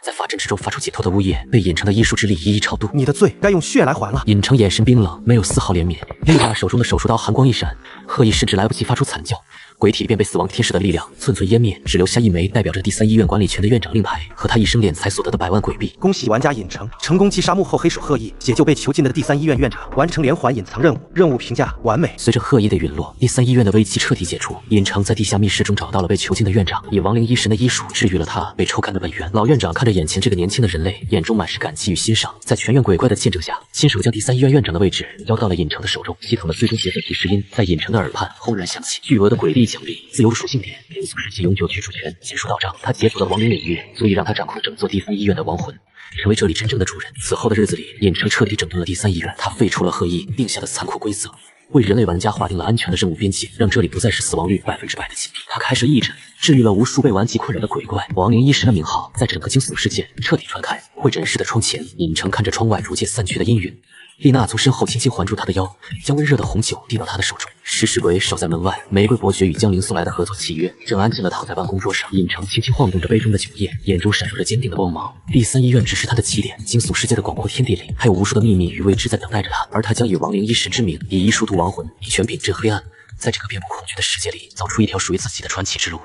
在法阵之中发出解脱的呜咽，被尹成的医术之力一一超度。你的罪该用血来还了。尹成眼神冰冷，没有丝毫怜悯，立马手中的手术刀寒光一闪，贺毅甚至来不及发出惨叫，鬼体便被死亡天使的力量寸寸湮灭，只留下一枚代表着第三医院管理权的院长令牌和他一生敛财所得的100万鬼币。恭喜玩家尹成成功击杀幕后黑手贺毅，解救被囚禁的第三医院院长，完成连环隐藏任务，任务评价完美。随着贺毅的陨落，第三医院的危机彻底解除。尹成在地下密室中找到了被囚禁的院长，以亡灵医神的医术治愈了他被抽干的本源。老院长看着眼前这个年轻的人类，眼中满是感激与欣赏，在全院鬼怪的见证下，亲手将第三医院院长的位置交到了尹成的手中。系统的最终解锁提示音在尹成的耳畔轰然响起，巨额的鬼币奖励，自由属性点，平素世界永久居住权尽数到账。他解锁的亡灵领域足以让他掌控整座第三医院的亡魂，成为这里真正的主人。此后的日子里，尹成彻底整顿了第三医院，他废除了贺毅定下的残酷规则，为人类玩家划定了安全的任务边界，让这里不再是死亡率100%的禁地。他开设义诊，治愈了无数被顽疾困扰的鬼怪。亡灵医神的名号在整个惊悚世界彻底传开。会诊室的窗前，尹成看着窗外逐渐散去的阴云，丽娜从身后轻轻环住他的腰，将温热的红酒递到他的手中。食尸鬼守在门外，玫瑰伯爵与江灵送来的合作契约正安静地躺在办公桌上。尹成轻轻晃动着杯中的酒液，眼中闪烁着坚定的光芒。第三医院只是他的起点，惊悚世界的广阔天地里还有无数的秘密与未知在等待着他，而他将以亡灵医神之名，以医术渡亡魂，以权柄镇黑暗，在这个遍布恐惧的世界里走出一条属于自己的传奇之路。